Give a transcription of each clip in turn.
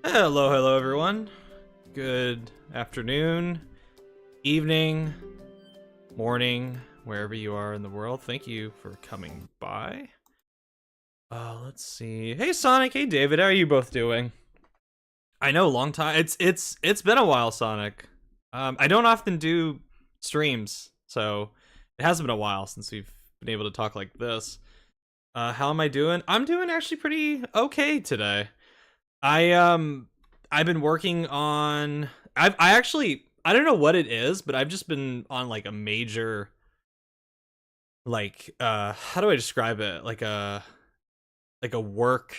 Hello everyone. Good afternoon, evening, morning, wherever you are in the world. Thank you for coming by. Let's see. Hey Sonic, hey David, how are you both doing? I know, long time. It's been a while, Sonic. I don't often do streams, so it has been a while since we've been able to talk like this. How am I doing? I'm doing actually pretty okay today. I've been working on I don't know what it is, but I've just been on like a major how do I describe it? Like a work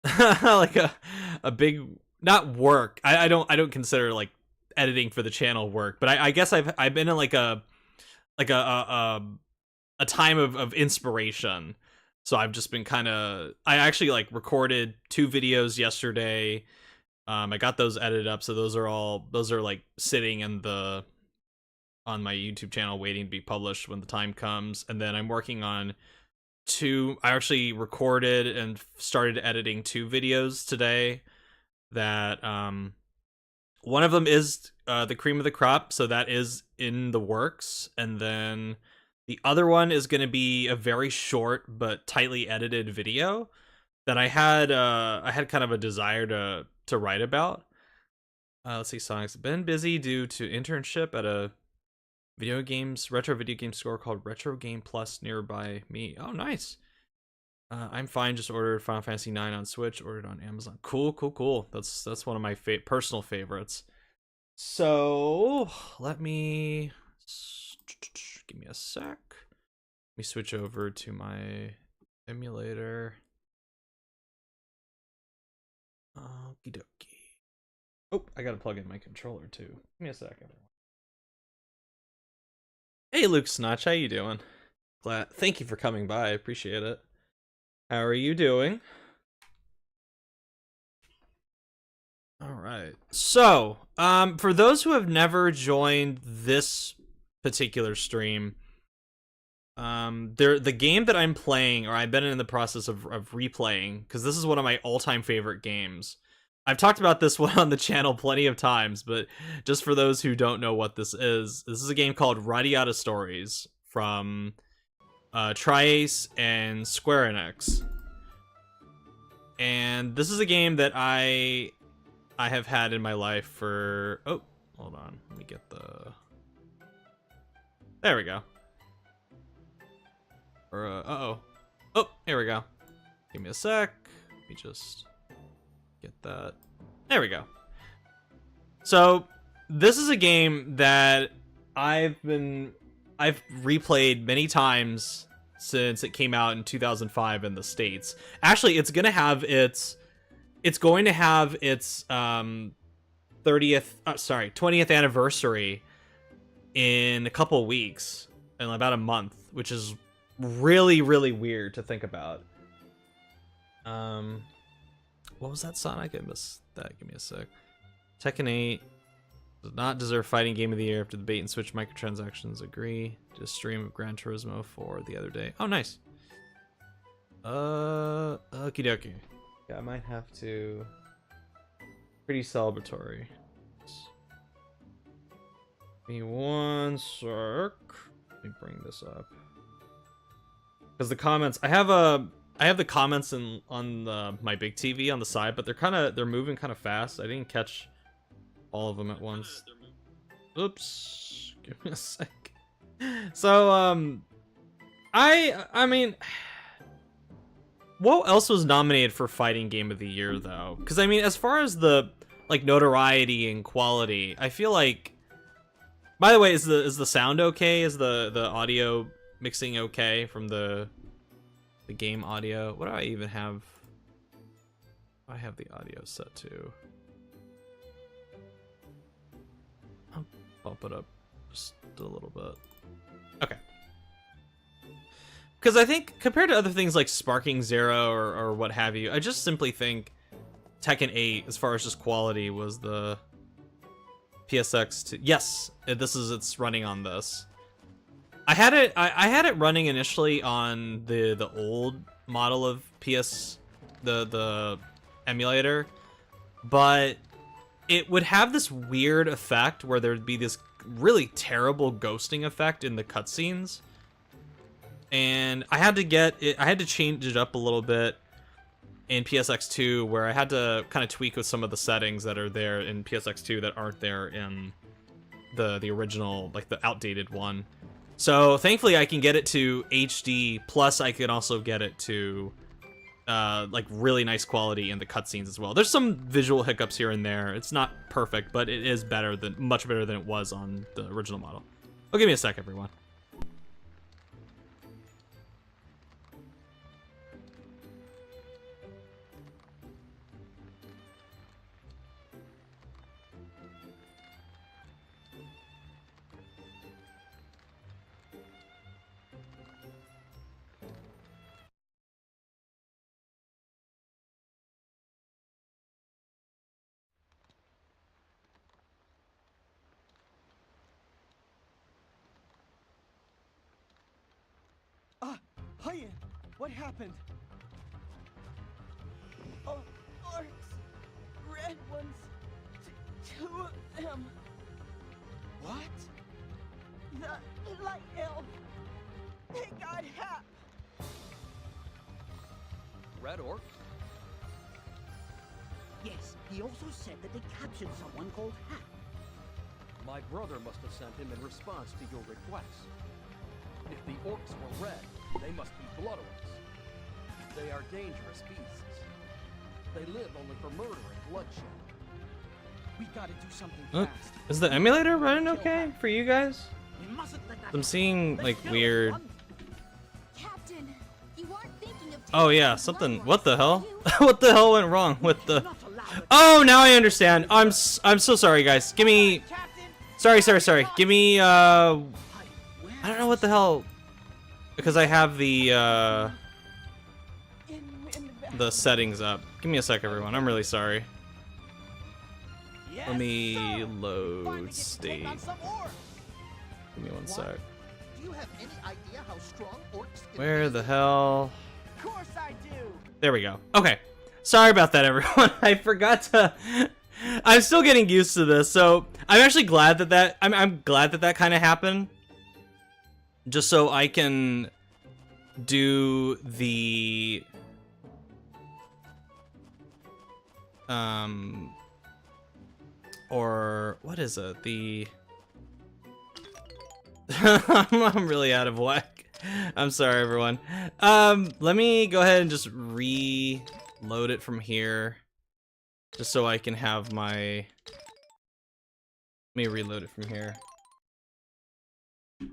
like a big, not work. I don't consider like editing for the channel work, but I guess I've been in like a time of inspiration. So I've just been I actually like recorded 2 videos yesterday. I got those edited up, so those are like sitting on my YouTube channel waiting to be published when the time comes. And then I'm working on I actually recorded and started editing 2 videos today that one of them is the cream of the crop, so that is in the works. And then the other one is going to be a very short but tightly edited video that I had kind of a desire to write about. Let's see, Sonic's been busy due to internship at a retro video game store called Retro Game Plus nearby me. Oh, nice. I'm fine. Just ordered Final Fantasy 9 on Switch. Ordered on Amazon. Cool. That's one of my personal favorites. So let me give me a sec. Let me switch over to my emulator. Okie dokie. Oh, I gotta plug in my controller too. Give me a second. Hey, Luke Snotch, how you doing? Thank you for coming by. I appreciate it. How are you doing? All right. So, for those who have never joined this particular stream, the game that I'm playing, or I've been in the process of replaying, because this is one of my all-time favorite games. I've talked about this one on the channel plenty of times, but just for those who don't know what this is a game called Radiata Stories from Tri-Ace and Square Enix. And this is a game that I have had in my life for... Oh, hold on. Let me get the... There we go. Or, uh-oh. Oh, here we go. Give me a sec. Let me just get that. There we go. So, this is a game that I've replayed many times since it came out in 2005 in the States. Actually, it's going to have its 20th anniversary in a couple weeks, in about a month, which is really, really weird to think about. What was that, Sonic? I missed that. Give me a sec. Tekken 8 does not deserve Fighting Game of the Year after the bait and switch microtransactions. Agree. Just stream of Gran Turismo 4 the other day. Oh, nice. Okie dokie. Yeah, I might have to. Pretty celebratory. Give me one sec. Let me bring this up. Because the comments, I have the comments on my big TV on the side, but they're moving kind of fast. I didn't catch all of them at once. Oops. Give me a sec. So I mean, what else was nominated for Fighting Game of the Year though? Because I mean, as far as the like notoriety and quality, I feel like. By the way, is the sound okay? Is the audio mixing okay from the game audio? What do I even have? I have the audio set to. I'll bump it up just a little bit. Okay. Because I think compared to other things like Sparking Zero or what have you, I just simply think Tekken 8, as far as just quality, was the PSX2. Yes, it's running on this. I had it running initially on the old model of PS, the emulator, but it would have this weird effect where there'd be this really terrible ghosting effect in the cutscenes, and I had to change it up a little bit in PSX2, where I had to kind of tweak with some of the settings that are there in PSX2 that aren't there in the original, like the outdated one. So thankfully I can get it to HD, plus I can also get it to like really nice quality in the cutscenes as well. There's some visual hiccups here and there. It's not perfect, but it is much better than it was on the original model. Oh, give me a sec, everyone. Hiya! What happened? Oh, orcs! Red ones! Two of them! What? The light elf! They got Hap! Red orc? Yes, he also said that they captured someone called Hap. My brother must have sent him in response to your request. If the orcs were red, they must be blood orcs. They are dangerous beasts. They live only for murder and bloodshed. We gotta do something fast. Is the emulator running okay for you guys? We mustn't let that I'm seeing like weird. Captain, you aren't thinking of Oh yeah, something. What the hell? What the hell went wrong with the Oh, now I understand. I'm so sorry, guys. Give me. Captain! Sorry. Give me. I don't know what the hell. Because I have the settings up. Give me a sec, everyone. I'm really sorry. Yes, Let me sir. load Finally get to state. take on some orcs. Give me one sec. Do you have any idea how strong orcs can Where be? the hell? Of course I do. There we go. Okay. Sorry about that, everyone. I forgot to. I'm still getting used to this, so I'm actually glad that I'm glad that kind of happened. Just so I can do the or what is it? The I'm really out of whack. I'm sorry, everyone. Let me go ahead and just reload it from here, just so I can have my. Let me reload it from here, and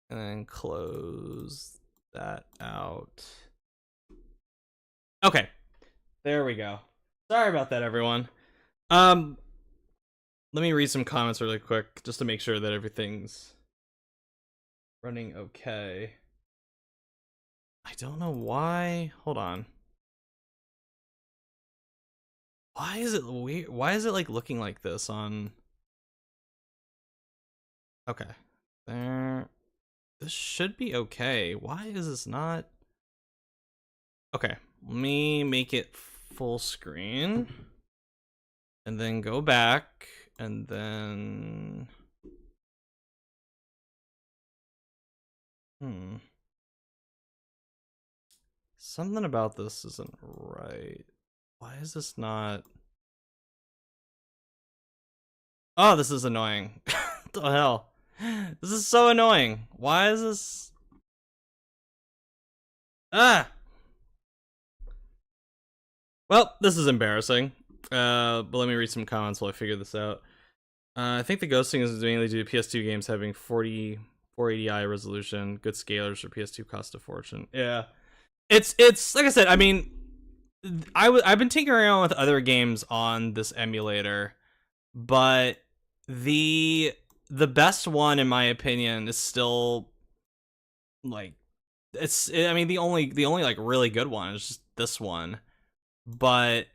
then close that out. Okay, there we go. Sorry about that, everyone. Let me read some comments really quick, just to make sure that everything's running okay. I don't know why. Hold on. Why is it weird? Why is it like looking like this on? Okay. There. This should be okay. Why is this not? Okay. Let me make it full screen. And then go back. And then. Something about this isn't right. Why is this not? Oh, this is annoying. What the hell? This is so annoying. Why is this? Ah! Well, this is embarrassing. But let me read some comments while I figure this out. I think the ghosting is mainly due to PS2 games having 480i resolution. Good scalers for PS2 cost a fortune. Yeah. It's like I said, I mean, I've been tinkering around with other games on this emulator, but the best one in my opinion is still like I mean the only like really good one is just this one. But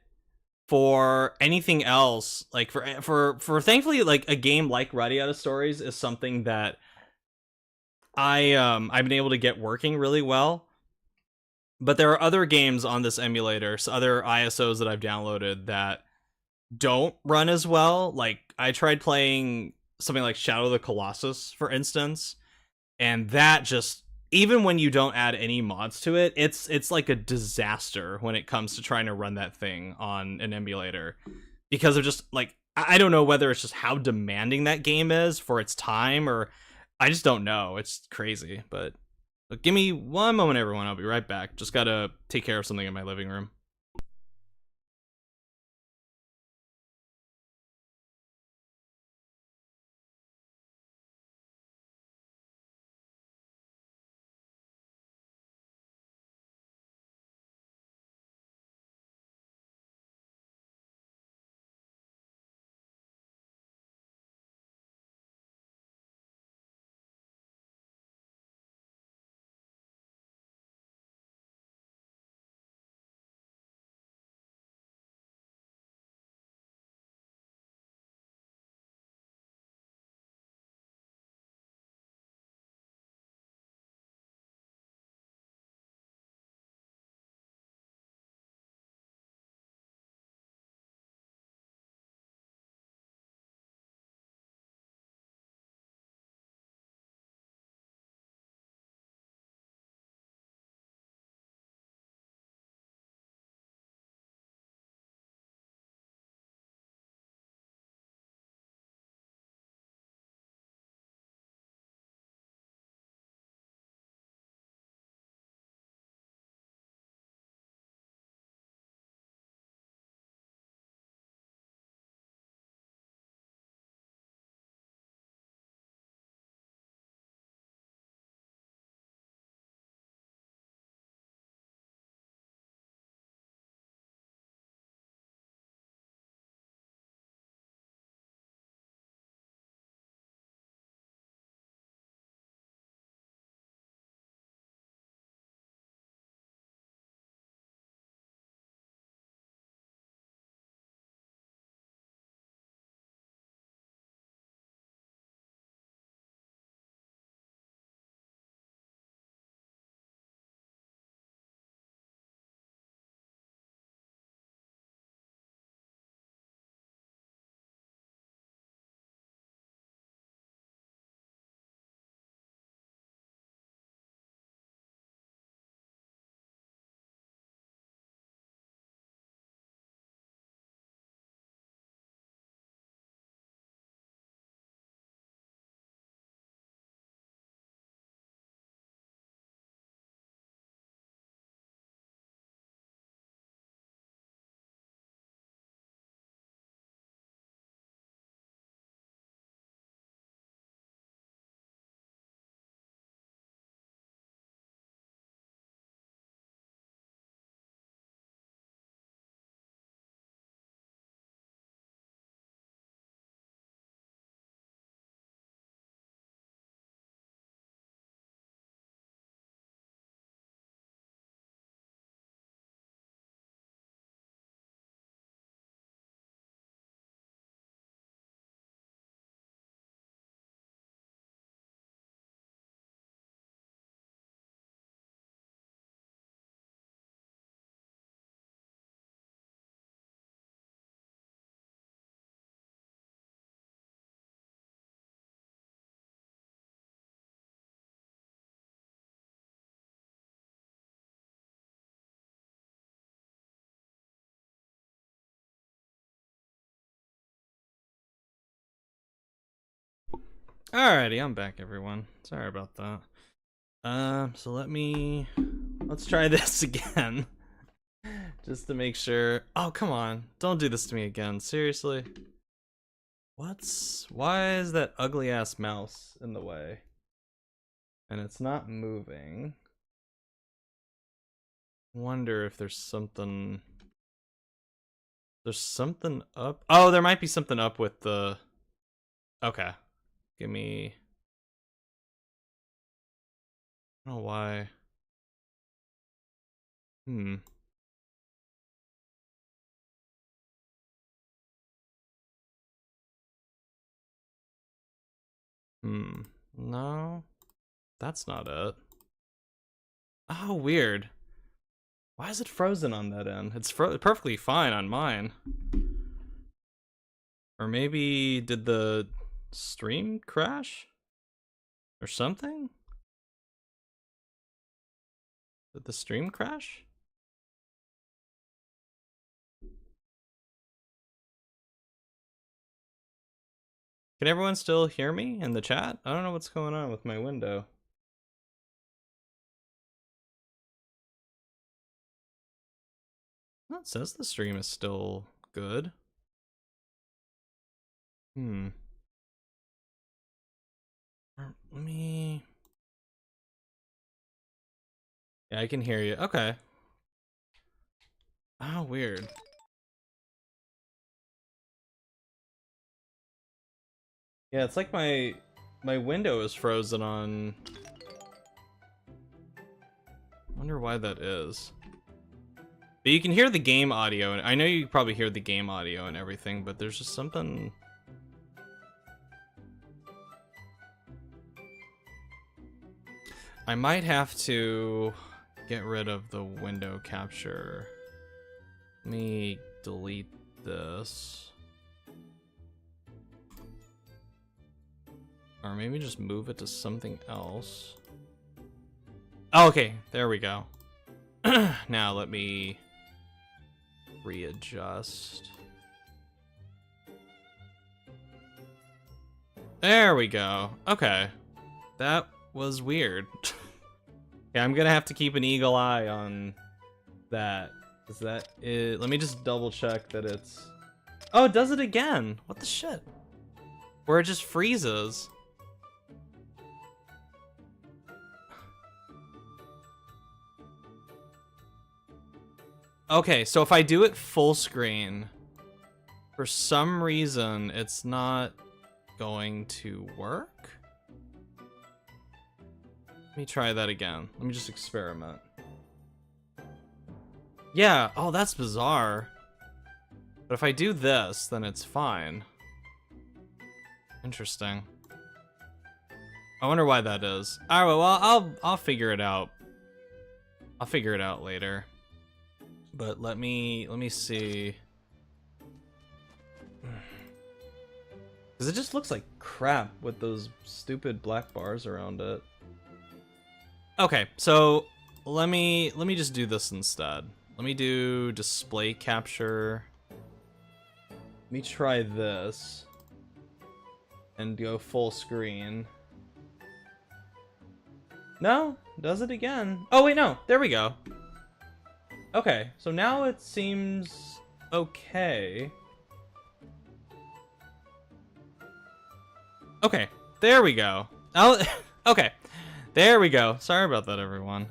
for anything else, like for thankfully like a game like Radiata Stories is something that I've been able to get working really well. But there are other games on this emulator, so other ISOs that I've downloaded that don't run as well. Like I tried playing something like Shadow of the Colossus, for instance, and that just, even when you don't add any mods to it, it's like a disaster when it comes to trying to run that thing on an emulator, because of just like I don't know whether it's just how demanding that game is for its time, or I just don't know. It's crazy. But give me one moment, everyone. I'll be right back. Just gotta take care of something in my living room. Alrighty, I'm back, everyone. Sorry about that. So let's try this again. Just to make sure. Oh, come on. Don't do this to me again. Seriously. Why is that ugly ass mouse in the way? And it's not moving. Wonder if there's something up. Oh, there might be something up with the. Okay. Give me. I don't know why. No. That's not it. Oh, weird. Why is it frozen on that end? It's perfectly fine on mine. Or maybe did the stream crash? Or something? Did the stream crash? Can everyone still hear me in the chat? I don't know what's going on with my window. Well, it says the stream is still good. Let me... Yeah, I can hear you. Okay. Oh, weird. Yeah, it's like my window is frozen on... Wonder why that is. But you can hear the game audio, and I know you probably hear the game audio and everything, but there's just something... I might have to get rid of the window capture. Let me delete this. Or maybe just move it to something else. Oh, okay, there we go. Now let me readjust. There we go. Okay. That was weird. Yeah, I'm gonna have to keep an eagle eye on that. Is that it? Let me just double check that it's... Oh, it does it again. What the shit? Where it just freezes. Okay, so if I do it full screen, for some reason, it's not going to work. Let me try that again. Let me just experiment. Yeah, oh, that's bizarre. But if I do this, then it's fine. Interesting. I wonder why that is. All right, well, I'll figure it out. I'll figure it out later. But let me see. Cause it just looks like crap with those stupid black bars around it. Okay, so let me just do this instead. Let me do display capture. Let me try this and go full screen. No, does it again. Oh wait, no, there we go. Okay, so now it seems okay. Okay, there we go. Okay, there we go. Sorry about that, everyone.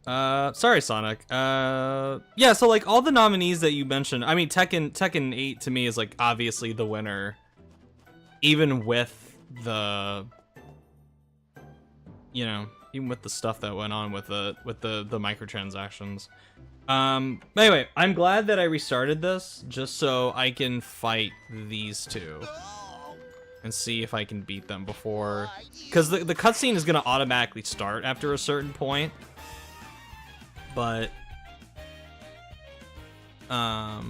Sorry, Sonic. Yeah, so like all the nominees that you mentioned, I mean, Tekken 8 to me is like obviously the winner, even with the, you know, even with the stuff that went on with the microtransactions. Anyway, I'm glad that I restarted this just so I can fight these two and see if I can beat them before, because the cutscene is gonna automatically start after a certain point. But I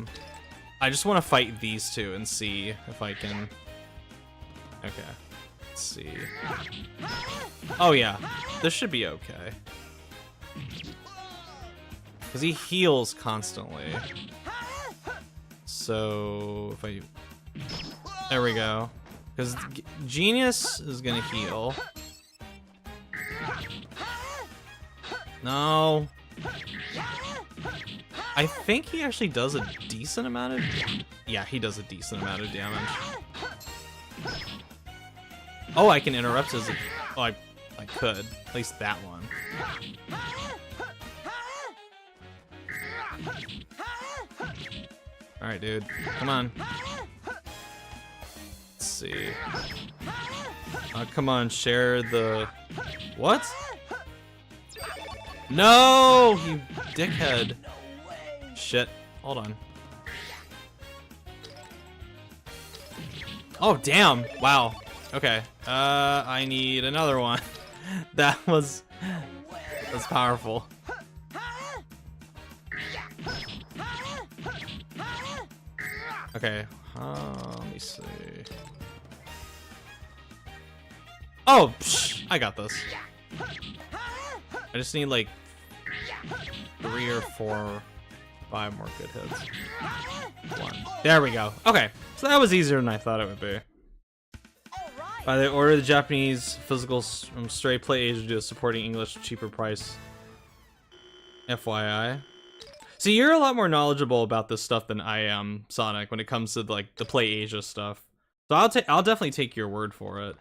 just want to fight these two and see if I can. Okay, let's see. Oh yeah, this should be okay. Because he heals constantly. So if I... There we go. Because Genius is gonna heal. No. I think he actually does a decent amount of... Yeah, he does a decent amount of damage. Oh, I can interrupt his... Oh, I could. At least that one. Alright, dude. Come on. Let's see. Come on, share the... What? No! You dickhead. Shit. Hold on. Oh, damn. Wow. Okay. I need another one. That's powerful. Okay. Let me see. Oh, psh, I got this. I just need like 3 or 4, 5 more good hits. 1. There we go. Okay, so that was easier than I thought it would be. By the order, the Japanese physical straight play Asia do a supporting English cheaper price. FYI. See, you're a lot more knowledgeable about this stuff than I am, Sonic, when it comes to like the Play Asia stuff. So I'll definitely take your word for it.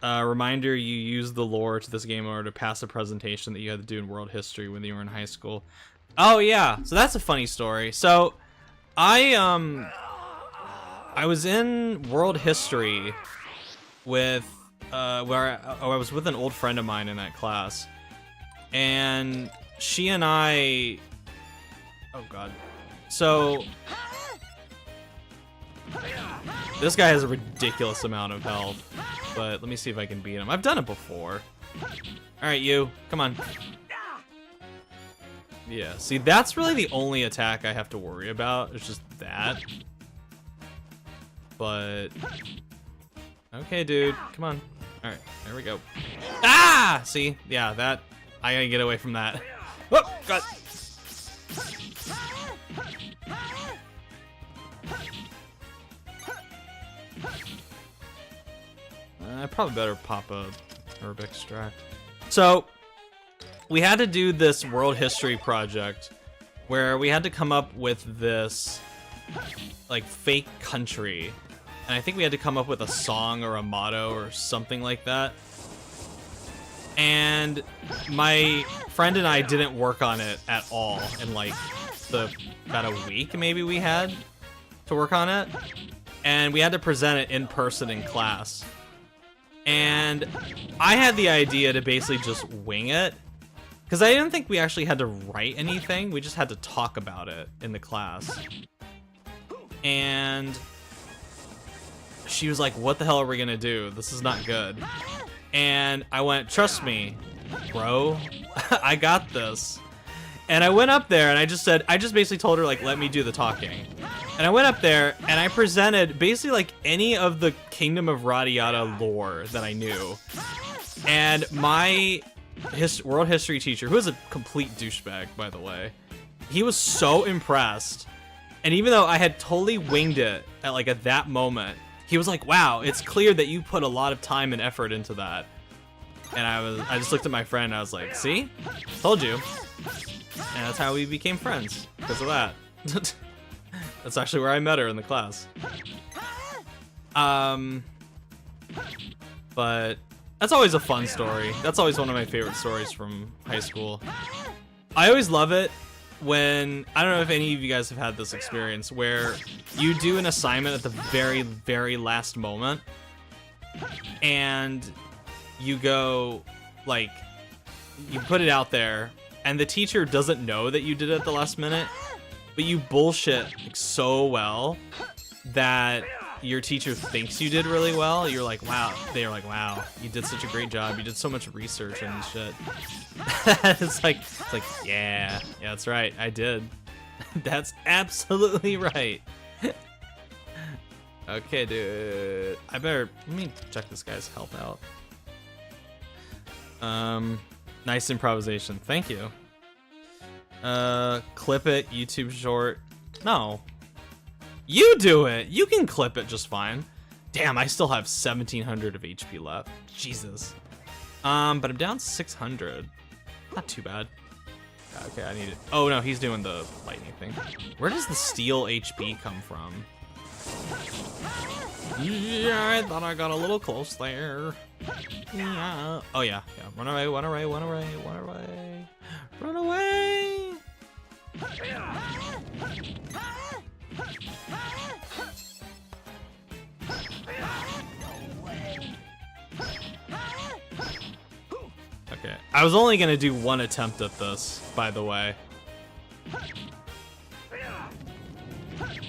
Reminder: you used the lore to this game in order to pass a presentation that you had to do in world history when you were in high school. Oh yeah, so that's a funny story. So I was in world history with where I was with an old friend of mine in that class, and she and I, oh god, so this guy has a ridiculous amount of health, but let me see if I can beat him. I've done it before. Alright, you, come on. Yeah, see, that's really the only attack I have to worry about. It's just that. But okay, dude, come on. Alright, there we go. Ah! See, yeah, that, I gotta get away from that. Whoop, God. I probably better pop a herb extract. So, we had to do this world history project where we had to come up with this like fake country, and I think we had to come up with a song or a motto or something like that. And my friend and I didn't work on it at all in like about a week maybe we had to work on it, and we had to present it in person in class. And I had the idea to basically just wing it, because I didn't think we actually had to write anything. We just had to talk about it in the class. And she was like, what the hell are we gonna do? This is not good. And I went, trust me, bro, I got this. And I went up there and I just basically told her, like, let me do the talking. And I went up there and I presented basically like any of the Kingdom of Radiata lore that I knew. And my world history teacher, who was a complete douchebag, by the way, he was so impressed. And even though I had totally winged it at that moment, he was like, wow, it's clear that you put a lot of time and effort into that. And I just looked at my friend and I was like, see? Told you. And that's how we became friends, because of that. That's actually where I met her, in the class. But that's always a fun story. That's always one of my favorite stories from high school. I always love it when, I don't know if any of you guys have had this experience, where you do an assignment at the very, very last moment, and you go, like, you put it out there, and the teacher doesn't know that you did it at the last minute, but you bullshit like so well that your teacher thinks you did really well. You're like, wow. They're like, wow, you did such a great job. You did so much research and shit. It's like, yeah, that's right. I did. That's absolutely right. Okay, dude. Let me check this guy's health out. Nice improvisation. Thank you. Clip it, YouTube short. No. You do it. You can clip it just fine. Damn, I still have 1700 of HP left. Jesus. But I'm down 600. Not too bad. Okay, I need it. Oh no, he's doing the lightning thing. Where does the steel HP come from? Yeah, I thought I got a little close there. Yeah. Oh yeah, yeah. Run away, run away, run away, run away. Run away! Okay, I was only gonna do one attempt at this, by the way.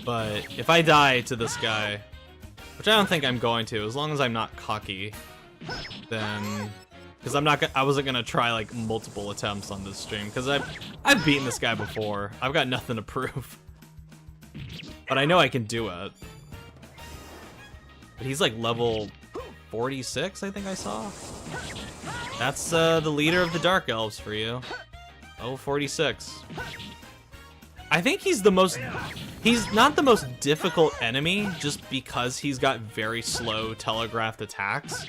But if I die to this guy, which I don't think I'm going to, as long as I'm not cocky, then, because I wasn't gonna try like multiple attempts on this stream, because I've beaten this guy before. I've got nothing to prove, but I know I can do it. But he's like level 46, I think I saw. That's the leader of the Dark Elves for you. Oh, 46. I think he's not the most difficult enemy just because he's got very slow telegraphed attacks.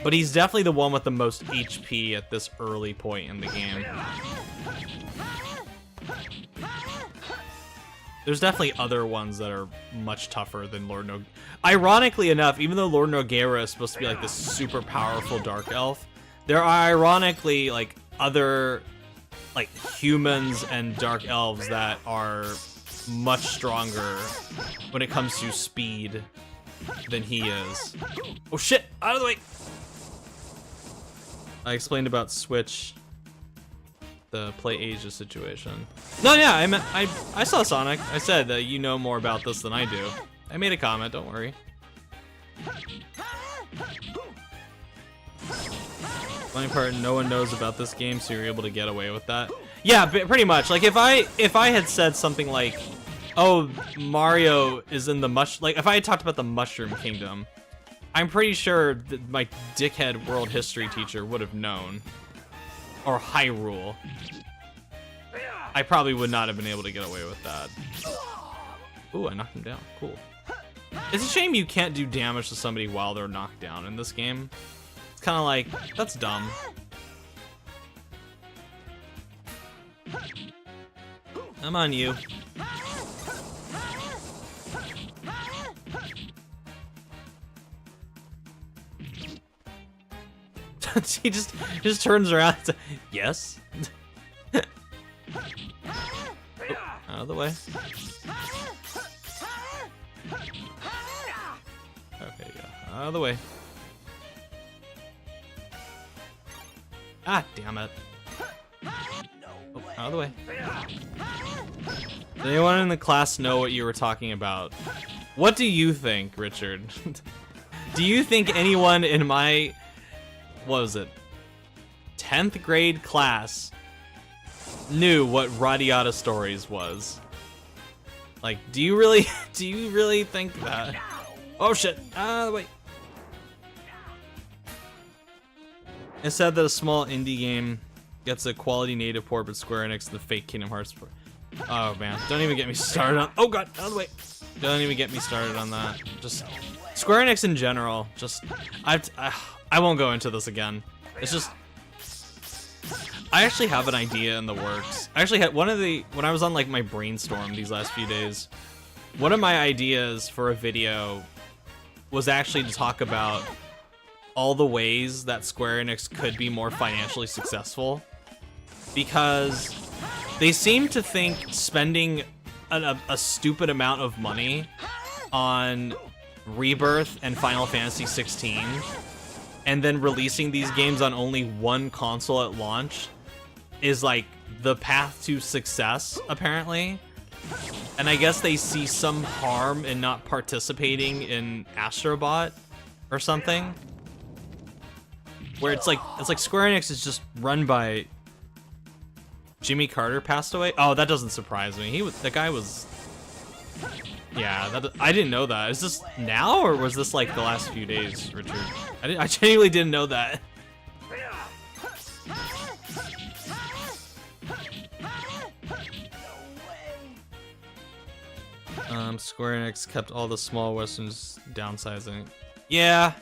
But he's definitely the one with the most HP at this early point in the game. There's definitely other ones that are much tougher than Lord Nogueira. Ironically enough, even though Lord Nogueira is supposed to be like this super powerful Dark Elf, there are ironically like other like humans and Dark Elves that are much stronger when it comes to speed than he is. Oh shit! Out of the way! I explained about Switch, the Play Asia situation. No, yeah, I saw Sonic. I said that you know more about this than I do. I made a comment, don't worry. Funny part, no one knows about this game, so you're able to get away with that. Yeah, pretty much. Like if I had said something like, "Oh, Mario is in the if I had talked about the Mushroom Kingdom, I'm pretty sure that my dickhead world history teacher would have known. Or Hyrule. I probably would not have been able to get away with that. Ooh, I knocked him down. Cool. It's a shame you can't do damage to somebody while they're knocked down in this game. It's kind of like, that's dumb. I'm on you. He just turns around and says, yes. Oh, out of the way. Okay, yeah, out of the way. Ah, damn it. Oh, out of the way. Does anyone in the class know what you were talking about? What do you think, Richard? Do you think anyone in my, what was it, 10th grade class knew what Radiata Stories was? Like, do you really think that? Oh shit, out of the way. It said that a small indie game gets a quality native port, but Square Enix the fake Kingdom Hearts port. Oh man, don't even get me started on, oh god, out of the way. Don't even get me started on that. Just, Square Enix in general, just, I won't go into this again. It's just, I actually have an idea in the works. I actually had when I was on like my brainstorm these last few days, one of my ideas for a video was actually to talk about all the ways that Square Enix could be more financially successful, because they seem to think spending a stupid amount of money on Rebirth and Final Fantasy 16 and then releasing these games on only one console at launch is like the path to success, apparently. And I guess they see some harm in not participating in Astrobot or something, where it's like Square Enix is just run by Jimmy Carter passed away. Oh, that doesn't surprise me. The guy was, yeah, I didn't know that. Is this now, or was this like the last few days, Richard? I genuinely didn't know that. Square Enix kept all the small westerns downsizing. Yeah.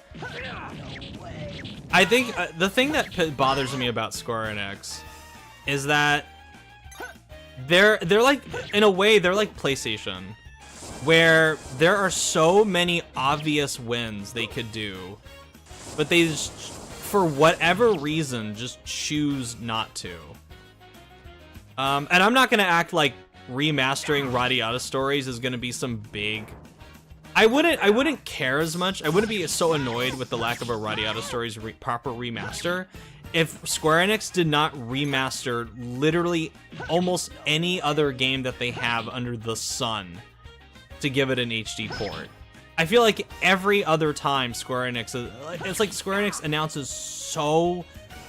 I think the thing that bothers me about Square Enix is that they're like, in a way, they're like PlayStation, where there are so many obvious wins they could do, but they just, for whatever reason, just choose not to. And I'm not gonna act like remastering Radiata Stories is gonna be some big. I wouldn't care as much. I wouldn't be so annoyed with the lack of a Radiata Stories proper remaster if Square Enix did not remaster literally almost any other game that they have under the sun to give it an HD port. I feel like every other time Square Enix, it's like Square Enix announces so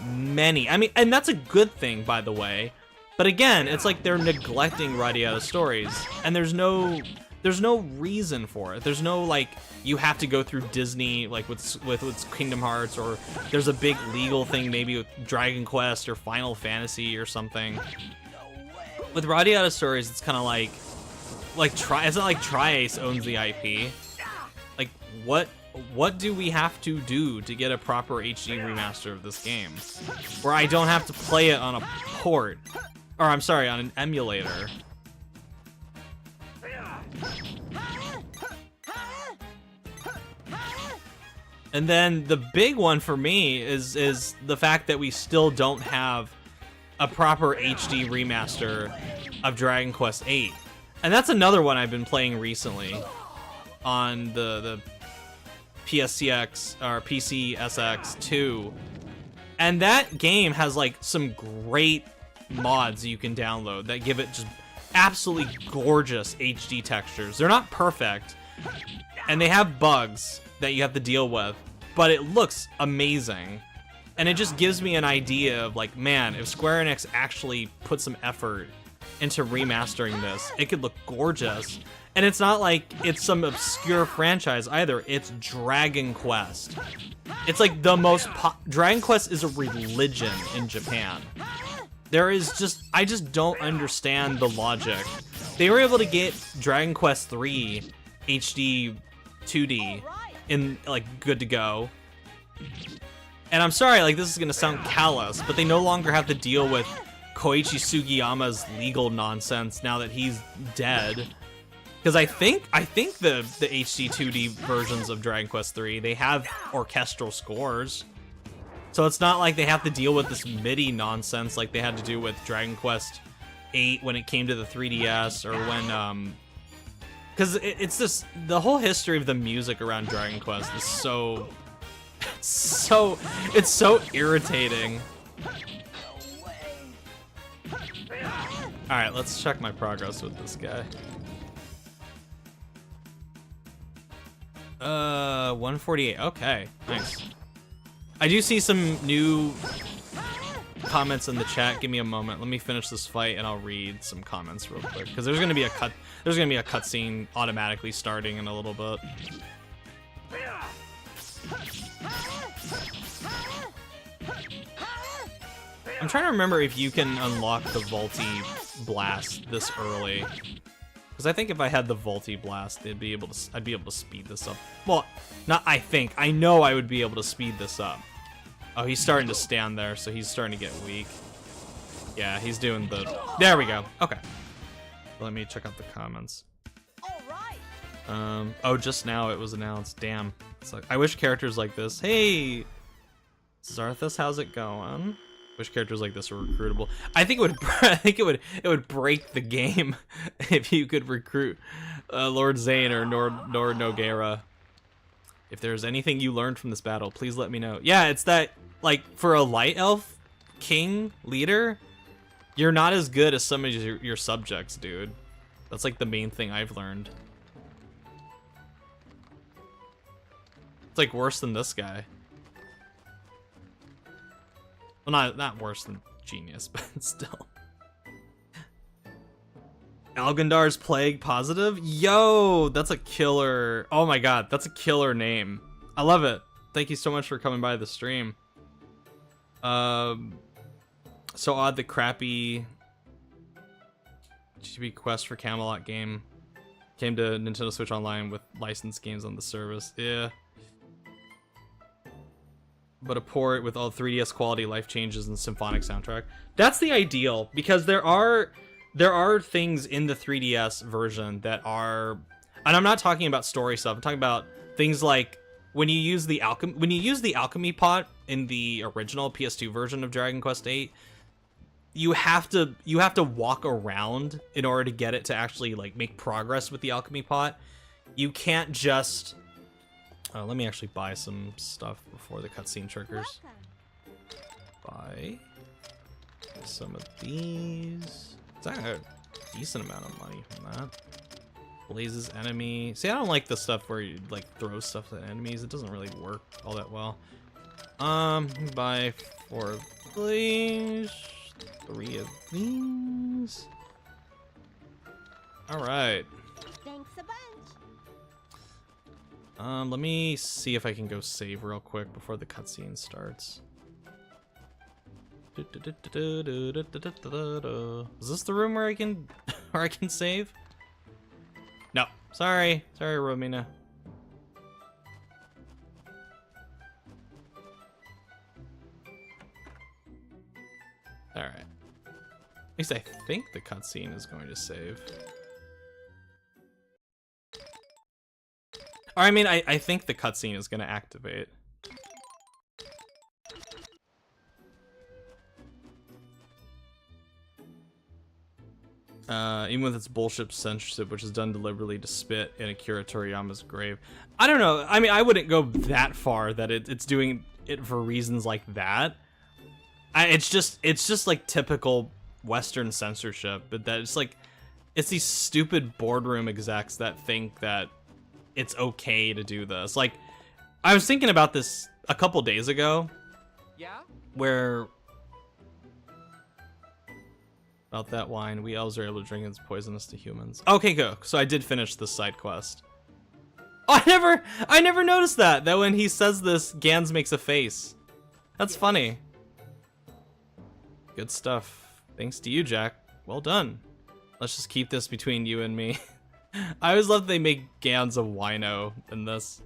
many. I mean, and that's a good thing, by the way. But again, it's like they're neglecting Radiata Stories, and there's no reason for it. There's no, like, you have to go through Disney, like with Kingdom Hearts, or there's a big legal thing maybe with Dragon Quest or Final Fantasy or something. With Radiata Stories, it's kind of like it's not like Tri-Ace owns the IP. Like, what do we have to do to get a proper HD remaster of this game, where I don't have to play it on a port, or I'm sorry, on an emulator? And then the big one for me is the fact that we still don't have a proper HD remaster of Dragon Quest VIII. And that's another one I've been playing recently on the PSCX or PCSX2. And that game has like some great mods you can download that give it just absolutely gorgeous HD textures. They're not perfect, and they have bugs that you have to deal with, but it looks amazing. And it just gives me an idea of, like, man, if Square Enix actually put some effort into remastering this, it could look gorgeous. And it's not like it's some obscure franchise either. It's Dragon Quest. It's like the most Dragon Quest is a religion in Japan. There is just, I just don't understand the logic. They were able to get Dragon Quest 3 HD 2D in, like, good to go. And I'm sorry, like, this is gonna sound callous, but they no longer have to deal with Koichi Sugiyama's legal nonsense now that he's dead. Because I think the HD 2D versions of Dragon Quest 3, they have orchestral scores. So it's not like they have to deal with this MIDI nonsense like they had to do with Dragon Quest 8 when it came to the 3DS, or when because it's just the whole history of the music around Dragon Quest is so it's so irritating. All right, let's check my progress with this guy. 148. Okay, nice. I do see some new comments in the chat. Give me a moment. Let me finish this fight and I'll read some comments real quick, because there's gonna be a cutscene automatically starting in a little bit. I'm trying to remember if you can unlock the Volti Blast this early, because I think if I had the Volti Blast, I'd be able to speed this up. Well, not I think. I know I would be able to speed this up. Oh, he's starting to stand there, so he's starting to get weak. Yeah, he's doing the... There we go. Okay. Let me check out the comments. All right. Oh, just now it was announced. Damn. It's like, I wish characters like this... Hey! Zarthus, how's it going? Wish characters like this were recruitable. I think it would break the game if you could recruit Lord Zane or Nord Nogueira. If there's anything you learned from this battle, please let me know. Yeah, it's that, like, for a light elf king leader, you're not as good as some of your subjects, dude. That's like the main thing I've learned. It's like worse than this guy. Well, not worse than Genius, but still. Algandar's Plague positive? Yo, that's a killer. Oh my god, that's a killer name. I love it. Thank you so much for coming by the stream. So odd the crappy GB Quest for Camelot game Came to Nintendo Switch Online with licensed games on the service. Yeah. But a port with all 3DS quality, life changes, and symphonic soundtrack. That's the ideal, because there are things in the 3DS version that are, and I'm not talking about story stuff. I'm talking about things like when you use the alchemy pot in the original PS2 version of Dragon Quest VIII, you have to walk around in order to get it to actually like make progress with the alchemy pot. You can't just let me actually buy some stuff before the cutscene triggers. Buy some of these. It's actually a decent amount of money from that. Blazes enemy. See, I don't like the stuff where you like throw stuff at enemies. It doesn't really work all that well. Buy 4 of these, 3 of these. All right. Thanks a bunch. Let me see if I can go save real quick before the cutscene starts. Is this the room where I can save? No. Sorry, Romina. All right. At least I think the cutscene is going to save. Or I mean, I think the cutscene is going to activate. Even with its bullshit censorship, which is done deliberately to spit in Akira Toriyama's grave. I don't know. I mean, I wouldn't go that far that it's doing it for reasons like that. It's just like typical Western censorship, but that it's these stupid boardroom execs that think that it's okay to do this. Like, I was thinking about this a couple days ago. Yeah? Where about that wine, we elves are able to drink it, it's poisonous to humans. Okay, go. So I did finish this side quest. Oh, I never noticed that when he says this, Gans makes a face. That's funny. Good stuff. Thanks to you, Jack. Well done. Let's just keep this between you and me. I always love they make Gans a wino in this.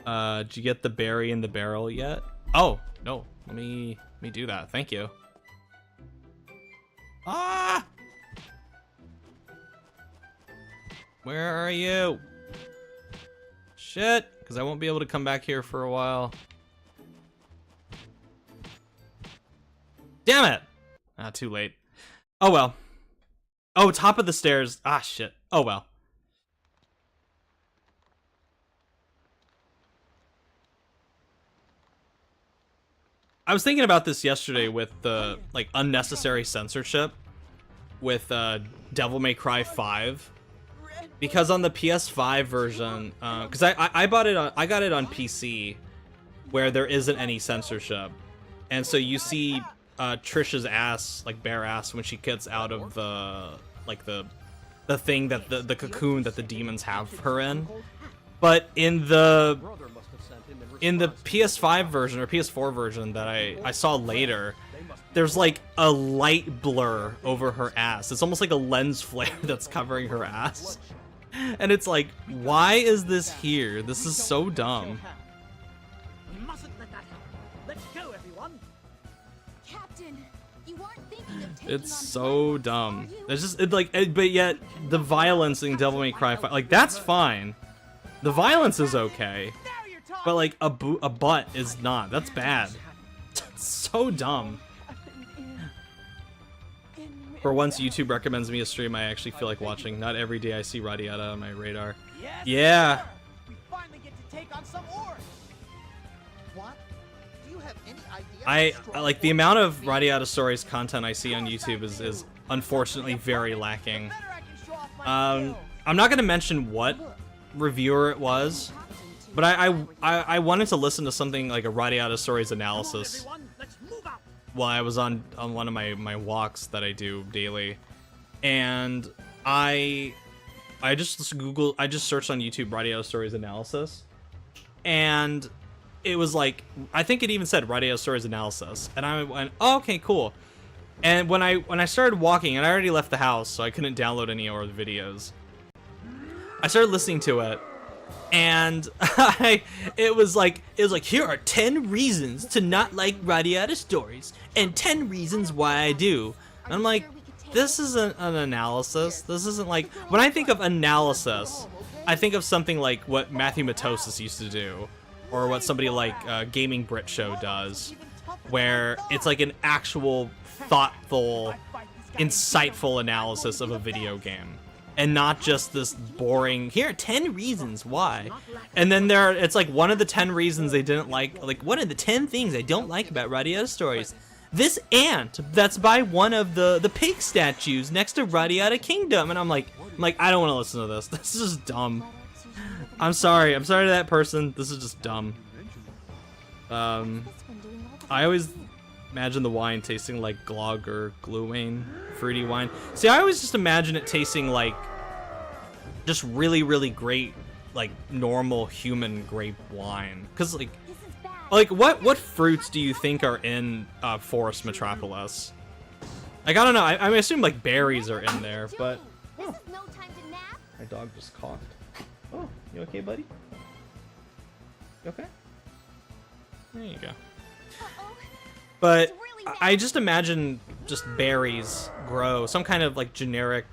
Did you get the berry in the barrel yet? Oh, no. Let me do that. Thank you. Ah! Where are you? Shit, because I won't be able to come back here for a while. Damn it! Ah, too late. Oh well. Oh, top of the stairs. Ah, shit. Oh well. I was thinking about this yesterday with the like unnecessary censorship with Devil May Cry 5, because on the PS5 version, because I got it on PC where there isn't any censorship, and so you see Trish's ass, like bare ass, when she gets out of the like the thing that the cocoon that the demons have her in. But in the PS5 version or PS4 version that I saw later, there's like a light blur over her ass. It's almost like a lens flare that's covering her ass. And it's like, why is this here? This is so dumb. We mustn't let that happen. Let's go, everyone. Captain, you aren't thinking of taking It's on so Vancoor, dumb. are you? It's just but yet the violence in Devil May Cry 5, like that's fine. The violence is okay, but like a butt is not. That's bad. It's so dumb. For once YouTube recommends me a stream I actually feel like watching. Not every day I see Radiata on my radar. Yeah. We finally get to take on some orcs. What? Do you have any idea? I how strong like the orcs amount of can be? Radiata Stories content I see on YouTube is unfortunately very lacking. Better I can show off my skills. I'm not gonna mention what reviewer it was, but I wanted to listen to something like a Radiata Stories analysis Come on, everyone. Let's move out. while I was on one of my walks that I do daily, and I just searched on YouTube Radiata Stories analysis, and it was like, I think it even said Radiata Stories analysis, and I went, oh, okay, cool. And when I started walking, and I already left the house, so I couldn't download any more of the videos, I started listening to it, and it was like here are 10 reasons to not like Radiata stories and 10 reasons why I do. And I'm like, this isn't an analysis. This isn't like, when I think of analysis, I think of something like what Matthew Matosis used to do, or what somebody like Gaming Brit Show does, where it's like an actual thoughtful, insightful analysis of a video game, and not just this boring, here are 10 reasons why. And then it's like one of the 10 reasons they didn't like one of the 10 things I don't like about Radiata stories. This ant that's by one of the pig statues next to Radiata Kingdom. And I'm like, I don't want to listen to this. This is just dumb. I'm sorry to that person. This is just dumb. I always imagine the wine tasting like Glog or Glühwein, fruity wine. See, I always just imagine it tasting like just really, really great, like normal human grape wine. Cause like what fruits do you think are in Forest Metropolis? Like, I don't know. I assume like berries are in there, but This is no time to nap. my dog just coughed. Oh, you okay, buddy? You okay? There you go. Uh-oh. But It's really I just imagine just berries grow. Some kind of like generic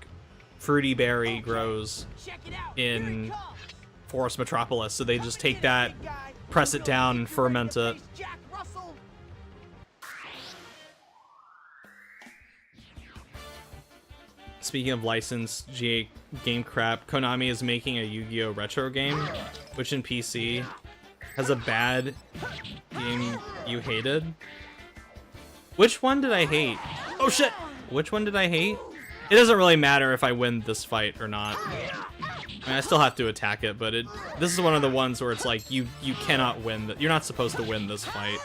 fruity berry grows Check it out. Here it in comes. Forest Metropolis. So they just take that, Big guy. press it down, and ferment it. Jack Russell. Speaking of licensed GA game crap, Konami is making a Yu-Gi-Oh! Retro game, which in PC has a bad game you hated. Which one did I hate? Oh shit! Which one did I hate? It doesn't really matter if I win this fight or not. I mean, I still have to attack it, but this is one of the ones where it's like you cannot win. You're not supposed to win this fight.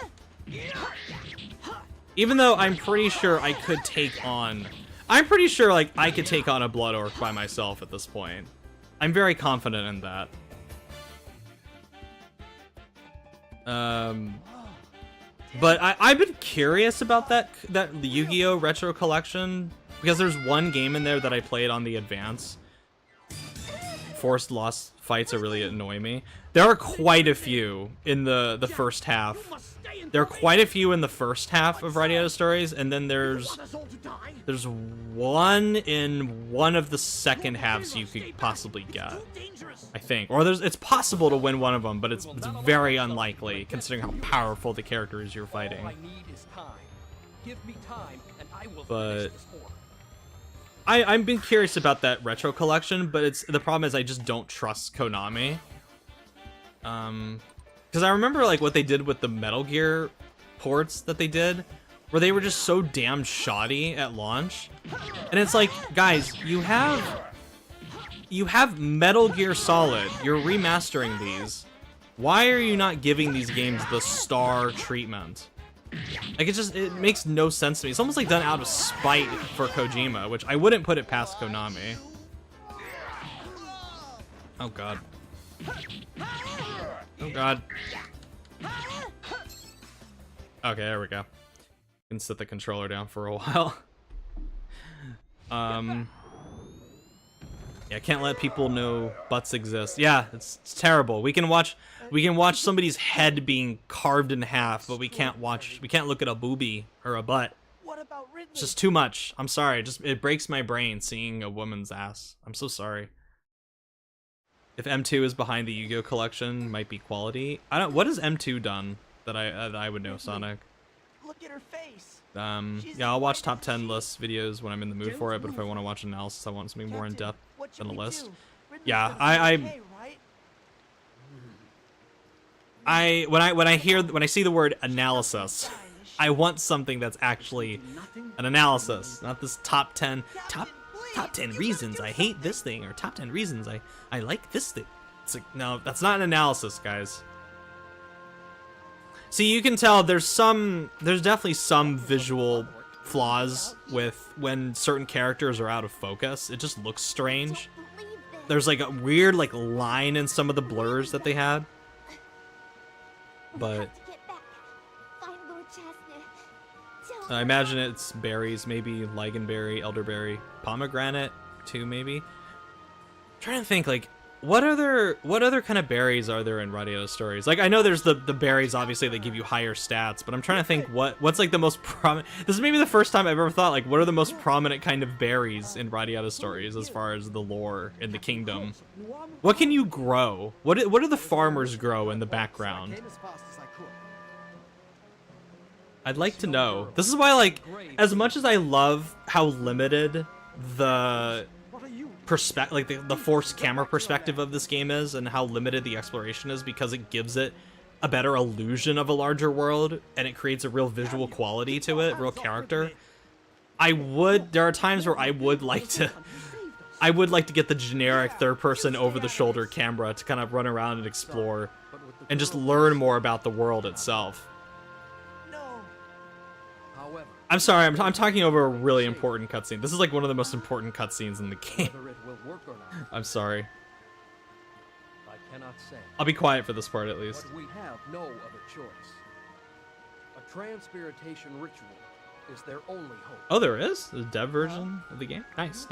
Even though I'm pretty sure I could take on... I'm pretty sure like I could take on a Blood Orc by myself at this point. I'm very confident in that. But I've been curious about that Yu-Gi-Oh! Retro collection, because there's one game in there that I played on the Advance. Forced loss fights are really annoy me. There are quite a few in the first half. There are quite a few in the first half of Radiata Stories, and then there's one in one of the second halves you could possibly get, I think. Or it's possible to win one of them, but it's very unlikely considering how powerful the characters you're fighting. All I need is time. Give me time, and I will But finish this orc. I've been curious about that retro collection, but the problem is I just don't trust Konami. Because I remember like what they did with the Metal Gear ports that they did, where they were just so damn shoddy at launch. And it's like, guys, you have Metal Gear Solid. You're remastering these. Why are you not giving these games the star treatment? Like, it makes no sense to me. It's almost like done out of spite for Kojima, which I wouldn't put it past Konami. Oh god. Oh god. Okay, there we go. Can set the controller down for a while. Yeah, can't let people know butts exist. Yeah, it's terrible. We can watch somebody's head being carved in half, but we can't look at a boobie or a butt. What about Ridley? It's just too much. I'm sorry. It breaks my brain seeing a woman's ass. I'm so sorry. If M2 is behind the Yu-Gi-Oh collection, might be quality. What has M2 done that I would know, Sonic? Look at her face. Yeah, I'll watch top 10 list videos when I'm in the mood for it, but if I want to watch analysis, I want something more in depth than a list. Yeah, when I see the word analysis, I want something that's actually an analysis, not this top 10 reasons I hate this thing, or top 10 reasons I like this thing. It's like, no, that's not an analysis, guys. See, you can tell there's definitely some visual flaws with when certain characters are out of focus. It just looks strange. There's like a weird like line in some of the blurs that they had. But I imagine it's berries, maybe ligonberry, elderberry, pomegranate too, maybe. I'm trying to think, like, what other kind of berries are there in Radiata stories? Like, I know there's the berries obviously that give you higher stats, but I'm trying to think what's like the most prominent. This is maybe the first time I've ever thought, like, what are the most prominent kind of berries in Radiata stories as far as the lore in the kingdom? What can you grow? What do the farmers grow in the background? Came as fast as I could. I'd like to know. This is why, like, as much as I love how limited the What are you? perspective, like the forced camera perspective of this game is, and how limited the exploration is, because it gives it a better illusion of a larger world, and it creates a real visual quality to it, real character. There are times where I would like to get the generic third-person over-the-shoulder camera to kind of run around and explore, and just learn more about the world itself. No. However, I'm sorry, I'm talking over a really important cutscene. This is like one of the most important cutscenes in the game. whether it will work or not, I'm sorry. I cannot say. I'll be quiet for this part at least. But we have no other choice. A transpiritation ritual is their only hope. Oh, there is? The dev version of the game? Nice.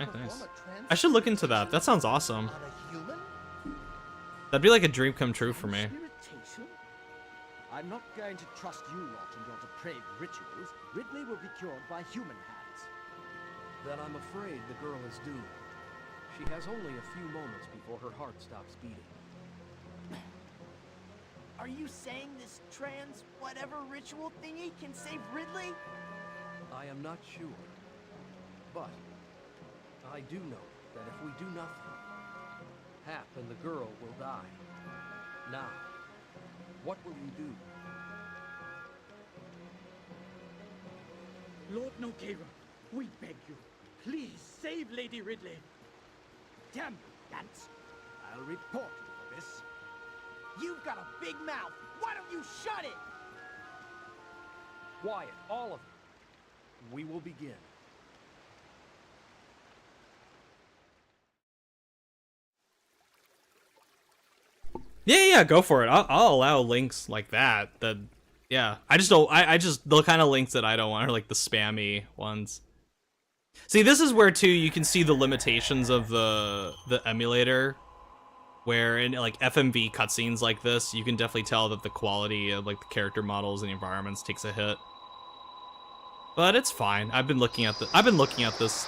I should look into that. That sounds awesome. On a human? That'd be like a dream come true for me. Irritation? I'm not going to trust you lot and your depraved rituals. Ridley will be cured by human hands. Then I'm afraid the girl is doomed. She has only a few moments before her heart stops beating. Are you saying this trans whatever ritual thingy can save Ridley? I am not sure. But I do know that if we do nothing, Hap and the girl will die. Now, what will you do? Lord Nokera, we beg you, please save Lady Ridley. Damn you, Gantz. I'll report you for this. You've got a big mouth. Why don't you shut it? Quiet, all of you. We will begin. Yeah, go for it. I'll allow links like that. Yeah, I just don't. I just the kind of links that I don't want are like the spammy ones. See, this is where too you can see the limitations of the emulator, where in like FMV cutscenes like this, you can definitely tell that the quality of like the character models and environments takes a hit. But it's fine. I've been looking at this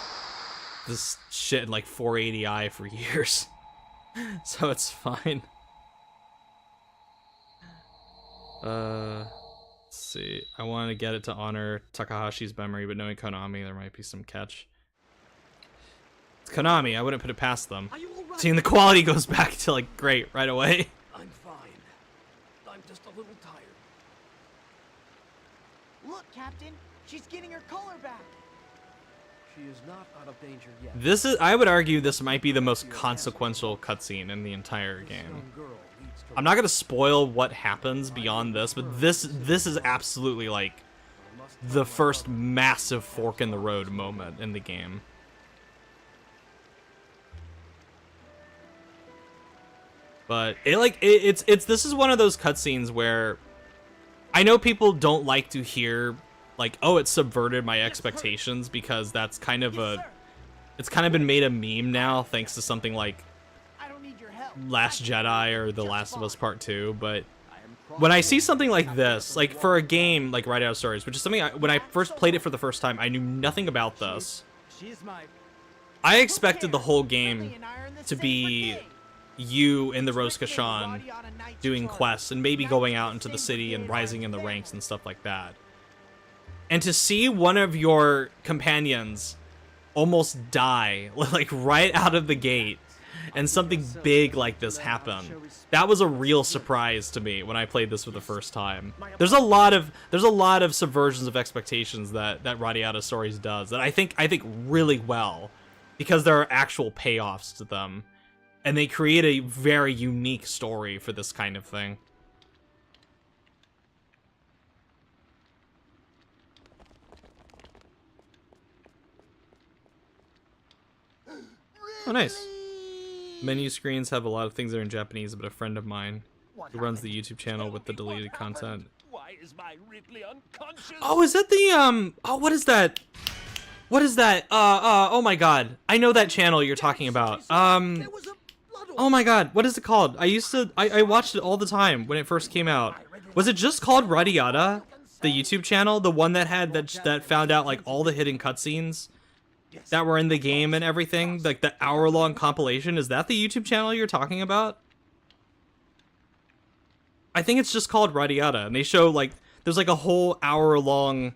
shit in like 480i for years, so it's fine. Let's see. I want to get it to honor Takahashi's memory, but knowing Konami, there might be some catch. It's Konami. I wouldn't put it past them. Are you all right? Seeing the quality goes back to like great right away. I'm fine. I'm just a little tired. Look, Captain. She's getting her color back. She is not out of danger yet. This is, I would argue, this might be the most consequential cutscene in the entire This game. young girl needs to I'm not gonna spoil what happens beyond this, but this is absolutely like the first massive fork in the road moment in the game. But it's this is one of those cutscenes where I know people don't like to hear like, oh, it subverted my expectations, because that's kind of it's kind of been made a meme now thanks to something like I don't need your help. Last Jedi or The Last of Us Part 2, but when I see something like this, like for a game like Radiata Stories, which is something when I first played it for the first time, I knew nothing about this. She is my... I expected the whole game to be you in the Rose Kashan doing quests and maybe going out into the city and rising in the ranks and stuff like that. And to see one of your companions almost die, like right out of the gate, and something big like this happen, that was a real surprise to me when I played this for the first time. There's a lot of subversions of expectations that Radiata Stories does that I think really well, because there are actual payoffs to them, and they create a very unique story for this kind of thing. Oh, nice. Menu screens have a lot of things that are in Japanese, but a friend of mine who runs the YouTube channel with the deleted content. Why is my Ridley unconscious? Oh, is that the oh, what is that? What is that? Oh my god. I know that channel you're talking about. There was a blood Oh my god, what is it called? I watched it all the time when it first came out. Was it just called Radiata? The YouTube channel? The one that had that found out like all the hidden cutscenes that were in the game and everything? Like the hour-long compilation? Is that the YouTube channel you're talking about? I think it's just called Radiata, and they show like there's like a whole hour-long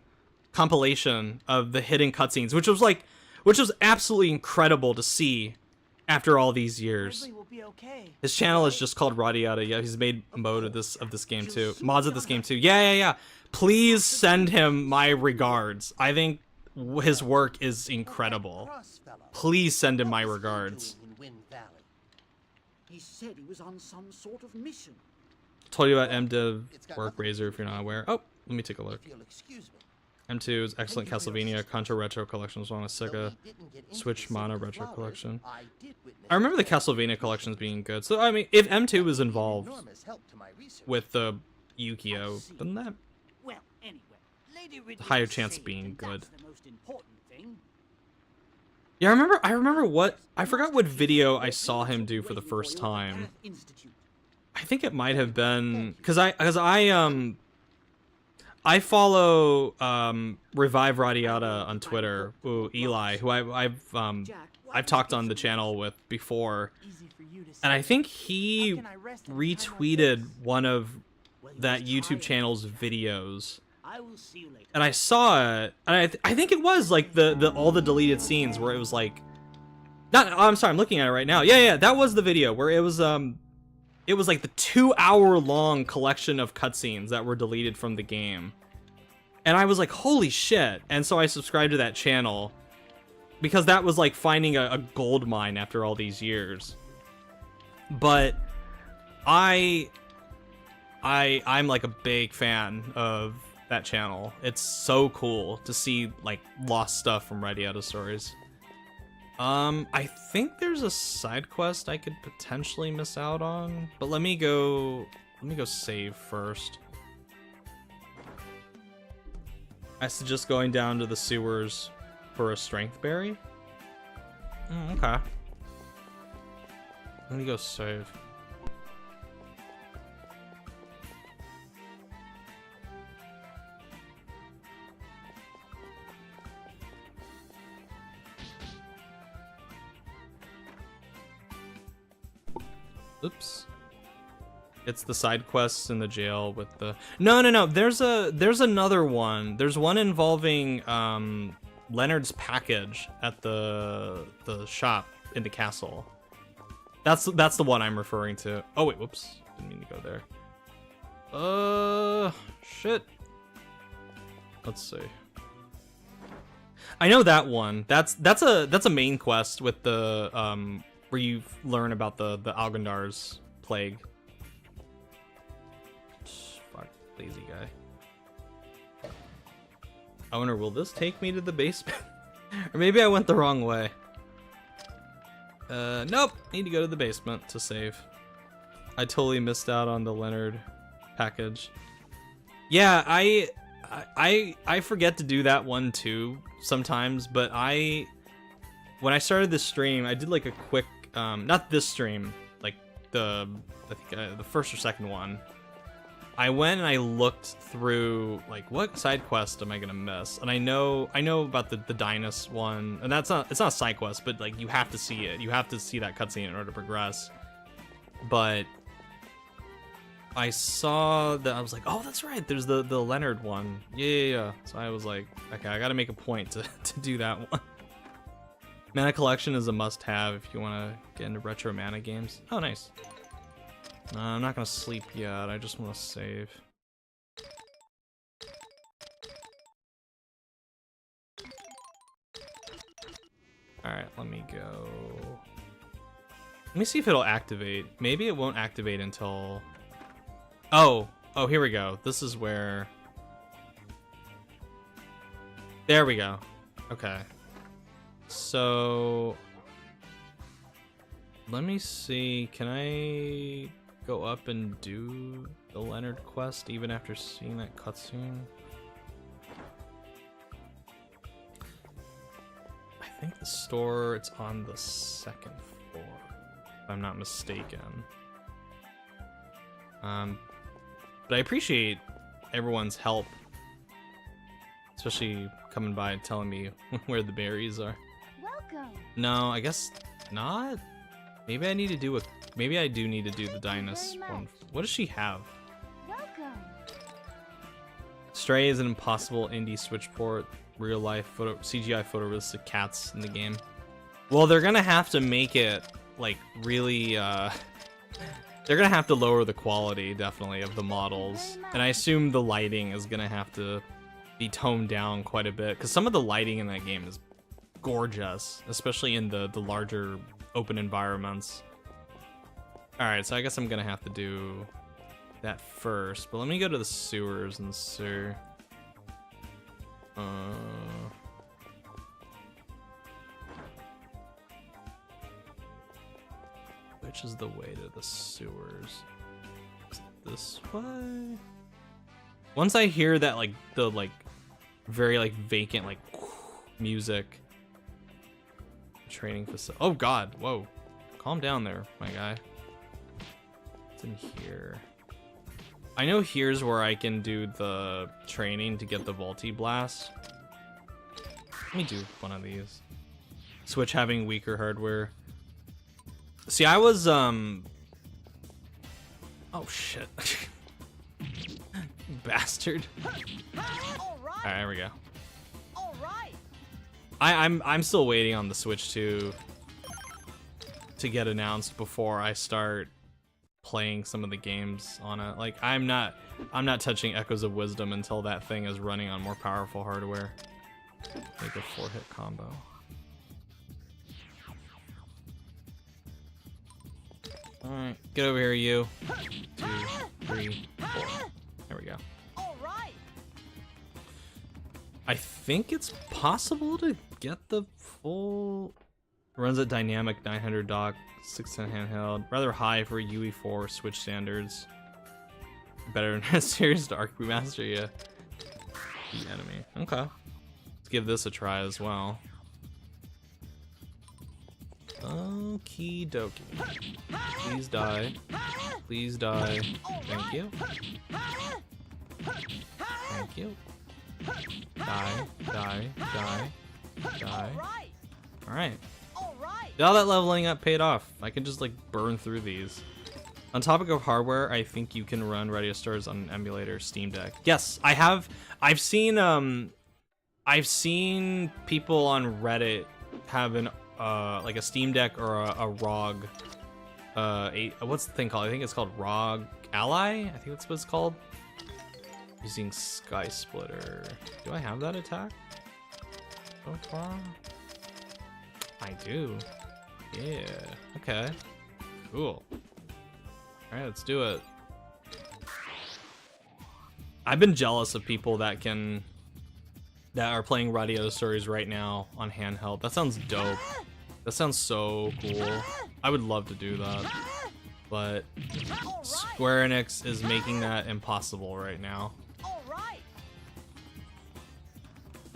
compilation of the hidden cutscenes, which was absolutely incredible to see after all these years. His channel is just called Radiata. Yeah, he's made a mode of this game too. Mods of this game too. Yeah. Please send him my regards. I think his work is incredible. Please send him my regards. He said he was on some sort of mission. Told you about MDiv work Razor if you're not aware. Oh, let me take a look. M2's excellent Castlevania Contra Retro Collection was on a Sega Switch Mono Retro Collection. I remember the Castlevania collections being good. So I mean, if M2 was involved with the Yu-Gi-Oh, then that Well, anyway, Lady Ridley higher was chance saying being that good. that's the most important thing. Yeah, I remember what I forgot what video I saw him do for the first time. I think it might have been because I follow Revive Radiata on Twitter. Ooh, Eli, who I've talked on the channel with before, and I think he retweeted one of that YouTube channel's videos, and I saw it, and I think it was like the all the deleted scenes where it was like, not. Oh, I'm sorry, I'm looking at it right now. Yeah, that was the video where it was like the 2-hour-long collection of cutscenes that were deleted from the game. And I was like, holy shit. And so I subscribed to that channel because that was like finding a gold mine after all these years. But I'm like a big fan of that channel. It's so cool to see like lost stuff from Radiata Stories. I think there's a side quest I could potentially miss out on, but let me go save first. I suggest going down to the sewers for a strength berry. Okay. Let me go save. Oops. It's the side quests in the jail with the no. There's another one. There's one involving Leonard's package at the shop in the castle. That's the one I'm referring to. Oh wait, whoops. Didn't mean to go there. Shit. Let's see. I know that one. That's a main quest with the where you learn about the Algandar's plague. Fuck, lazy guy. Owner, will this take me to the basement? Or maybe I went the wrong way. Nope. Need to go to the basement to save. I totally missed out on the Leonard package. Yeah, I forget to do that one too sometimes, but when I started this stream, I did like a quick not this stream, like I think the first or second one. I went and I looked through like what side quest am I gonna miss, and I know about the Dynas one, and it's not a side quest, but like you have to see it. You have to see that cutscene in order to progress. But I saw that I was like, oh, that's right. There's the Leonard one. Yeah. So I was like, okay, I gotta make a point to do that one. Mana collection is a must-have if you want to get into retro mana games. Oh, nice. I'm not gonna sleep yet. I just want to save. Alright, let me go. Let me see if it'll activate. Maybe it won't activate until... Oh, here we go. This is where... There we go. Okay. So... Let me see. Can I go up and do the Leonard quest even after seeing that cutscene? I think the store, it's on the second floor. if I'm not mistaken. But I appreciate everyone's help, especially coming by and telling me where the berries are. Welcome. No, I guess not. Maybe I need to do a. Maybe I do need to do the Thank you very Dynas one. much. What does she have? Welcome. Stray is an impossible indie Switch port. Real life photo CGI photorealistic cats in the game. Well, they're gonna have to make it like really. They're gonna have to lower the quality definitely of the models, and I assume the lighting is gonna have to be toned down quite a bit because some of the lighting in that game is gorgeous, especially in the larger open environments. All right, so I guess I'm gonna have to do that first, but let me go to the sewers and see. Which is the way to the sewers? Is it this way? Once I hear that, like the very vacant music, training facility. Oh God! Whoa! Calm down there, my guy. What's in here? I know here's where I can do the training to get the Volti Blast. Let me do one of these. Switch having weaker hardware. See, I was oh shit. Bastard. Alright, there we go. I'm still waiting on the Switch 2 to get announced before I start playing some of the games on it. Like I'm not touching Echoes of Wisdom until that thing is running on more powerful hardware. Make a 4-hit combo. Alright, get over here, you. 2, 3, 4. There we go. I think it's possible to get the full. Runs at dynamic 900 dock, 610 handheld. Rather high for UE4 Switch standards. Better than a serious Dark Master, yeah. The enemy. Okay. Let's give this a try as well. Okie dokie. Please die. Please die. Thank you. Thank you. Die, die, die, die. Alright. All that leveling up paid off. I can just burn through these. On topic of hardware, I think you can run Radiata stars on an emulator Steam Deck. Yes, I have. I've seen people on Reddit have an a Steam Deck or a ROG. What's the thing called? I think it's called ROG Ally. I think that's what it's called. Using Sky Splitter. Do I have that attack so far? I do. Yeah. Okay. Cool. Alright, let's do it. I've been jealous of people that are playing Radiata stories right now on handheld. That sounds dope. That sounds so cool. I would love to do that. But Square Enix is making that impossible right now.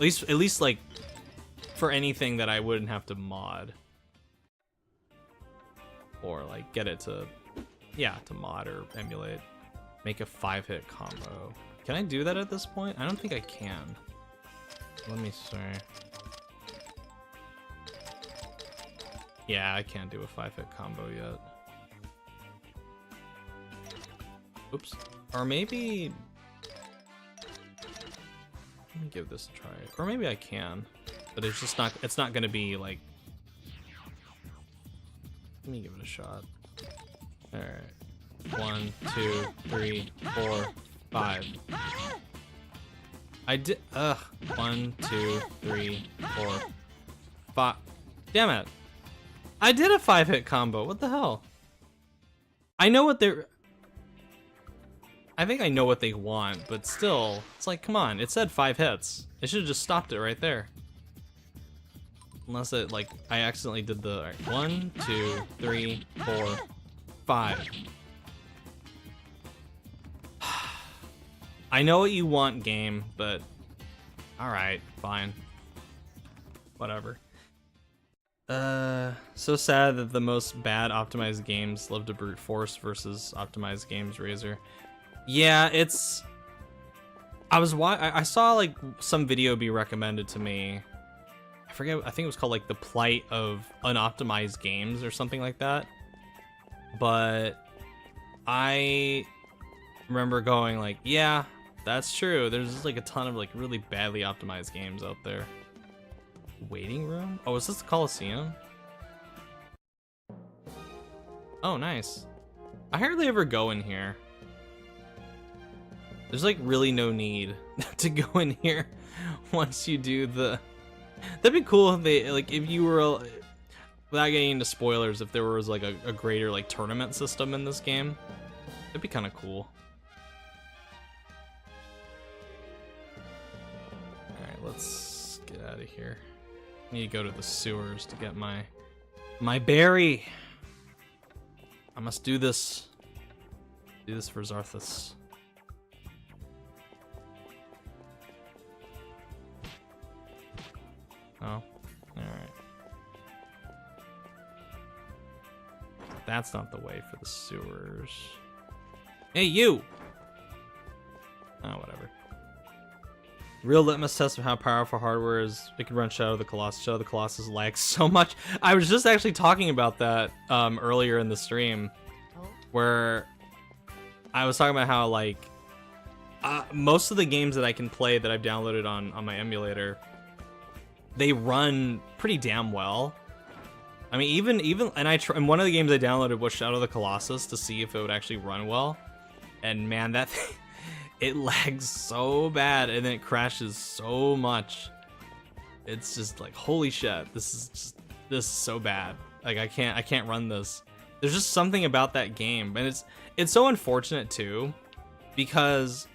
At least for anything that I wouldn't have to mod. Or get it to mod or emulate. Make a 5-hit combo. Can I do that at this point? I don't think I can. Let me see. Yeah, I can't do a 5-hit combo yet. Oops. Or maybe... Let me give this a try. Or maybe I can. But it's just not... It's not gonna be Let me give it a shot. Alright. 1, 2, 3, 4, 5. I did. 1, 2, 3, 4, 5. Damn it! I did a 5-hit combo. What the hell? I know what they're. I think I know what they want, but still, it's come on. It said 5 hits. It should have just stopped it right there. Unless it I accidentally did the. All right, 1, 2, 3, 4, 5. I know what you want, game, but alright, fine. Whatever. So sad that the most bad optimized games live to brute force versus optimized games, Razor. Yeah, it's... I saw like some video be recommended to me. I forget, I think it was called like The Plight of Unoptimized Games or something like that. But I remember going like, yeah, that's true. There's just like a ton of like really badly optimized games out there. Waiting room? Oh, is this the Coliseum? Oh, nice. I hardly ever go in here. There's like really no need to go in here once you do the... That'd be cool if they, like, if you were, without getting into spoilers, if there was like a greater like tournament system in this game. That'd be kind of cool. Alright, let's get out of here. I need to go to the sewers to get my berry. I must do this. Do this for Zarthus. Oh, alright. That's not the way for the sewers. Hey, you! Oh, whatever. Real litmus test of how powerful hardware is. It can run Shadow of the Colossus. Shadow of the Colossus lags so much. I was just actually talking about that earlier in the stream, where I was talking about how like most of the games that I can play that I've downloaded on my emulator, they run pretty damn well. I mean, even and one of the games I downloaded was Shadow of the Colossus to see if it would actually run well, and man, that thing, it lags so bad and then it crashes so much. It's just like, holy shit, this is so bad. Like I can't run this. There's just something about that game, and it's so unfortunate too, because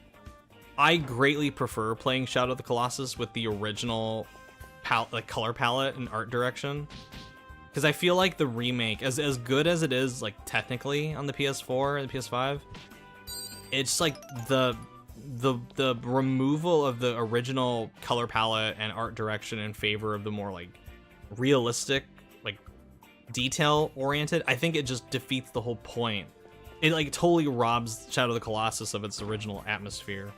I greatly prefer playing Shadow of the Colossus with the original like color palette and art direction, because I feel like the remake, as good as it is like technically on the PS4 and the PS5, it's like the removal of the original color palette and art direction in favor of the more like realistic, like detail oriented. I think it just defeats the whole point. It like totally robs Shadow of the Colossus of its original atmosphere.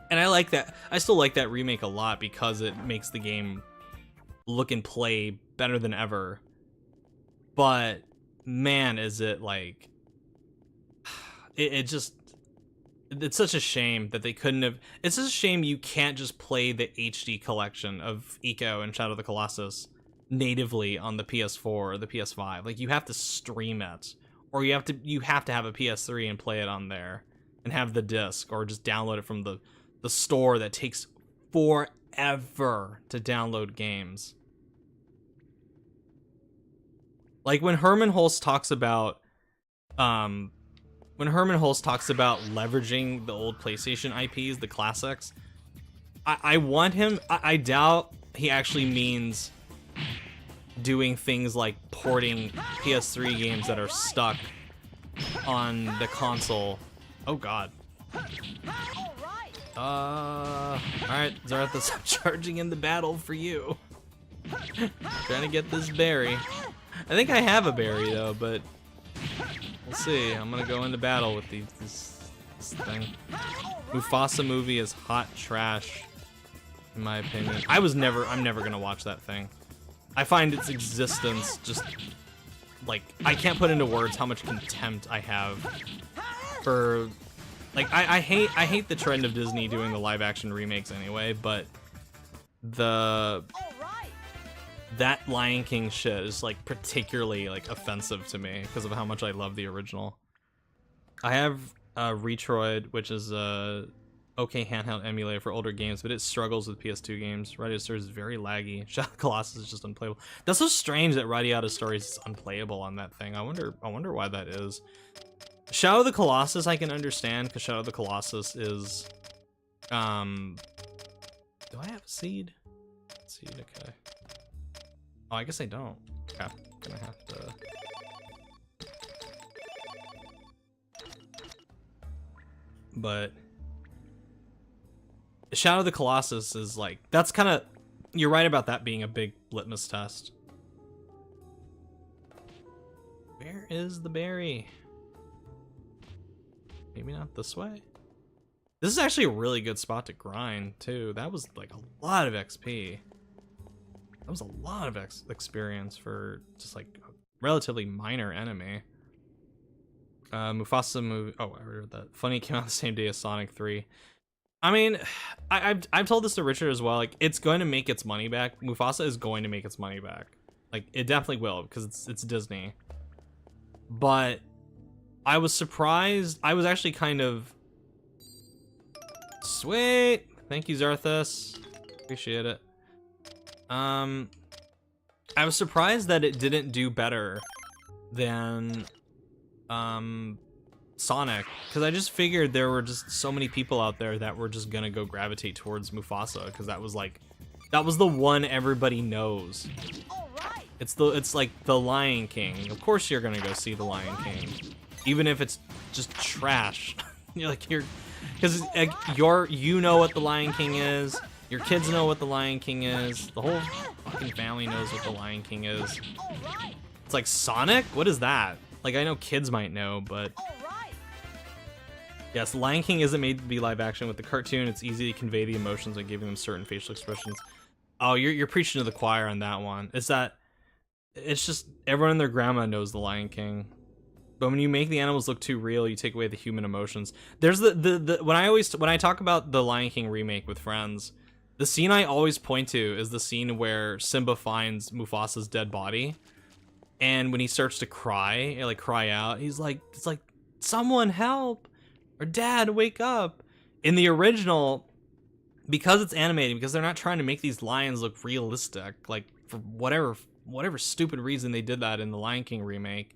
And I like that. I still like that remake a lot because it makes the game look and play better than ever. But man, is it like it's such a shame that they couldn't have. It's just a shame you can't just play the HD collection of Eco and Shadow of the Colossus natively on the PS4 or the PS5. Like you have to stream it, or you have to have a PS3 and play it on there and have the disc, or just download it from the store that takes forever to download games. Like when Herman Hulst talks about leveraging the old PlayStation IPs, the classics, I want him, I doubt he actually means doing things like porting PS3 games that are stuck on the console. Oh god. Alright, Zarthus, I'm charging in the battle for you. Trying to get this berry. I think I have a berry though, but we'll see. I'm gonna go into battle with this thing. Mufasa movie is hot trash, in my opinion. I'm never gonna watch that thing. I find its existence just like, I can't put into words how much contempt I have for, like, I hate the trend of Disney doing the live action remakes anyway, but that Lion King shit is like particularly like offensive to me because of how much I love the original. I have Retroid, which is a okay handheld emulator for older games, but it struggles with PS2 games. Radiata Stories is very laggy. Shadow of the Colossus is just unplayable. That's so strange that Radiata Stories is unplayable on that thing. I wonder why that is. Shadow of the Colossus I can understand, because Shadow of the Colossus is do I have a seed? Seed, okay. Oh, I guess I don't. Okay, I'm gonna have to. But Shadow of the Colossus is like, that's kind of, you're right about that being a big litmus test. Where is the berry? Maybe not this way? This is actually a really good spot to grind, too. That was like a lot of XP. That was a lot of experience for just like a relatively minor enemy. Mufasa movie. Oh, I read that. Funny came out the same day as Sonic 3. I mean, I've told this to Richard as well. Like, it's going to make its money back. Mufasa is going to make its money back. Like, it definitely will because it's Disney. But I was surprised. I was actually kind of sweet. Thank you, Zarthus. Appreciate it. I was surprised that it didn't do better than Sonic, because I just figured there were just so many people out there that were just gonna go gravitate towards Mufasa, because that was the one everybody knows. It's like the Lion King. Of course you're gonna go see the Lion King, even if it's just trash. Because you know what the Lion King is. Your kids know what the Lion King is. The whole fucking family knows what the Lion King is. It's like Sonic? What is that? Like, I know kids might know, but yes, Lion King isn't made to be live action. With the cartoon, it's easy to convey the emotions by giving them certain facial expressions. Oh, you're preaching to the choir on that one. It's just everyone and their grandma knows the Lion King. But when you make the animals look too real, you take away the human emotions. There's when I talk about the Lion King remake with friends, the scene I always point to is the scene where Simba finds Mufasa's dead body, and when he starts to cry, like cry out, he's like, it's like, someone help, or Dad, wake up. In the original, because it's animated, because they're not trying to make these lions look realistic, like for whatever stupid reason they did that in the Lion King remake,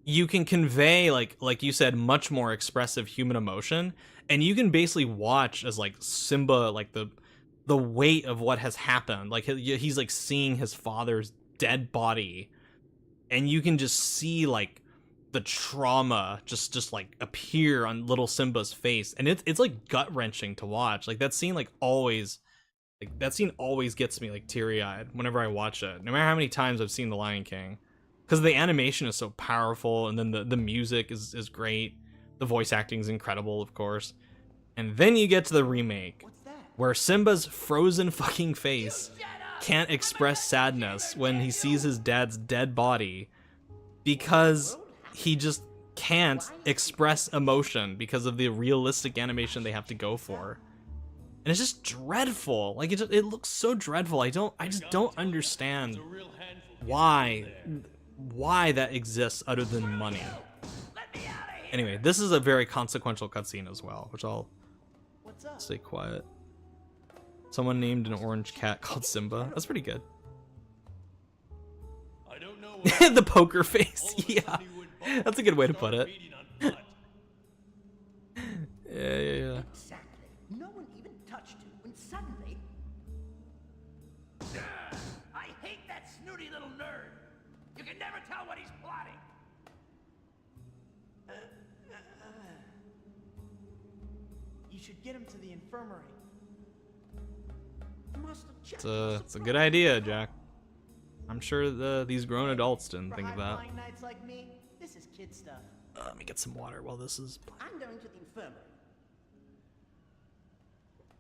you can convey, like you said, much more expressive human emotion, and you can basically watch as like Simba, like the weight of what has happened, like he's like seeing his father's dead body, and you can just see like the trauma just like appear on little Simba's face, and it's like gut-wrenching to watch. Like that scene always gets me like teary-eyed whenever I watch it, no matter how many times I've seen the Lion King, because the animation is so powerful, and then the music is great, the voice acting is incredible, of course. And then you get to the remake, where Simba's frozen fucking face can't express sadness when he sees his dad's dead body, because he just can't express emotion because of the realistic animation they have to go for. And it's just dreadful. Like it looks so dreadful. I just don't understand why that exists other than money. Anyway, this is a very consequential cutscene as well, which I'll stay quiet. Someone named an orange cat called Simba. That's pretty good. I don't know The poker face. Yeah, that's a good way to put it. Yeah. Exactly. No one even touched him when suddenly... I hate that snooty little nerd. You can never tell what he's plotting. You should get him to the infirmary. Must have checked It's a good idea, Jack. I'm sure these grown adults didn't think of that. high-flying knights like me, this is kid stuff. Let me get some water while this is playing. I'm going to the infirmary.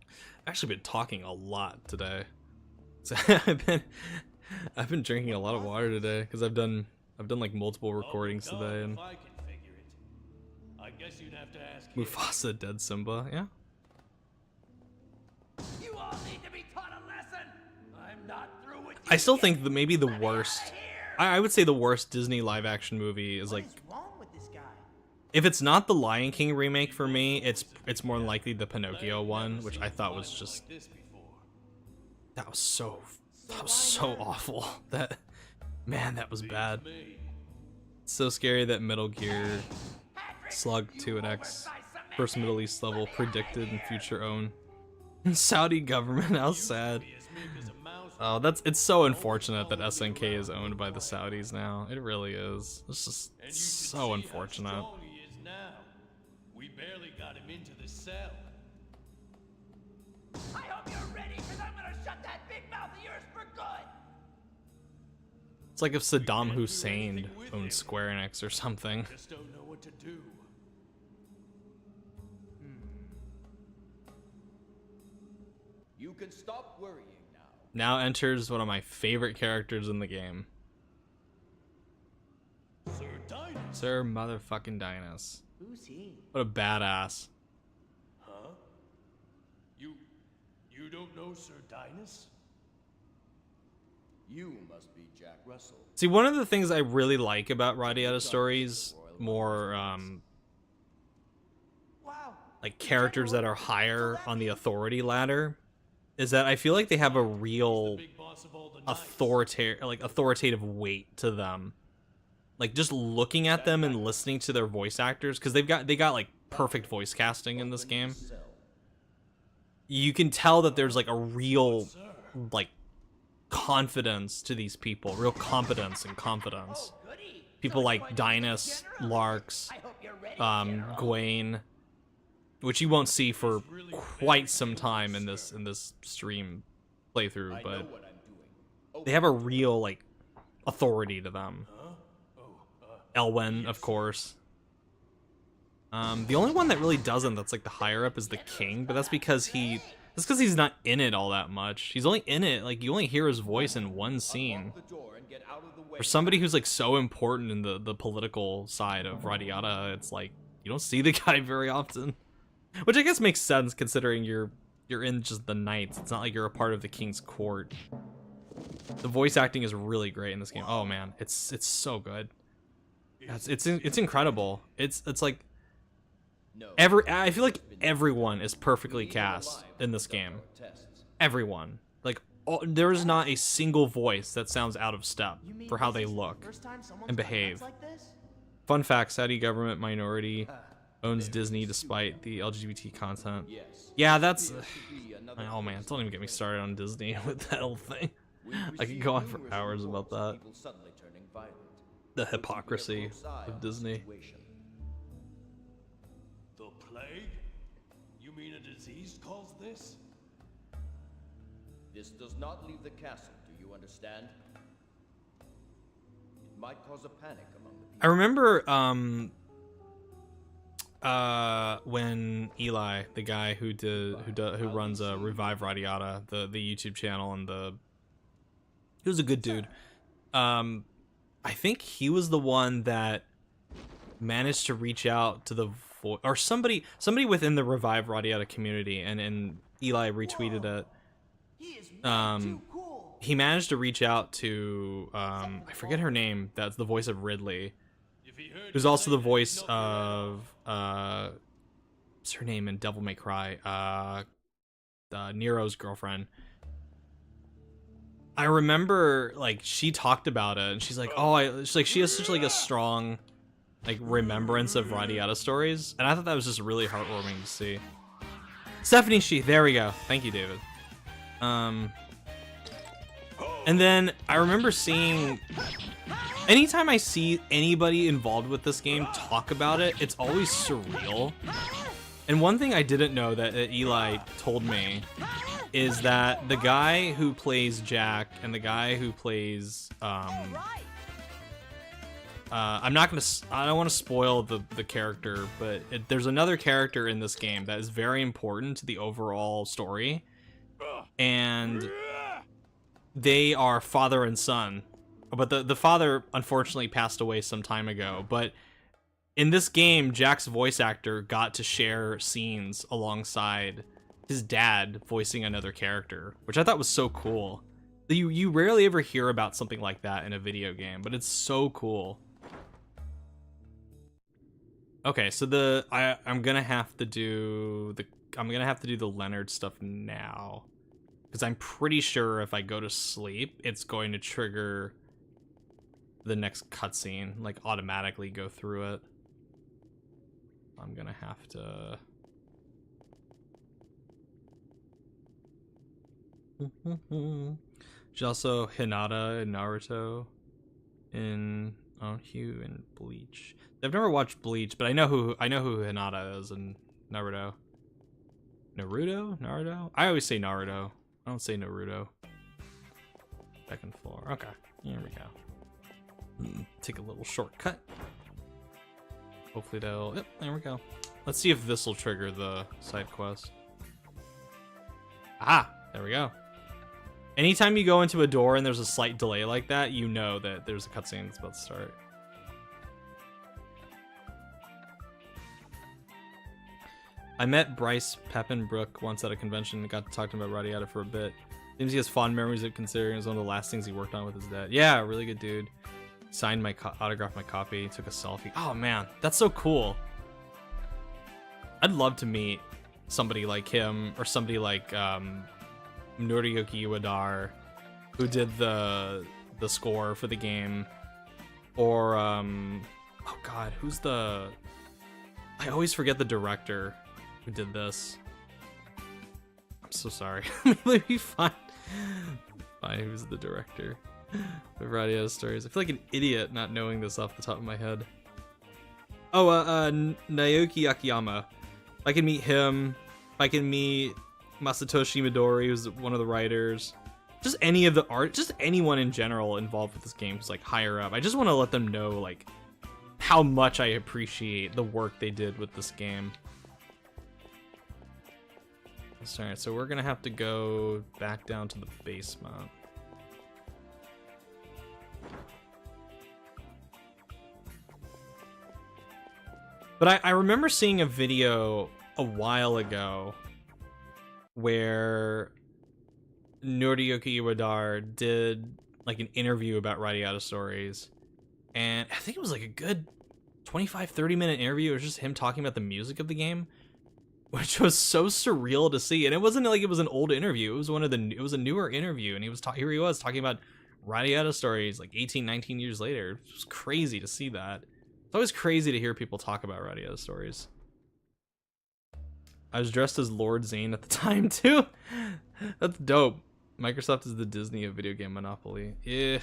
I've actually been talking a lot today. So I've been drinking a lot of water today because I've done like multiple recordings today, and If I can figure it. I guess you'd have to ask him. Mufasa dead Simba. Yeah. You all need to be taught a lesson. I'm not through with you. I still think that maybe the worst. I would say the worst Disney live action movie is What like, is wrong with this guy? if it's not the Lion King remake for me, it's more than likely the Pinocchio one, which I thought was just This before. that was so awful. That was bad. Me. It's so scary that Metal Gear Slug 2 and X first Middle East level predicted and future own Saudi government. How sad. Be as meek as a mouse. Oh, it's so unfortunate that SNK is owned by the Saudis now. It really is. It's just And you should so see how unfortunate. strong he is now. We barely got him into the cell. I hope you're ready, because I'm gonna shut that big mouth of yours for good. It's like if Saddam Hussein owned Square Enix or something. Just don't know what to do. You can stop worrying now. Now enters one of my favorite characters in the game. Sir Dinus. Sir motherfucking Dinus. Who's he? What a badass. Huh? You don't know Sir Dinus? You must be Jack Russell. See, one of the things I really like about Radiata stories, more Wow. like characters that are higher on the authority ladder, is that I feel like they have a real Big boss of all the knights. authoritative weight to them. Like just looking at them and listening to their voice actors, because they got like perfect voice casting in this game. You can tell that there's like a real like confidence to these people, real competence and confidence. People like Dinus, Larks, Gwaine, which you won't see for quite some time in this stream playthrough, but they have a real like authority to them. Elwen, of course. The only one that really doesn't, that's like the higher up, is the king, but that's because he's not in it all that much. He's only in it, like, you only hear his voice in one scene. For somebody who's like so important in the political side of Radiata, it's like you don't see the guy very often, which I guess makes sense considering you're in just the knights. It's not like you're a part of the king's court. The voice acting is really great in this game. Oh man, it's so good. It's incredible. It's like I feel like everyone is perfectly cast in this game. Everyone. Like there is not a single voice that sounds out of step for how they look and behave. Fun fact, Saudi government minority owns Disney despite the LGBT content. Yeah, that's oh man, don't even get me started on Disney with that whole thing. I could go on for hours about that. The hypocrisy of Disney. The plague? You mean a disease caused this? This does not leave the castle, do you understand? It might cause a panic among the people. I remember when Eli, the guy who runs Revive Radiata, the YouTube channel, and he was a good dude. I think he was the one that managed to reach out to the or somebody within the Revive Radiata community, and Eli retweeted it. He managed to reach out to I forget her name. That's the voice of Ridley, who's also the voice of what's her name in Devil May Cry? Nero's girlfriend. I remember like she talked about it, and she's like, "Oh, she has such like a strong like remembrance of Radiata stories," and I thought that was just really heartwarming to see. Stephanie Shi, there we go. Thank you, David. And then I remember seeing, anytime I see anybody involved with this game talk about it, it's always surreal. And one thing I didn't know that Eli told me is that the guy who plays Jack and the guy who plays I don't want to spoil the character, but there's another character in this game that is very important to the overall story, and they are father and son. But the father unfortunately passed away some time ago, but in this game, Jack's voice actor got to share scenes alongside his dad voicing another character, which I thought was so cool. You rarely ever hear about something like that in a video game, but it's so cool. Okay, so I'm gonna have to do the Leonard stuff now, because I'm pretty sure if I go to sleep, it's going to trigger the next cutscene, like automatically go through it. I'm gonna have to. There's also Hinata and Naruto in Hugh and Bleach. I've never watched Bleach, but I know who Hinata is in Naruto. Naruto? I always say Naruto. I don't say Naruto. Second floor. Okay, here we go. Take a little shortcut. Hopefully they'll... Yep, there we go. Let's see if this will trigger the side quest. Ah, there we go. Anytime you go into a door and there's a slight delay like that, you know that there's a cutscene that's about to start. I met Bryce Peppenbrook once at a convention and got to talk to him about Radiata for a bit. Seems he has fond memories of considering it was one of the last things he worked on with his dad. Yeah, really good dude. Signed my autographed my copy, took a selfie. Oh man, that's so cool. I'd love to meet somebody like him or somebody like Noriyuki Iwadar, who did the score for the game, or oh god, who's the... I always forget the director who did this. I'm so sorry. Let me find who's the director of Radiata Stories. I feel like an idiot not knowing this off the top of my head. Oh, Naoki Akiyama. If I can meet him, if I can meet Masatoshi Midori, who's one of the writers, just any of the art, just anyone in general involved with this game who's like higher up. I just want to let them know like how much I appreciate the work they did with this game. Alright, so we're gonna have to go back down to the basement. But I remember seeing a video a while ago where Noriyuki Iwadar did like an interview about Radiata Stories, and I think it was like a good 25-30 minute interview. It was just him talking about the music of the game, which was so surreal to see. And it wasn't like it was an old interview. It was it was a newer interview, and here he was talking about Radiata Stories like 18-19 years later. It was crazy to see that. It's always crazy to hear people talk about Radiata Stories. I was dressed as Lord Zane at the time too. That's dope. Microsoft is the Disney of video game monopoly. Yeah.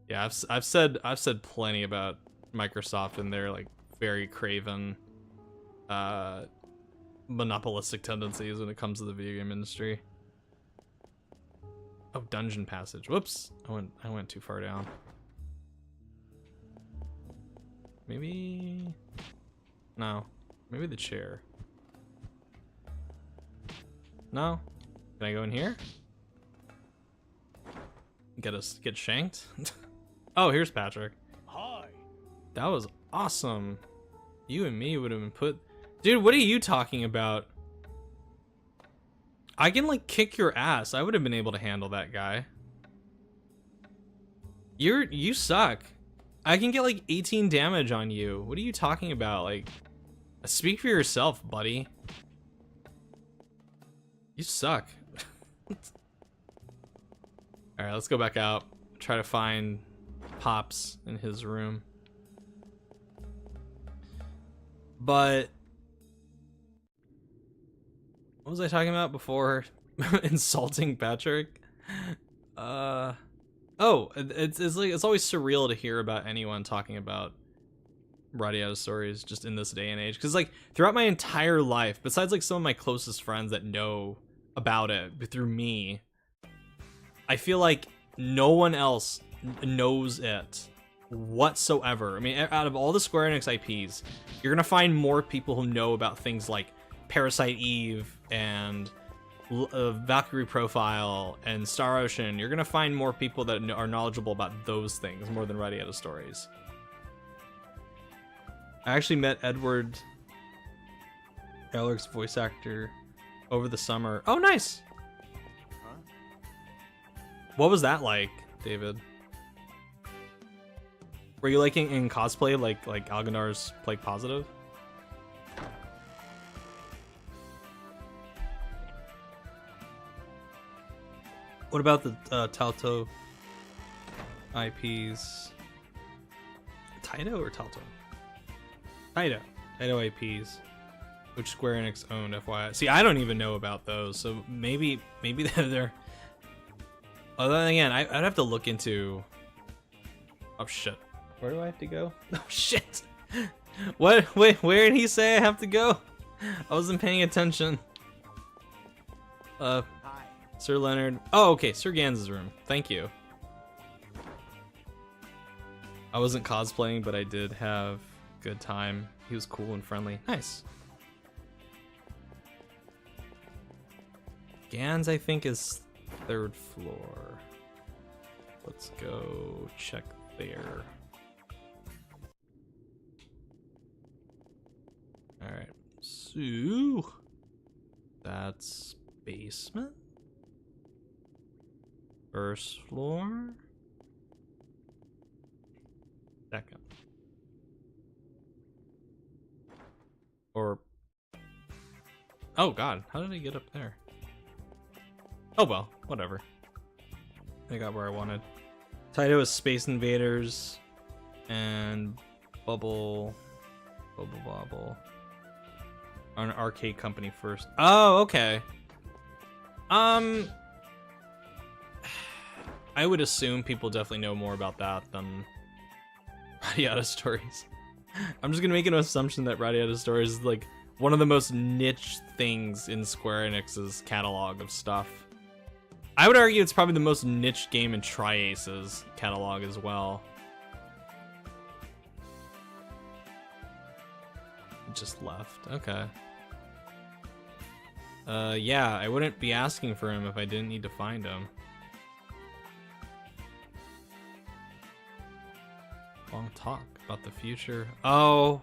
Yeah, I've said plenty about Microsoft and their like very craven monopolistic tendencies when it comes to the video game industry. Oh, dungeon passage. Whoops. I went too far down. Maybe... No. Maybe the chair. No? Can I go in here? Get shanked? Oh, here's Patrick. Hi. That was awesome. You and me would have been put... Dude, what are you talking about? I can, like, kick your ass. I would have been able to handle that guy. You suck. I can get, like, 18 damage on you. What are you talking about? Like, speak for yourself, buddy. You suck. Alright, let's go back out. Try to find Pops in his room. But... what was I talking about before insulting Patrick? Oh, it's always surreal to hear about anyone talking about Radiata Stories just in this day and age, because like throughout my entire life, besides like some of my closest friends that know about it through me, I feel like no one else knows it whatsoever. I mean, out of all the Square Enix IPs, you're gonna find more people who know about things like Parasite Eve and Valkyrie Profile and Star Ocean. You're gonna find more people that are knowledgeable about those things more than Radiata Stories. I actually met Edward Elric's voice actor over the summer. Oh, nice. Huh? What was that like, David? Were you like in cosplay like Alganar's Plague Positive? What about the Talto IPs? Taito or Talto? Taito IPs, which Square Enix owned, FYI. See, I don't even know about those, so maybe they're... Well, then again, I'd have to look into... Oh, shit. Where do I have to go? Oh, shit! What? Wait, where did he say I have to go? I wasn't paying attention. Hi. Sir Leonard. Oh, okay, Sir Gans's room. Thank you. I wasn't cosplaying, but I did have a good time. He was cool and friendly. Nice. Gans, I think, is 3rd floor. Let's go check there. Alright, so that's basement. 1st floor. 2nd. Or... oh god, how did I get up there? Oh well, whatever. I got where I wanted. Taito is Space Invaders and Bubble Bobble. An arcade company first. Oh, okay. I would assume people definitely know more about that than Radiata Stories. I'm just gonna make an assumption that Radiata Stories is like one of the most niche things in Square Enix's catalog of stuff. I would argue it's probably the most niche game in Tri-Ace's catalog as well. Just left. Okay. Yeah, I wouldn't be asking for him if I didn't need to find him. Long talk about the future. Oh,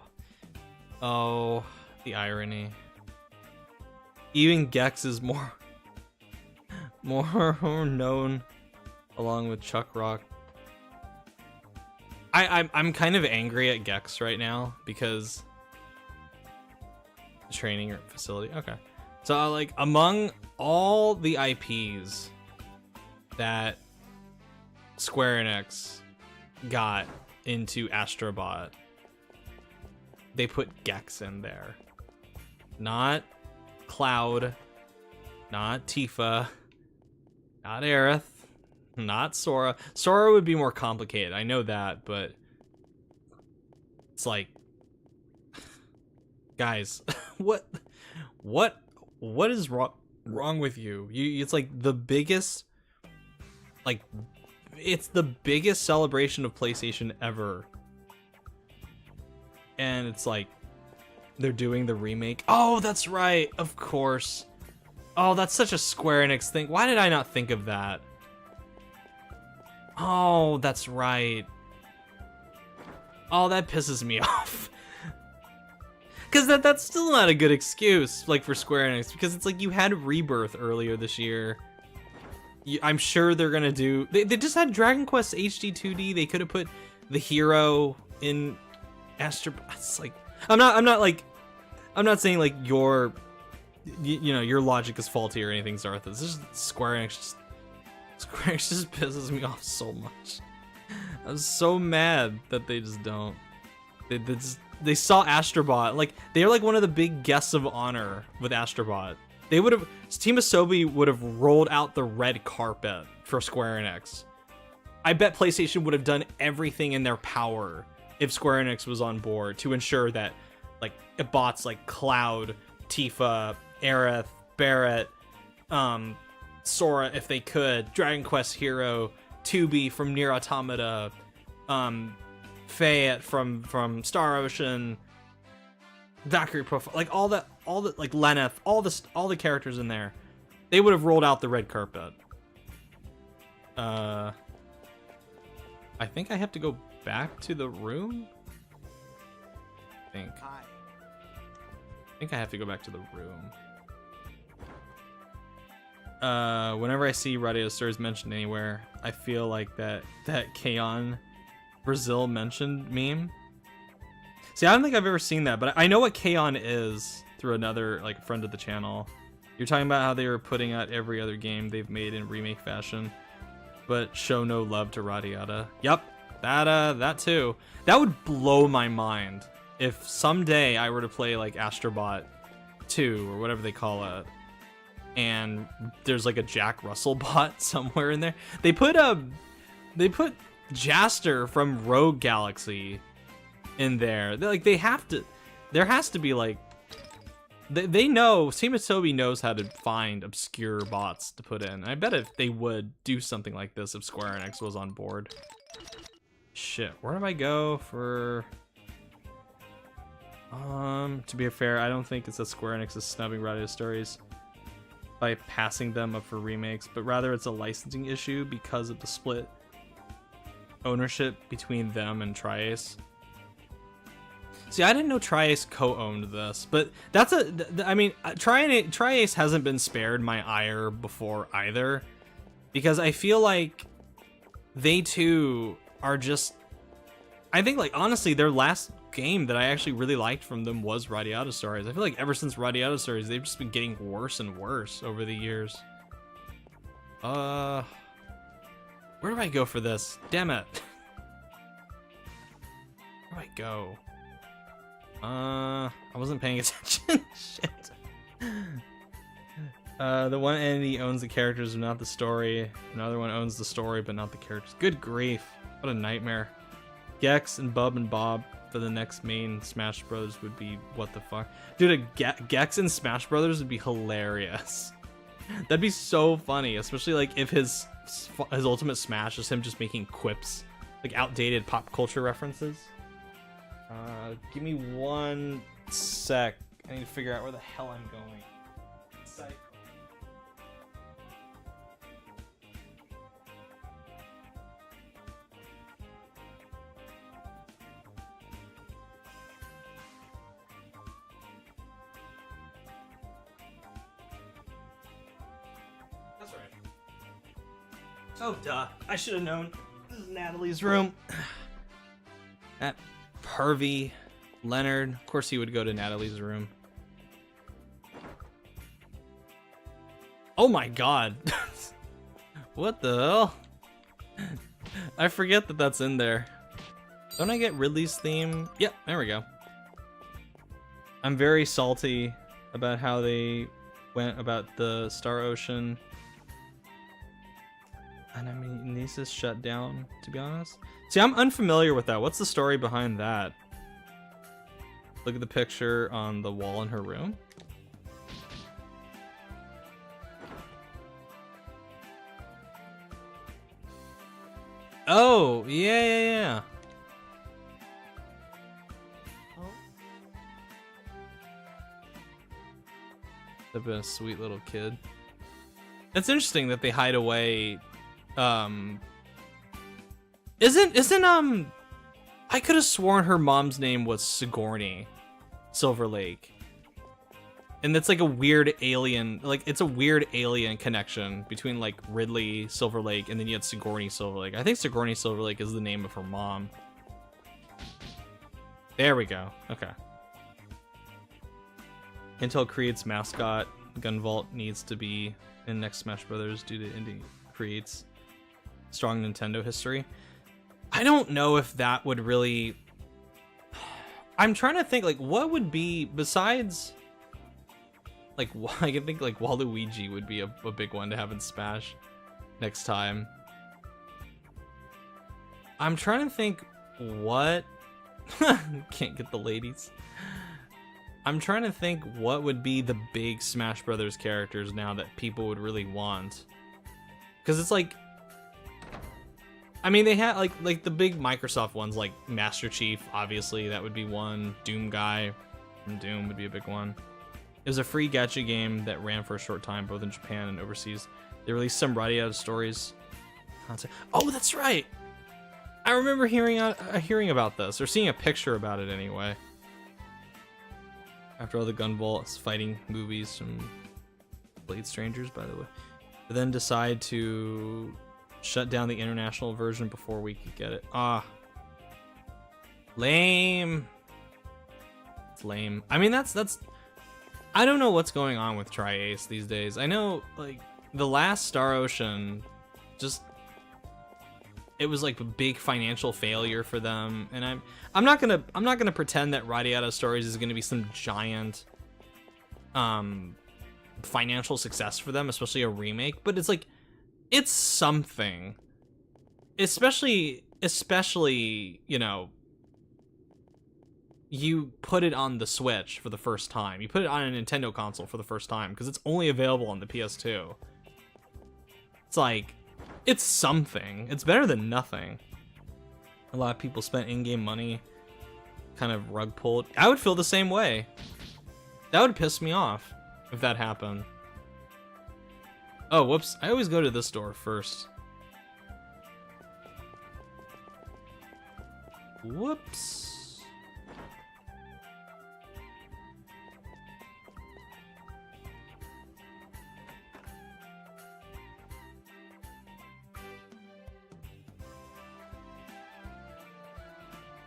the irony. Even Gex is more known along with Chuck Rock. I'm kind of angry at Gex right now because training facility. Okay. So like among all the IPs that Square Enix got into Astrobot, they put Gex in there. Not Cloud, not Tifa, not Aerith, not Sora. Sora would be more complicated, I know that, but it's like, guys, what is wrong with you? It's like the biggest, like, it's the biggest celebration of PlayStation ever, and it's like they're doing the remake. Oh, that's right, of course. Oh, that's such a Square Enix thing. Why did I not think of that? Oh, that's right. Oh, that pisses me off. Because that's still not a good excuse, like, for Square Enix, because it's like you had Rebirth earlier this year. I'm sure they're gonna do... They just had Dragon Quest HD 2D. They could have put the hero in Astro... It's like... I'm not saying, like, your... You know, your logic is faulty or anything, Zarth. It's just Square Enix just pisses me off so much. I'm so mad that they just don't. They saw Astrobot, like they're like one of the big guests of honor with Astrobot. They would have, Team Asobi would have rolled out the red carpet for Square Enix. I bet PlayStation would have done everything in their power if Square Enix was on board to ensure that, like, bots like Cloud, Tifa, Aerith, Barrett, Sora, if they could, Dragon Quest Hero, 2B from Nier Automata, Fayette from Star Ocean, Valkyrie Profile, like all the like Lenneth, all the characters in there, they would have rolled out the red carpet. I think I have to go back to the room. I think I have to go back to the room. Whenever I see Radiata Stories mentioned anywhere, I feel like that Kaon Brazil mentioned meme. See, I don't think I've ever seen that, but I know what Kaon is through another, like, friend of the channel. You're talking about how they were putting out every other game they've made in remake fashion, but show no love to Radiata. Yep, that too. That would blow my mind if someday I were to play like Astrobot 2 or whatever they call it, and there's like a Jack Russell bot somewhere in there. They put Jaster from Rogue Galaxy in there. They have to. There has to be like. They know. Team Asobi knows how to find obscure bots to put in. I bet if they would do something like this if Square Enix was on board. Shh. shit. Where do I go for? To be fair, I don't think it's that Square Enix is snubbing Radiata Stories by passing them up for remakes, but rather it's a licensing issue because of the split ownership between them and Tri-Ace. See, I didn't know Tri-Ace co-owned this, but that's I mean, Tri-Ace hasn't been spared my ire before either, because I feel like they too are just, I think, like, honestly, their last game that I actually really liked from them was Radiata Stories. I feel like ever since Radiata Stories, they've just been getting worse and worse over the years. Where do I go for this? Damn it. Where do I go? I wasn't paying attention. Shit. The one entity owns the characters but not the story. Another one owns the story but not the characters. Good grief. What a nightmare. Gex and Bub and Bob for the next main Smash Brothers would be what the fuck? Dude, Gex and Smash Brothers would be hilarious. That'd be so funny, especially like if his ultimate Smash is him just making quips, like outdated pop culture references. Give me 1 sec. I need to figure out where the hell I'm going. Sec. That's right. Oh, duh. I should have known. This is Natalie's room. That pervy Leonard. Of course he would go to Natalie's room. Oh my god. What the hell? I forget that that's in there. Don't I get Ridley's theme? Yep, there we go. I'm very salty about how they went about the Star Ocean. And I mean, Nisa's shut down, to be honest. See, I'm unfamiliar with that. What's the story behind that? Look at the picture on the wall in her room. Oh, yeah. I've been a sweet little kid. It's interesting that they hide away. Isn't I could have sworn her mom's name was Sigourney Silver Lake. And that's like a weird alien, like it's a weird alien connection between like Ridley Silver Lake and then you had Sigourney Silver Lake. I think Sigourney Silver Lake is the name of her mom. There we go. Okay. Intel Create's mascot Gunvolt needs to be in next Smash Brothers due to Indie Create's strong Nintendo history. I don't know if that would really. I'm trying to think like what would be besides. Like I can think like Waluigi would be a big one to have in Smash next time. I'm trying to think what. Can't get the ladies. I'm trying to think what would be the big Smash Brothers characters now that people would really want. Because it's like, I mean, they had like the big Microsoft ones like Master Chief, obviously that would be one. Doom guy from Doom would be a big one. It was a free gacha game that ran for a short time, both in Japan and overseas. They released some Radiata Stories content. Oh, that's right. I remember hearing about this or seeing a picture about it anyway. After all the Gunvolt fighting movies from Blade Strangers, by the way, but then decide to shut down the international version before we could get it. Ah, lame. It's lame. I mean, that's. I don't know what's going on with Tri-Ace these days. I know, like, the last Star Ocean, just it was like a big financial failure for them, and I'm not gonna pretend that Radiata Stories is gonna be some giant financial success for them, especially a remake. But it's like it's something, especially you know. You put it on the Switch for the first time. You put it on a Nintendo console for the first time because it's only available on the PS2. It's like, it's something. It's better than nothing. A lot of people spent in-game money, kind of rug pulled. I would feel the same way. That would piss me off if that happened. Oh, whoops. I always go to this door first. Whoops.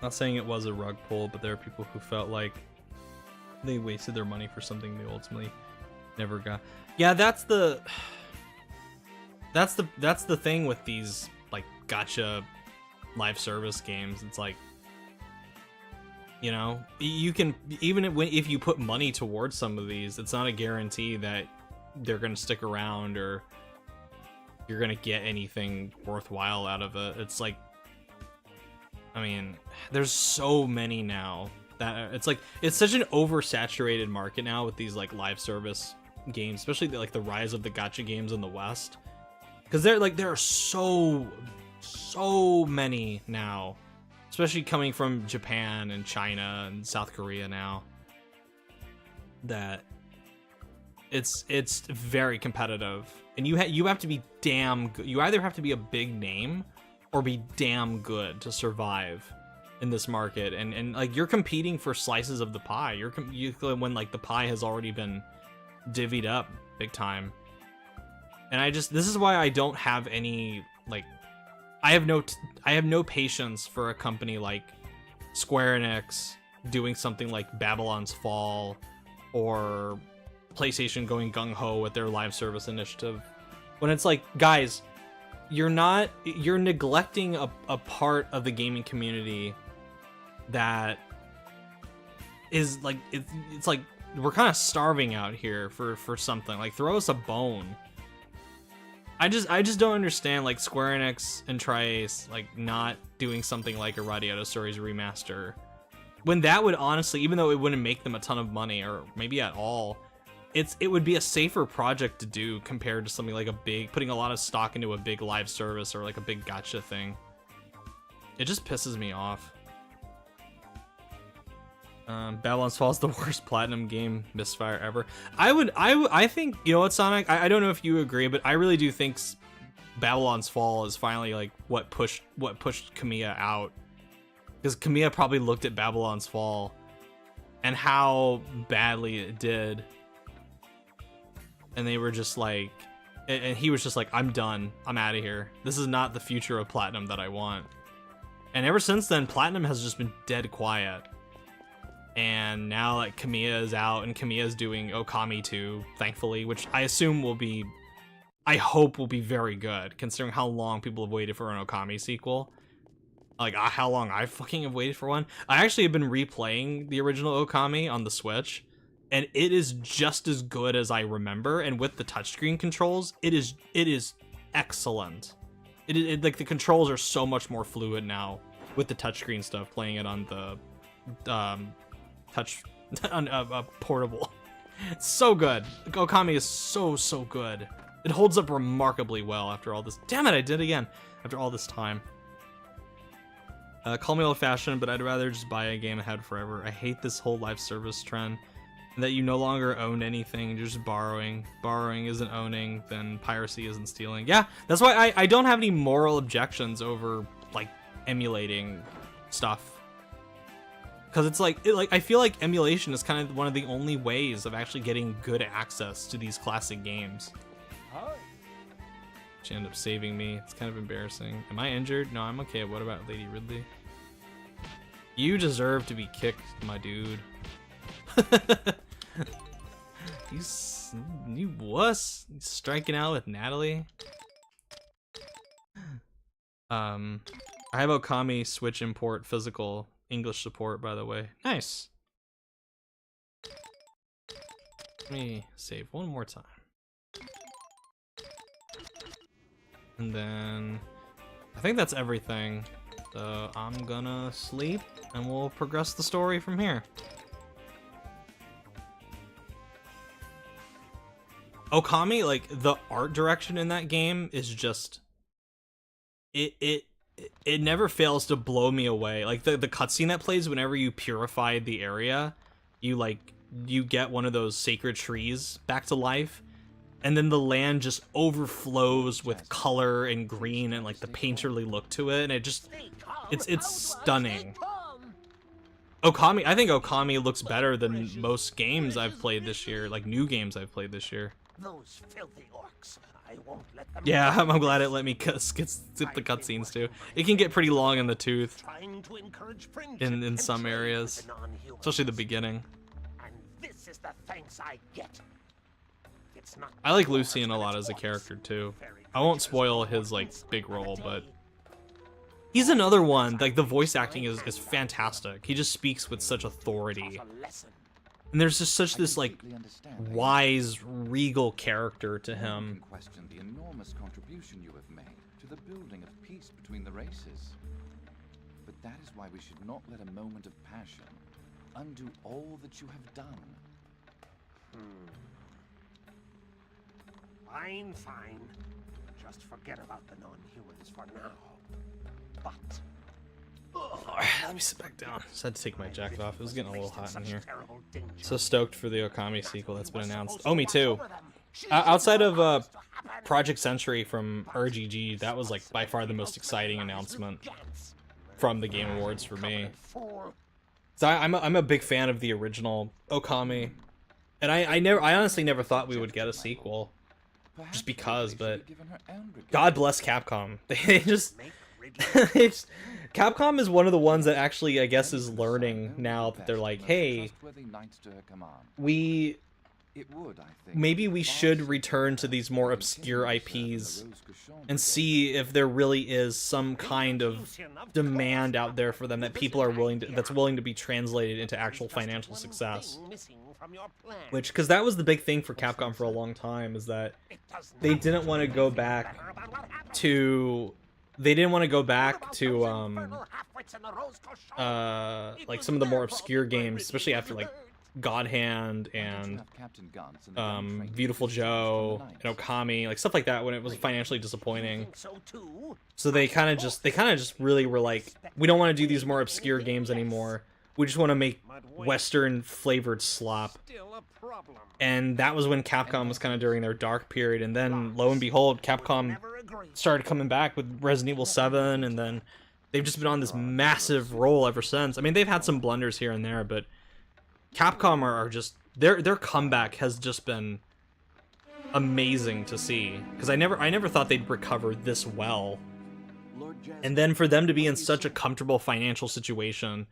Not saying it was a rug pull, but there are people who felt like they wasted their money for something they ultimately never got. Yeah, that's the thing with these like gacha live service games. It's like, you know, you can, even if you put money towards some of these, it's not a guarantee that they're gonna stick around or you're gonna get anything worthwhile out of it. It's like, I mean, there's so many now that it's like, it's such an oversaturated market now with these like live service games, especially like the rise of the gacha games in the West, because there are so many now, especially coming from Japan and China and South Korea now, that it's very competitive, and you have to be damn good. You either have to be a big name or be damn good to survive in this market, and like you're competing for slices of the pie. You when like the pie has already been divvied up big time. And this is why I don't have any, like, I have no patience for a company like Square Enix doing something like Babylon's Fall, or PlayStation going gung-ho with their live service initiative, when it's like, guys, you're neglecting a part of the gaming community that is like, it's like we're kind of starving out here for something. Like, throw us a bone. I just don't understand, like, Square Enix and Tri-Ace like not doing something like a Radiata Stories remaster, when that would honestly, even though it wouldn't make them a ton of money or maybe at all, it would be a safer project to do compared to something like putting a lot of stock into a big live service or like a big gacha thing. It just pisses me off. Babylon's Fall is the worst platinum game misfire ever. I think, you know what, Sonic? I don't know if you agree, but I really do think Babylon's Fall is finally like what pushed Kamiya out, because Kamiya probably looked at Babylon's Fall and how badly it did, and they were just like, and he was just like, I'm done. I'm out of here. This is not the future of Platinum that I want. And ever since then, Platinum has just been dead quiet. And now, like, Kamiya is out, and Kamiya is doing Okami 2, thankfully, which I assume I hope will be very good, considering how long people have waited for an Okami sequel. Like, how long I fucking have waited for one. I actually have been replaying the original Okami on the Switch, and it is just as good as I remember, and with the touchscreen controls, it is excellent. It like, the controls are so much more fluid now with the touchscreen stuff, playing it on the touch on portable. It's so good. Okami is so good. It holds up remarkably well after all this. Damn it, I did it again after all this time. Call me old-fashioned, but I'd rather just buy a game ahead forever. I hate this whole live service trend, that you no longer own anything, you're just borrowing. Borrowing isn't owning, then piracy isn't stealing. Yeah, that's why I don't have any moral objections over, like, emulating stuff. Because it's like, I feel like emulation is kind of one of the only ways of actually getting good access to these classic games. She ended up saving me. It's kind of embarrassing. Am I injured? No, I'm okay. What about Lady Ridley? You deserve to be kicked, my dude. You wuss. Striking out with Natalie. I have Okami Switch import physical English support, by the way. Nice. Let me save one more time. And then I think that's everything. So I'm gonna sleep and we'll progress the story from here. Okami, like, the art direction in that game is just it it never fails to blow me away. Like the cutscene that plays whenever you purify the area, you get one of those sacred trees back to life, and then the land just overflows with color and green and like the painterly look to it, and it just it's stunning. Okami, I think Okami looks better than most games I've played this year, like new games I've played this year. Those filthy orcs. I won't let them. Yeah, I'm glad it let me skip the cutscenes too. It can get pretty long in the tooth Trying to encourage friendship in and some trade with areas, the non-humans. especially the beginning. And this is the thanks I get. It's not I like yours, Lucian a but lot it's as a orcs. character too. Very I won't creatures spoil who his like once big upon a role, but day. he's another one. Like the voice acting is fantastic. He just speaks with such authority, A lesson. and there's just such this like completely understand. wise, regal character to No one him. can question the enormous contribution you have made to the building of peace between the races. But that is why we should not let a moment of passion undo all that you have done. Fine, fine. Just forget about the non-humans for now. But Alright, let me sit back down. Just had to take my jacket off. It was getting a little hot in here. terrible danger. So stoked for the Okami sequel that's been announced. Oh, me too. Outside of Project Century from RGG, that was like by far the most exciting announcement from the Game Awards for me. So I'm a big fan of the original Okami, and I honestly never thought we would get a sequel, Perhaps because, Ridley should but have given her own regard. God bless Capcom. They just it's, Capcom is one of the ones that actually, I guess, is learning now that they're like, hey, Trustworthy knights to her command. we It would, I think, maybe we far should simpler return to these more to obscure continue serving IPs the Rose Cochon and see if there really is some kind of Lucian, of demand course. out there for them that people are willing to, that's willing to be translated into actual There's just financial one success. thing missing from your plan. Which, because that was the big thing for Capcom for a long time, is that It does they not didn't want to go feel back better about what happened. to, they didn't want to go What back about to those infernal half-wits in the Rose Cochon? It like was some of the more their obscure fault that games, Ridley especially was after like hurt. God Hand Why don't you and have Captain Guns and the young Beautiful trainers Joe from the and Knights? Okami, like stuff like that when it was financially You disappointing. think so too? So they kind of just really were like, we don't want to do these more obscure games anymore. We just want to make Western flavored slop. Still a problem. And that was when Capcom was kind of during their dark period. And then lo and behold, Capcom Never agree. started coming back with Resident Evil 7, and then they've just been on this massive roll ever since. I mean, they've had some blunders here and there, but Capcom are just their comeback has just been amazing to see, because I never thought they'd recover this well. And then for them to be in such a comfortable financial situation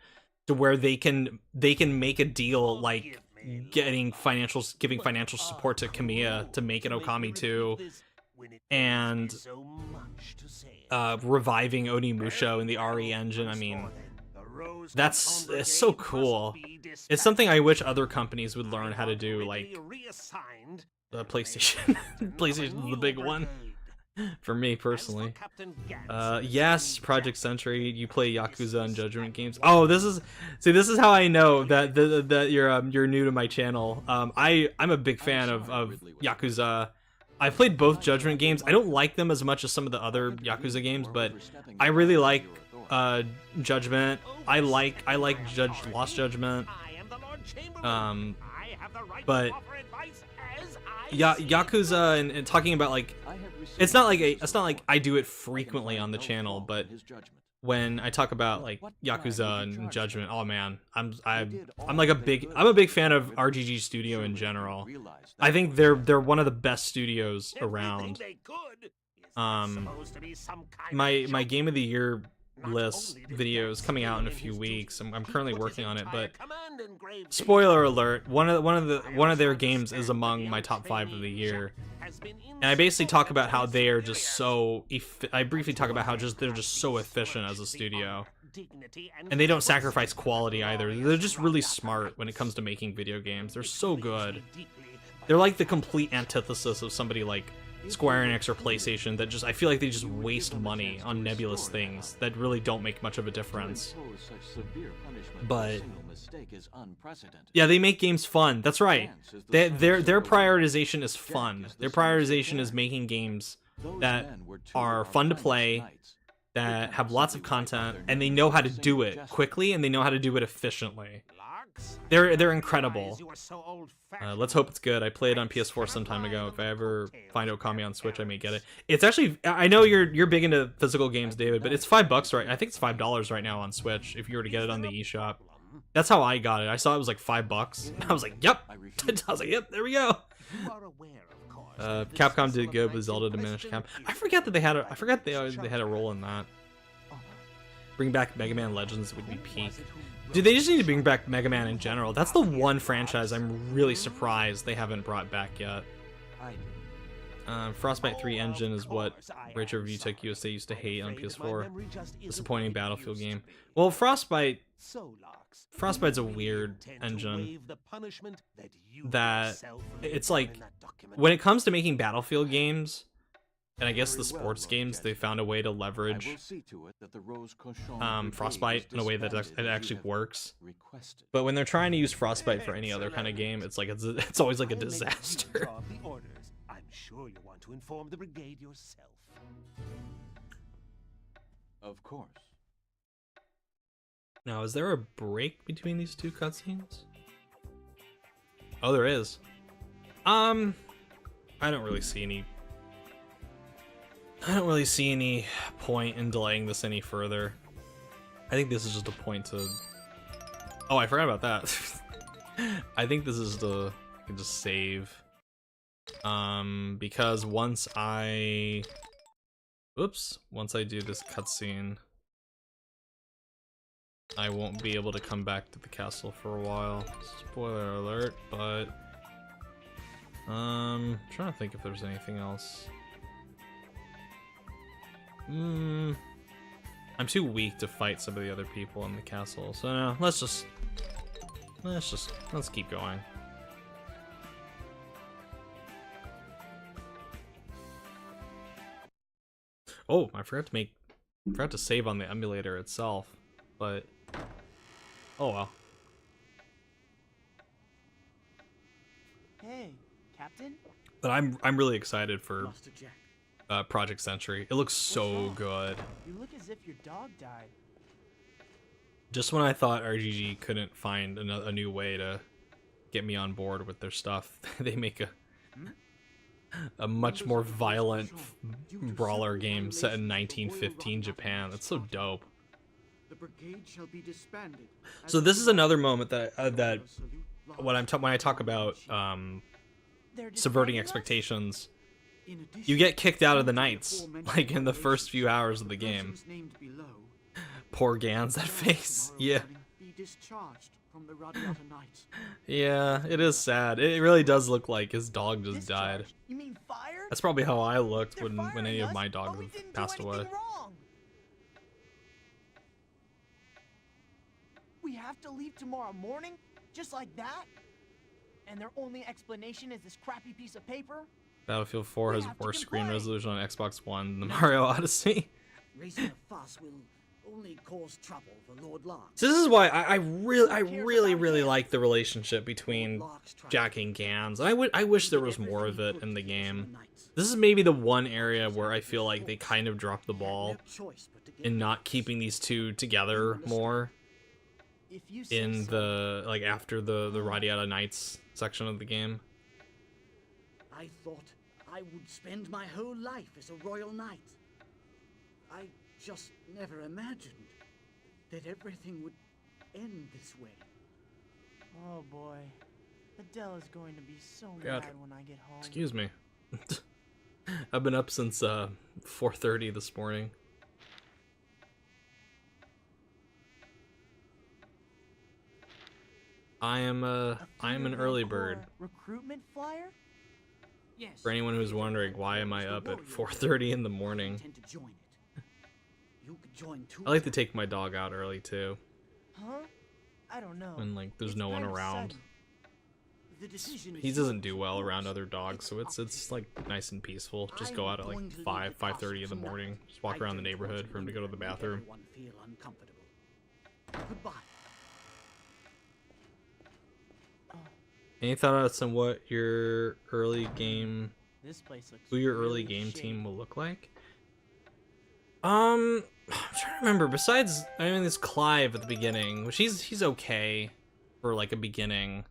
to where they can make a deal like giving financial support to Kamiya to make an Okami 2, and So much to say. reviving Onimusho in the RE engine. I mean, that's it's so cool. It's something I wish other companies would learn how to do, like Reassigned the PlayStation. PlayStation's the big one for me personally. Yes, Project Century. You play Yakuza and Judgment games. Oh, this is how I know that that you're new to my channel. I'm a big fan of Yakuza. I played both Judgment games. I don't like them as much as some of the other Yakuza games, but I really like Judgment. I like Lost Judgment. I am the Lord Chamberlain. I have the right but to offer advice as I Yakuza and talking about like, it's not like I do it frequently on the channel, but when I talk about like Yakuza and Judgment, oh man, I'm a big fan of RGG Studio in general. I think they're one of the best studios around. Everything they could is supposed to be some kind of My joke. Game of the Year Not list only did video is Guts coming out in a fail few his weeks. duty, I'm he currently put his working on it, entire but command in grave spoiler danger. alert, one of their games is among my top 5 of the year. And I basically talk about how they are just so I briefly talk about how they're just so efficient as a studio. And they don't sacrifice quality either. They're just really smart when it comes to making video games. They're so good. They're like the complete antithesis of somebody like Square Enix or PlayStation that just, I feel like they just waste money on nebulous things that really don't make much of a difference. But yeah, they make games fun. That's right. Their prioritization is fun. Their prioritization is making games that are fun to play, that have lots of content, and they know how to do it quickly, and they know how to do it efficiently. They're incredible. Let's hope it's good. I played on PS4 some time ago. If I ever find Okami on Switch, I may get it. It's actually, I know you're big into physical games, David, but it's $5 right. I think it's $5 right now on Switch if you were to get it on the eShop. That's how I got it. I saw it was like $5. I was like, yep. I was like, yep. There we go. Capcom did good with Zelda Diminished Cap. I forget that they had they had a role in that. Bring back Mega Man Legends would be peak. Dude, they just need to bring back Mega Man in general. That's the one franchise I'm really surprised they haven't brought back yet. Frostbite 3 engine is what Rachel Review Tech USA used to hate on PS4. Disappointing Battlefield game. Well, Frostbite's a weird engine that it's like when it comes to making Battlefield games, and I guess the sports games, they found a way to leverage Frostbite in a way that it actually works. But when they're trying to use Frostbite for any other kind of game, it's like it's always like a disaster. I'm sure you want to inform the brigade yourself. Of course. Now, is there a break between these two cutscenes? Oh, there is. I don't really see any point in delaying this any further. I think this is just a point to... Oh, I forgot about that. I think this is I can just save. Because once I do this cutscene, I won't be able to come back to the castle for a while. Spoiler alert, but I'm trying to think if there's anything else. I'm too weak to fight some of the other people in the castle, so no, let's keep going. Oh, I forgot to save on the emulator itself, but oh well. Hey, Captain? But I'm really excited for Project Century. It looks so good. You look as if your dog died. Just when I thought RGG couldn't find a new way to get me on board with their stuff, they make a much more violent brawler game set in 1915 Japan. That's so dope. The brigade shall be disbanded. So this is another moment that when I talk about subverting expectations, you get kicked out of the Knights like in the first few hours of the game. Poor Gans, that face. Yeah. Be discharged from the Radiata Knights. Yeah, it is sad. It really does look like his dog just died. You mean fired? That's probably how I looked when any of my dogs have passed away. Wrong. We have to leave tomorrow morning, just like that? And their only explanation is this crappy piece of paper? Battlefield 4 has worse screen resolution on Xbox One than Mario Odyssey. Raising a fuss will only cause trouble for Lord Lark. So this is why I really like the relationship between Jack and Gans. I wish there was more of it in the game. This is maybe the one area where I feel like they kind of dropped the ball in not keeping these two together more in the after the Radiata Knights section of the game. I thought I would spend my whole life as a royal knight. I just never imagined that everything would end this way. Oh boy. Adele is going to be so God. mad when I get home. Excuse me. I've been up since 4:30 this morning. I am an early bird. Recruitment flyer? Yes. For anyone who's wondering, why am I up at 4:30 in the morning? Intend to join it. You could join too. I like to take my dog out early too, Huh? I don't know. when there's It's no one kind of around. sudden. The decision He is doesn't yours, do of well course. around other dogs, so it's like nice and peaceful. Just go out at like 5:30 in the morning. Just walk around the neighborhood for him to go to the bathroom. Everyone feel uncomfortable. Goodbye. Any thoughts on what your early game, This place looks who your early really game shady. team will look like? I'm trying to remember. Besides, I mean, there's Clive at the beginning, which he's okay for like a beginning.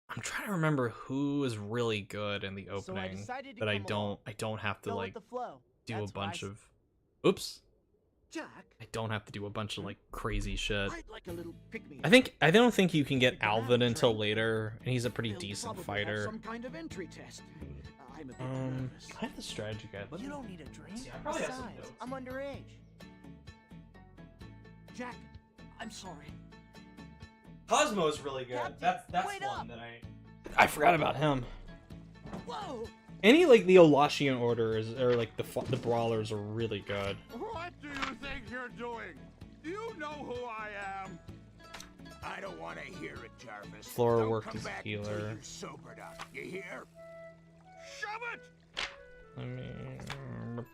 I'm trying to remember who is really good in the So I opening decided to that come along. I don't have to Go like with the flow. do a That's what I bunch s- of. Oops. Jack, I don't have to do a bunch of like crazy shit. I'd like a little pick-me-up. I don't think you can get Pick 'em up, Alvin until Drake. later, and he's a pretty They'll decent probably have fighter. some kind of entry test. I'm a bit nervous. I have the strategy guide. Let You me- don't need a drink. Yeah, I probably have some Besides, notes. I'm underage. Jack, I'm sorry. Cosmo's really good. Captain, That's wait one up. that I forgot about him. Whoa! Any like the Olashian orders or like the brawlers are really good. What do you think you're doing? Do you know who I am? I don't want to hear it, Jarvis. Flora Don't worked come as back healer. until you're sobered up. You hear? Shove it! I mean,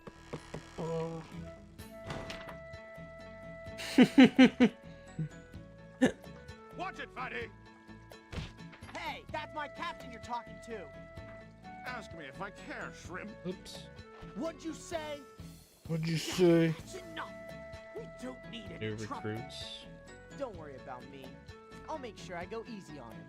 Watch it, Fatty! Hey, that's my captain you're talking to. Ask me if I care, Shrimp. oops. What'd you say? What'd you say? That's enough! We don't need New any trouble. recruits. Don't worry about me. I'll make sure I go easy on him.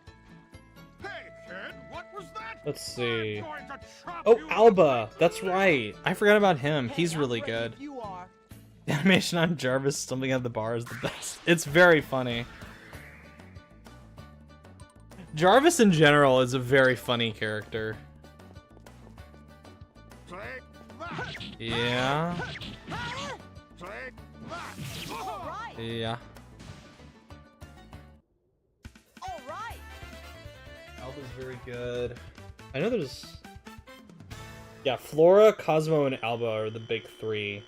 Hey, kid, what was that? Let's see. I'm going to chop Oh, you Alba. up. That's right. I forgot about him. Hey, He's I'm really ready good. if you are. The animation on Jarvis stumbling at the bar is the best. It's very funny. Jarvis in general is a very funny character. Take that! Yeah. Take that! All right. Yeah. All right. Alba's very good. I know there's... Yeah, Flora, Cosmo, and Alba are the big three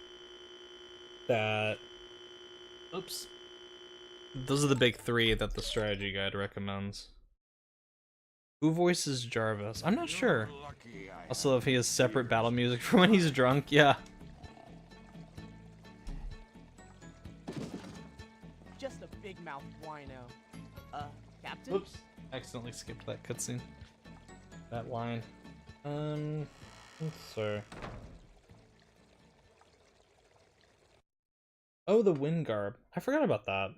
that... Oops. Those are the big three that the strategy guide recommends. Who voices Jarvis? I'm not sure. Lucky I Also, if he has separate battle music for when he's drunk, yeah. Just a big mouth wino. Captain? Oops. Accidentally skipped that cutscene. That line. Let's see. Oh, the wind garb. I forgot about that.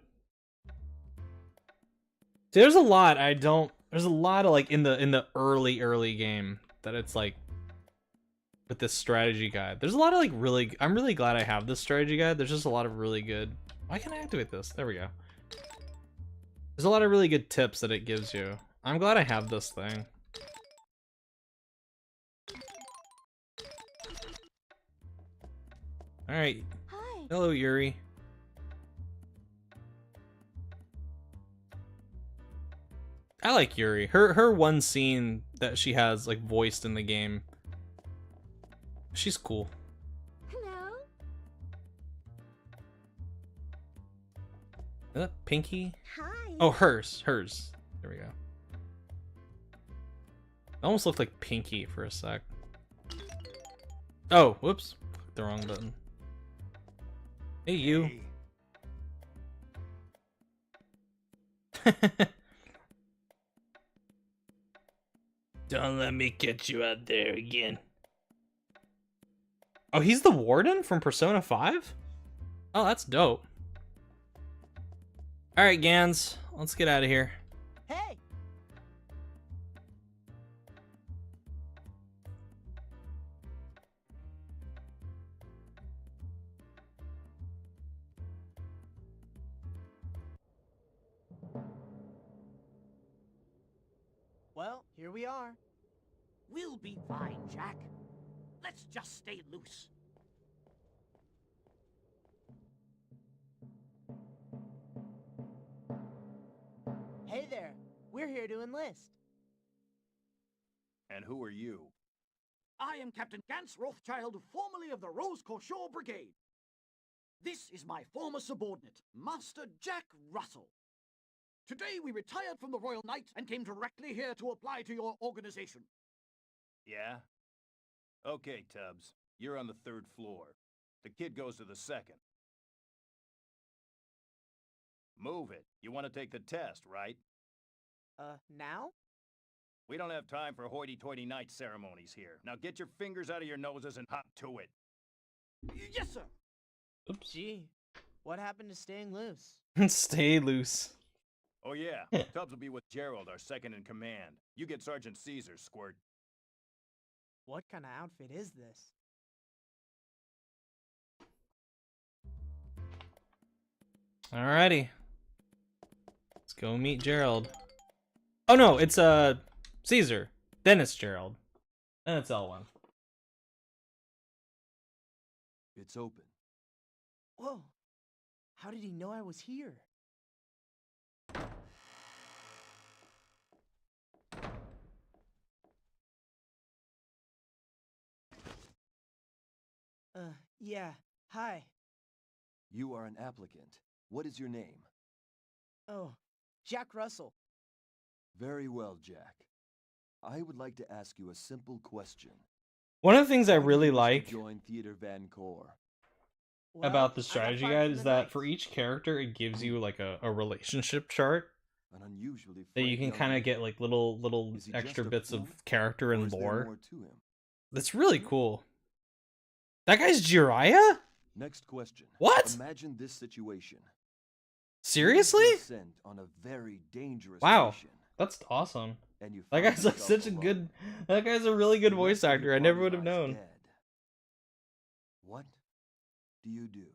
See, there's a lot I don't. There's a lot of like in the early game that it's like with this strategy guide. There's a lot of like really. I'm really glad I have this strategy guide. There's just a lot of really good. Why can't I activate this? There we go. There's a lot of really good tips that it gives you. I'm glad I have this thing. All right. Hi. Hello, Yuri. I like Yuri. Her one scene that she has like voiced in the game. She's cool. Hello. Is that Pinky? Hi. Oh, hers. There we go. It almost looked like Pinky for a sec. Oh, whoops. Clicked the wrong button. Hey, you. Don't let me get you out there again. Oh, he's the warden from Persona 5? Oh, that's dope. Alright, Gans. Let's get out of here. Hey. Well, here we are. We'll be fine, Jack. Let's just stay loose. Hey there. We're here to enlist. And who are you? I am Captain Gance Rothschild, formerly of the Rose Corshaw Brigade. This is my former subordinate, Master Jack Russell. Today we retired from the Royal Knight and came directly here to apply to your organization. Yeah? Okay, Tubbs. You're on the 3rd floor. The kid goes to the 2nd. Move it. You want to take the test, right? Now? We don't have time for hoity-toity night ceremonies here. Now get your fingers out of your noses and hop to it. Yes, sir. Oops. Gee, what happened to staying loose? Stay loose. Oh yeah, Tubbs will be with Gerald, our second in command. You get Sergeant Caesar, Squirt. What kind of outfit is this? Alrighty. Let's go meet Gerald. Oh no, it's Caesar. Then it's Gerald. Then it's Elwyn. It's open. Whoa, how did he know I was here? Yeah, hi. You are an applicant. What is your name? Oh, Jack Russell. Very well, Jack. I would like to ask you a simple question. One of the things I Why do really you wish to like join Theater Vancoor. Well, about the I got strategy fired guide from is the that Knights. for each character it gives you like a relationship chart An unusually that you frank can young kind of man. get like little Is he extra just a bits fool, of character or and is there lore. more to him? That's really cool. That guy's Jiraiya? Next question. What? Imagine this situation. Seriously? You've been sent on a very dangerous Wow. mission, That's awesome. and you That find guy's like yourself such a alone. good. That guy's a really good The voice rest of your actor. I never party would have lies known. dead. What do you do?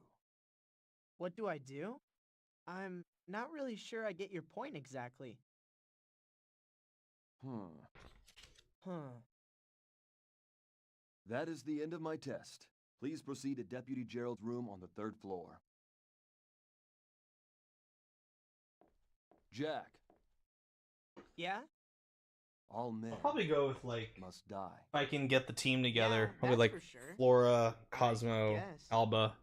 What do I do? I'm not really sure I get your point exactly. Huh. That is the end of my test. Please proceed to Deputy Gerald's room on the 3rd floor. Jack, Yeah? all men I'll probably go with like must die. if I can get the team together. Yeah, Probably that's like for sure. Flora, Cosmo, guess. Alba,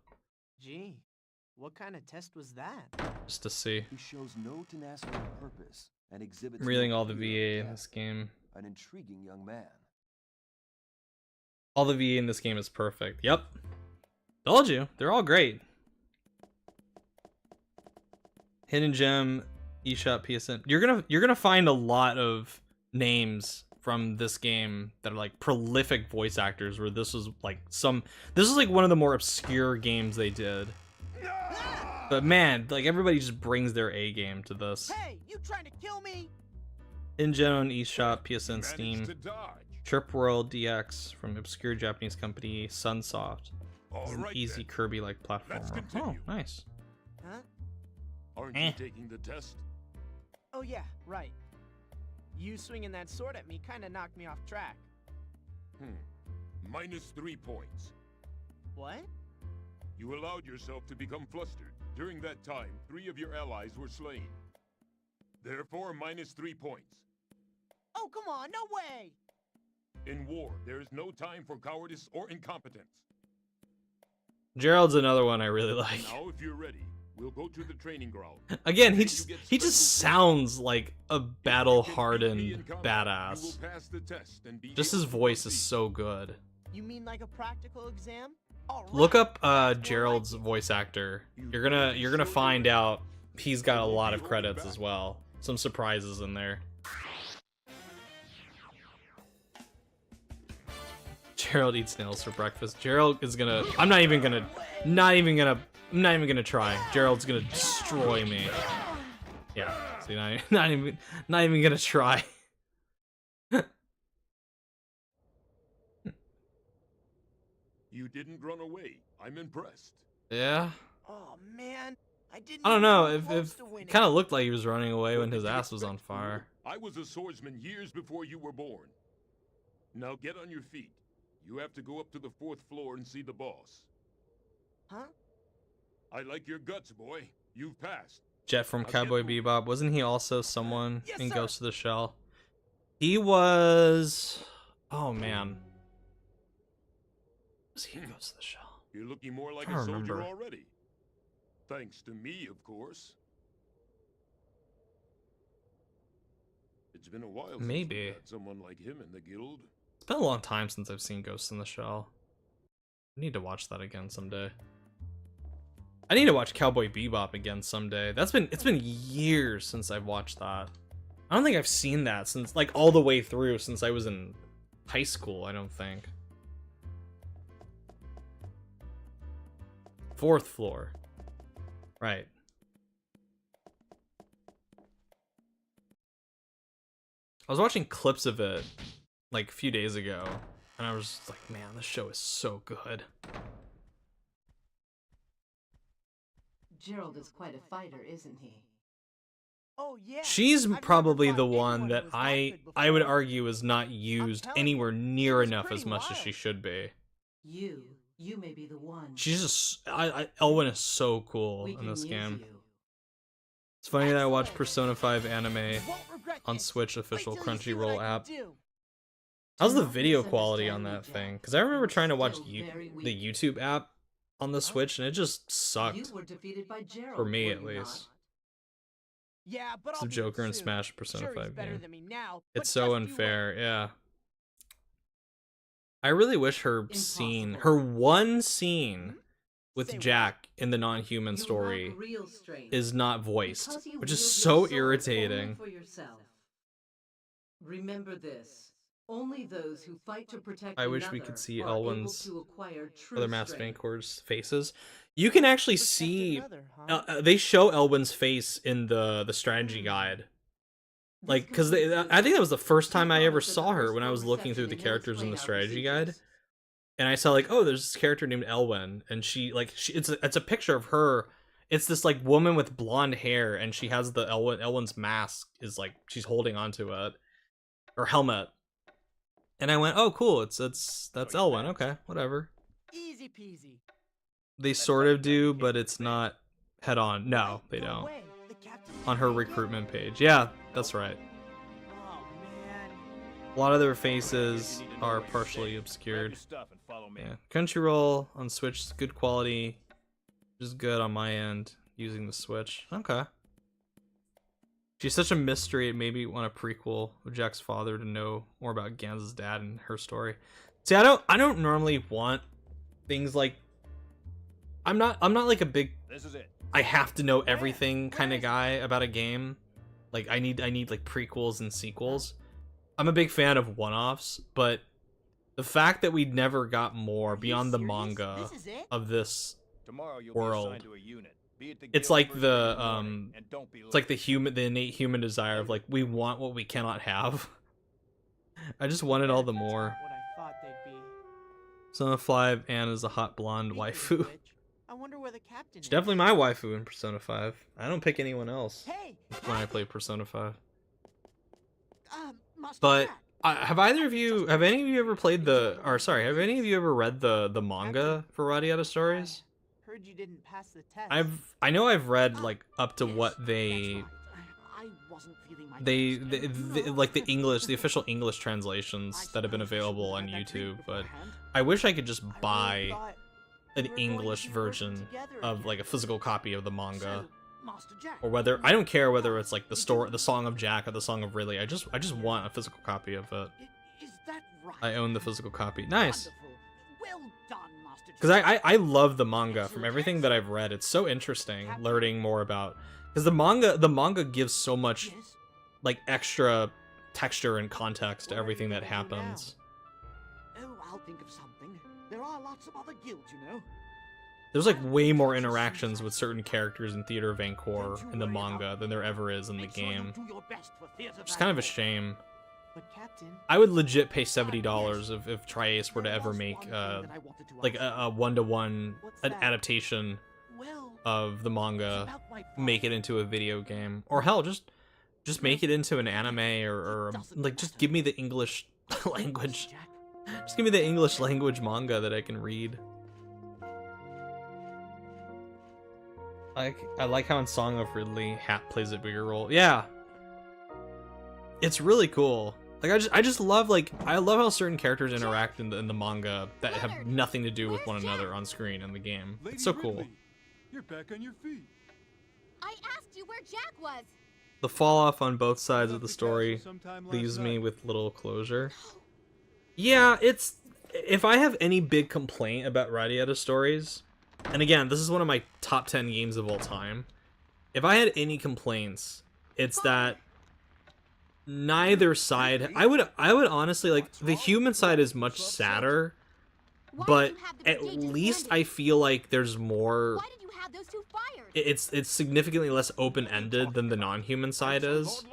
Gee, what kind of test was that? just to see. He shows no tenacity of purpose and exhibits I'm reading no all the fear of VA in death. this game. An intriguing young man. All the VA in this game is perfect. Yep. Told you. They're all great. Hidden Gem, eShop, PSN. You're gonna find a lot of names from this game that are like prolific voice actors where this was like one of the more obscure games they did. But man, like everybody just brings their A game to this. Hey, you trying to kill me? Hidden Gem on eShop, PSN, Managed Steam. to dodge. Trip World DX from obscure Japanese company Sunsoft. All It's an right, easy then. Kirby-like Let's platformer. Oh, continue. nice. Huh? Aren't Eh. you taking the test? Oh yeah, right. You swinging that sword at me kind of knocked me off track. -3 points. What? You allowed yourself to become flustered. During that time, 3 of your allies were slain. Therefore, -3 points. Oh, come on, no way! In war, there is no time for cowardice or incompetence. Gerald's another one I really like. Now, if you're ready, we'll go to the training ground. Again, Then he you just get he just special sounds like a If you can beat me in battle-hardened combat, badass. You will pass the test and be Just able his to voice is proceed. so good. You mean like a practical exam? All Look right, up that's more Gerald's like it. voice actor. You're gonna find out he's got a lot of credits as well. Some surprises in there. Gerald eats nails for breakfast. Gerald is gonna. I'm not even gonna try. Gerald's gonna destroy me. Yeah. See, not even gonna try. You didn't run away. I'm impressed. Yeah. Oh man, I didn't. I don't even know. come If close it to winning. kind of looked like he was running away when What his did you ass was on expect, fool? fire. I was a swordsman years before you were born. Now get on your feet. You have to go up to the 4th floor and see the boss. Huh? I like your guts, boy. You've passed. Jet from I'll get Cowboy moving. Bebop. Wasn't he also someone Yes, in sir. Ghost of the Shell? He was. Oh man. Was he in Ghost of the Shell? You're looking more like I a don't soldier remember. already. Thanks to me, of course. It's been a while since Maybe. we had someone like him in the guild. It's been a long time since I've seen Ghost in the Shell. I need to watch that again someday. I need to watch Cowboy Bebop again someday. It's been years since I've watched that. I don't think I've seen that since like all the way through since I was in high school, I don't think. 4th floor. Right. I was watching clips of it like a few days ago, and I was just like, man, this show is so good. Gerald is quite a fighter, isn't he? Oh yeah. She's I've never probably fought the anyone one who that was that I good would before. argue is not used telling anywhere you, near it was enough as pretty much as wild. she should be. You may be the one. She's just Elwyn is so cool We in can this use game. you. It's funny that I watched Excellent. Persona 5 anime You won't regret on this. Switch Wait official till you see what Crunchyroll I app. can do. How's the Do not video quality on misunderstand that me, thing? Jack. Because I remember You're trying to watch still very weak. the YouTube app on the Switch, and it just sucked. You were defeated by Gerald. For me, were at you least. Yeah, but It's I'll the beat him Joker and soon. Smash Persona Sure, he's 5 better game. than me now, It's but so just you unfair, wait. yeah. I really wish her scene, her Impossible. one scene with Say what? Jack in the non-human You story lack real strength is not voiced, because you which is wield so your sword irritating. only for yourself. Remember this. Only those who fight to protect I wish we another could see are able Elwyn's to acquire true other Mass strength. Vancoor's faces. You can actually Protect see another, huh? they show Elwyn's face in the strategy guide. Like, because I think that was the first time I ever saw her when I was looking through the characters in the strategy guide, and I saw like, oh, there's this character named Elwyn, and it's a picture of her. It's this like woman with blonde hair, and she has the Elwyn's mask is like she's holding onto it, or helmet. And I went, oh, cool, that's Elwyn. Okay, whatever. Easy peasy. They sort of do, but it's not head on. No, they No don't. way. The captain On her recruitment page. Yeah, that's right. Oh man. A lot of their faces are partially obscured. Grab your stuff and follow me. Yeah. Crunchyroll on Switch is good quality. Just good on my end using the Switch. Okay. She's such a mystery, it made me want a prequel with Jack's father to know more about Gans's dad and her story. See, I don't normally want things like I'm not like a big This is it. I have to know everything kind of guy about a game. Like I need like prequels and sequels. I'm a big fan of one-offs, but the fact that we never got more Are you beyond the serious? manga This is it? of this, Tomorrow you'll World. be assigned to a unit. Be at the it's guild like first the thing in morning, and don't be it's like late. the innate human desire of like we want what we cannot have. I just wanted all the That's more. not what I thought they'd be. Persona 5 Anna's a hot blonde Speaking of waifu. which, I wonder where the captain She's is. definitely my waifu in Persona 5. I don't pick anyone else Hey, when I play Persona 5. Master But Jack. have any of you ever played have any of you ever read the manga for Radiata Stories? Heard you didn't pass the test. I know I've read like up to Yes, what that's they right. I wasn't feeling my they best. like the English, the official English translations that have been available on YouTube, but I wish I could just buy an English version of like a physical copy of the manga. Master Jack. Or whether I don't care whether it's like the Song of Jack or the Song of Ridley. I just want a physical copy of it. Is that right? I own the physical copy. Nice. Wonderful. Well done, Master Jack. Because I love the manga. From everything that I've read, it's so interesting learning more about, because the manga gives so much Yes. like extra texture and context to everything that happens. Oh, I'll think of something. There are lots of other guilds, you know. There's like way more interactions with certain characters in Theater of Vancoor in the manga than there ever is in the Make sure you game. do your best for Theatre Which is kind of a Vancoor. shame. But Captain, I would legit pay $70 if Tri-Ace were to ever make like a one-to-one adaptation Well, of the it's manga, about my make it into a video game, or hell, just make it into an anime, or like just give me the English language. Jack. Just give me the English language manga that I can read. I like how in Song of Ridley, Hat plays a bigger role. Yeah, it's really cool. Like I just love I love how certain characters interact in the manga that have nothing to do with one another on screen in the game. It's so cool. You're back on your feet. I asked you where Jack was. The fall off on both sides of the story leaves me with little closure. Yeah, it's if I have any big complaint about Radiata Stories, and again, this is one of my top 10 games of all time. If I had any complaints, it's that neither side. I would honestly like the human side is much sadder Why but did you have the at prodigious least landing? I feel like there's more. Why did you have those two fired? It's significantly less open-ended than the non-human side is.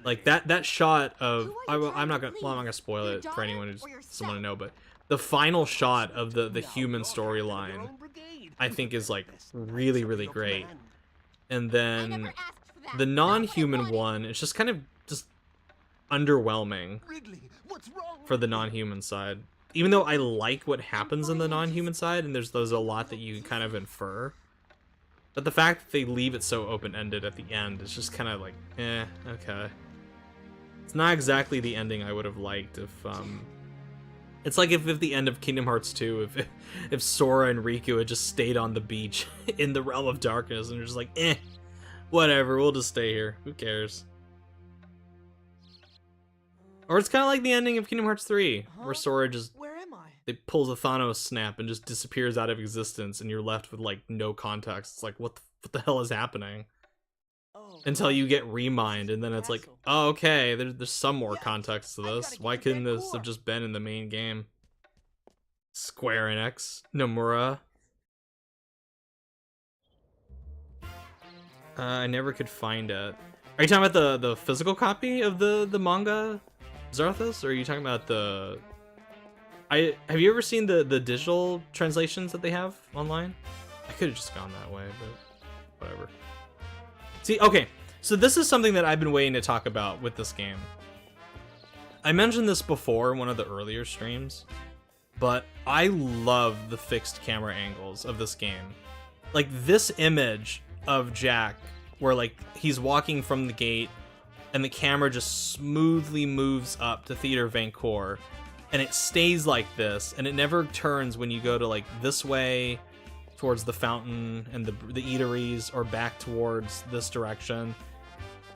Like that shot of I'm not gonna spoil it for anyone who doesn't want to know, but the final shot of the human storyline I think is like really great. And then the non-human one, it's just kind of just underwhelming for the non-human side. Even though I like what happens in the non-human side, and there's a lot that you can kind of infer. But the fact that they leave it so open-ended at the end is just kind of like, okay. It's not exactly the ending I would have liked if, It's like if the end of Kingdom Hearts 2, if Sora and Riku had just stayed on the beach in the Realm of Darkness, and you're just like, whatever, we'll just stay here. Who cares? Or it's kind of like the ending of Kingdom Hearts 3, where Sora just... Where am I? It pulls a Thanos snap and just disappears out of existence, and you're left with like no context. It's like, what the hell is happening? Oh, Until you get Remind, and then it's like, oh, okay, there's some more context to this. Why couldn't this have just been in the main game? Square Enix, Nomura. I never could find it. Are you talking about the physical copy of the manga Zarthus, or are you talking about the... have you ever seen the digital translations that they have online? I could have just gone that way, but whatever. See, okay, so this is something that I've been waiting to talk about with this game. I mentioned this before in one of the earlier streams, but I love the fixed camera angles of this game. Like, this image of Jack, where, like, he's walking from the gate, and the camera just smoothly moves up to Theater Vancoor, and it stays like this, and it never turns when you go to, like, this way towards the fountain and the eateries, or back towards this direction,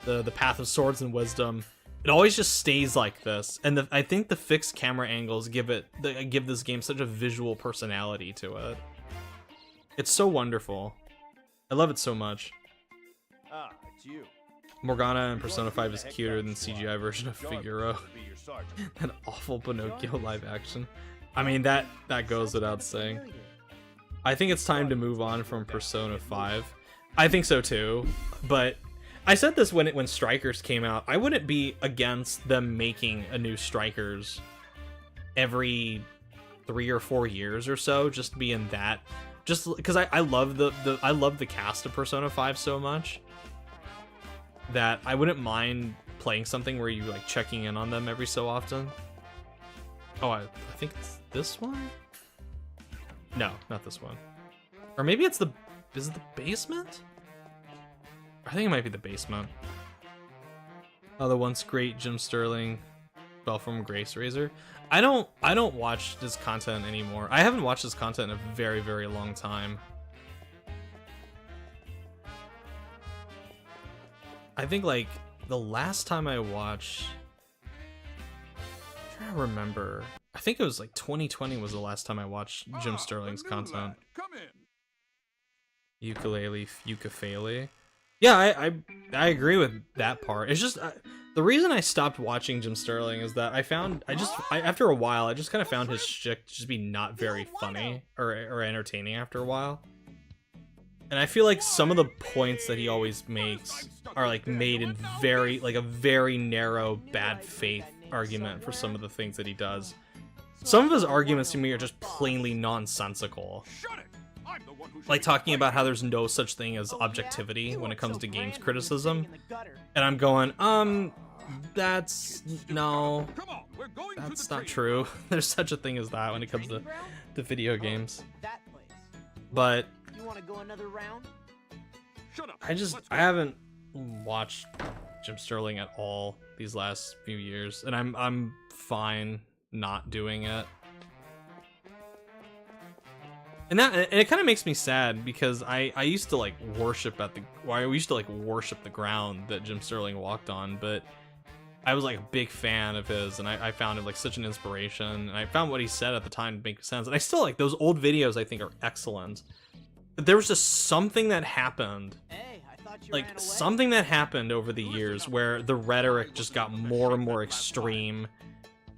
the Path of Swords and Wisdom. It always just stays like this, and I think the fixed camera angles give this game such a visual personality to it. It's so wonderful. I love it so much. Ah, it's you. Morgana in Persona 5 is cuter than CGI version of Figaro. That awful Pinocchio live action. I mean, that goes without saying. I think it's time to move on from Persona 5. I think so too, but I said this when Strikers came out. I wouldn't be against them making a new Strikers every 3 or 4 years or so, just to be in that. Just because I love I love the cast of Persona 5 so much that I wouldn't mind playing something where you like checking in on them every so often. Oh, I think it's this one? No, not this one. Or maybe it's is it the basement? I think it might be the basement. Oh, the once great Jim Sterling fell from Grace Razor. I don't watch this content anymore. I haven't watched this content in a very long time. I think like the last time I watched, I'm trying to remember. I think it was like 2020 was the last time I watched Jim Sterling's content. Come in. Ukulele. Yeah, I agree with that part. It's just the reason I stopped watching Jim Sterling is that after a while I just kind of found his shtick to just be not very funny or entertaining after a while. And I feel like some of the points that he always makes are like made in a very narrow bad faith argument for some of the things that he does. Some of his arguments to me are just plainly nonsensical. Like talking about how there's no such thing as objectivity when it comes to games criticism. And I'm going, that's not true. There's such a thing as that when it comes to video games. But You want to go another round? I haven't watched Jim Sterling at all these last few years, and I'm fine not doing it. And it kind of makes me sad because I used to like worship the ground that Jim Sterling walked on, but I was like a big fan of his, and I found it like such an inspiration, and I found what he said at the time to make sense, and I still like those old videos. I think are excellent. But there was just something that happened, something that happened over the years where the rhetoric just got more and more extreme,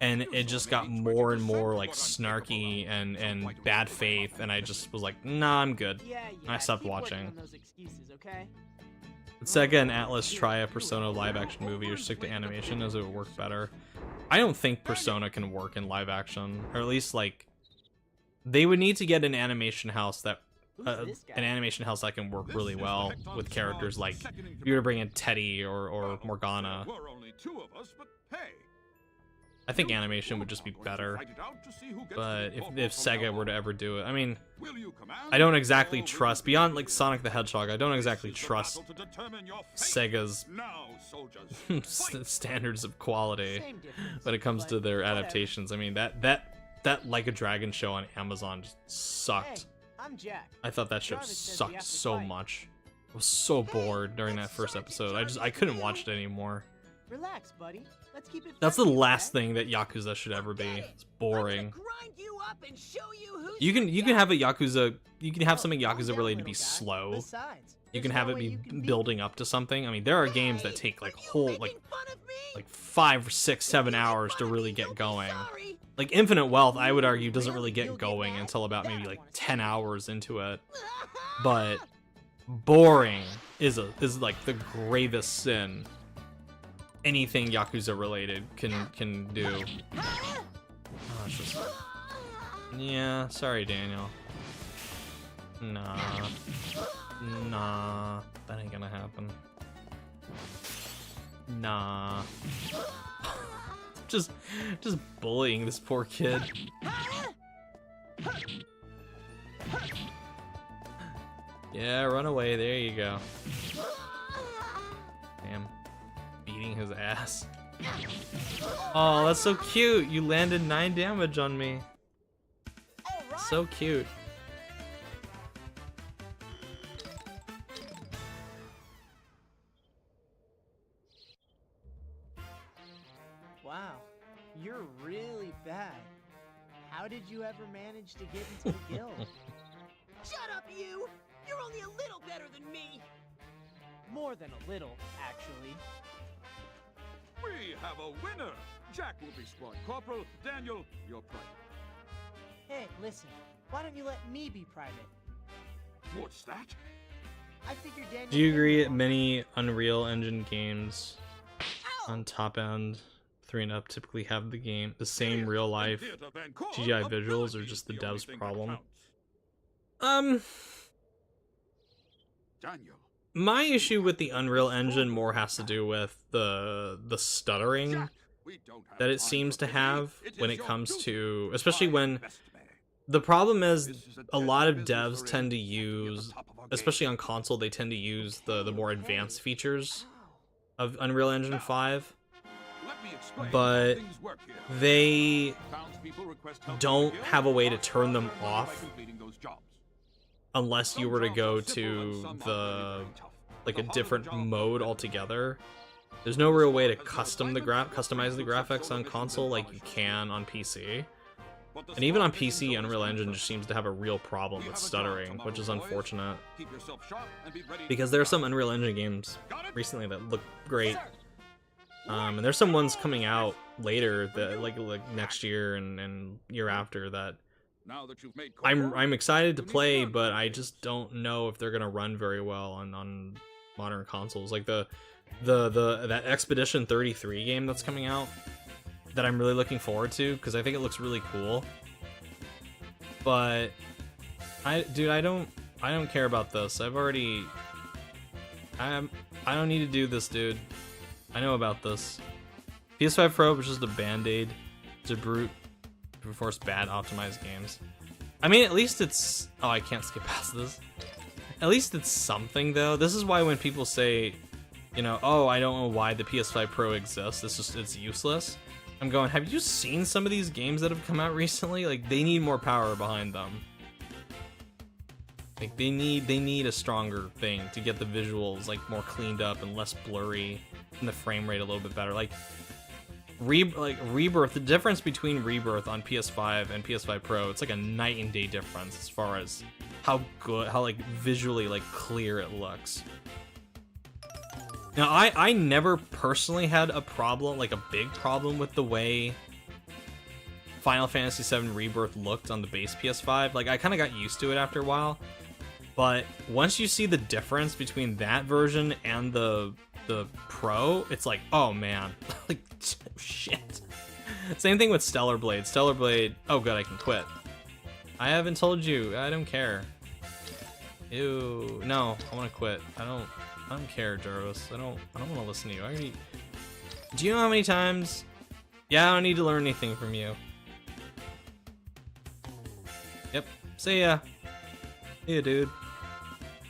and it just got more and more like snarky and bad faith, and I just was like, nah, I'm good. I stopped watching. Would Sega and Atlas try a Persona live action movie or stick to animation as it would work better? I don't think Persona can work in live action, or at least like they would need to get an animation house that can work really well with characters like if you were to bring in Teddy or Morgana. I think animation would just be better, but if Sega were to ever do it, I mean, I don't exactly trust, beyond like Sonic the Hedgehog, I don't exactly trust Sega's standards of quality when it comes to their adaptations. I mean, that Like a Dragon show on Amazon just sucked. I thought that show sucked so much. I was so bored during that first episode. I couldn't watch it anymore. Relax, buddy. Let's keep it. That's the last thing that Yakuza should ever be. It's boring. You can have a Yakuza. You can have something Yakuza related to be slow. You can have it be building up to something. I mean, there are games that take like 5, 6, 7 hours to really get going. Like Infinite Wealth, I would argue, doesn't really get going until about maybe like 10 hours into it. But boring is like the gravest sin anything Yakuza related can do. Oh, it's just... Yeah, sorry, Daniel. Nah, that ain't gonna happen. Nah. just bullying this poor kid. Yeah, run away. There you go. Damn. Beating his ass. Oh, that's so cute. You landed 9 damage on me. So cute. Wow, you're really bad. How did you ever manage to get into the guild? Shut up, you! You're only a little better than me! More than a little, actually. We have a winner! Jack will be squad corporal. Daniel, you're private. Hey, listen. Why don't you let me be private? What's that? I figured Daniel... Do you agree that many Unreal Engine games on top end 3 and up typically have the same real life CGI visuals, or just the devs' problem? Daniel. My issue with the Unreal Engine more has to do with the stuttering that it seems to have when it comes to, especially when the problem is a lot of devs tend to use, especially on console, they tend to use the more advanced features of Unreal Engine 5, but they don't have a way to turn them off unless you were to go to a different mode altogether. There's no real way to customize the graphics on console like you can on PC. And even on PC, Unreal Engine just seems to have a real problem with stuttering, which is unfortunate. Because there are some Unreal Engine games recently that look great. And there's some ones coming out later that like next year and year after that I'm excited to play, but I just don't know if they're gonna run very well on modern consoles. Like that Expedition 33 game that's coming out that I'm really looking forward to because I think it looks really cool. But I don't care about this. I don't need to do this, dude. I know about this. PS5 Pro was just a band-aid to brute force bad optimized games. I mean, at least it's... Oh, I can't skip past this. At least it's something, though. This is why when people say, you know, oh, I don't know why the PS5 Pro exists, it's useless. I'm going, have you seen some of these games that have come out recently? Like, they need more power behind them. Like, they need a stronger thing to get the visuals, like, more cleaned up and less blurry, and the frame rate a little bit better. Like Rebirth, the difference between Rebirth on PS5 and PS5 Pro, it's like a night and day difference as far as how like visually like clear it looks. Now I never personally had a problem, like a big problem with the way Final Fantasy VII Rebirth looked on the base PS5. Like, I kind of got used to it after a while. But once you see the difference between that version and the Pro, it's like, oh man, like, shit. Same thing with Stellar Blade. Stellar Blade, oh good, I can quit. I haven't told you, I don't care. Ew, no, I want to quit. I don't care, Jarvis. I don't want to listen to you. I already. Do you know how many times? Yeah, I don't need to learn anything from you. Yep. See ya. See ya, dude.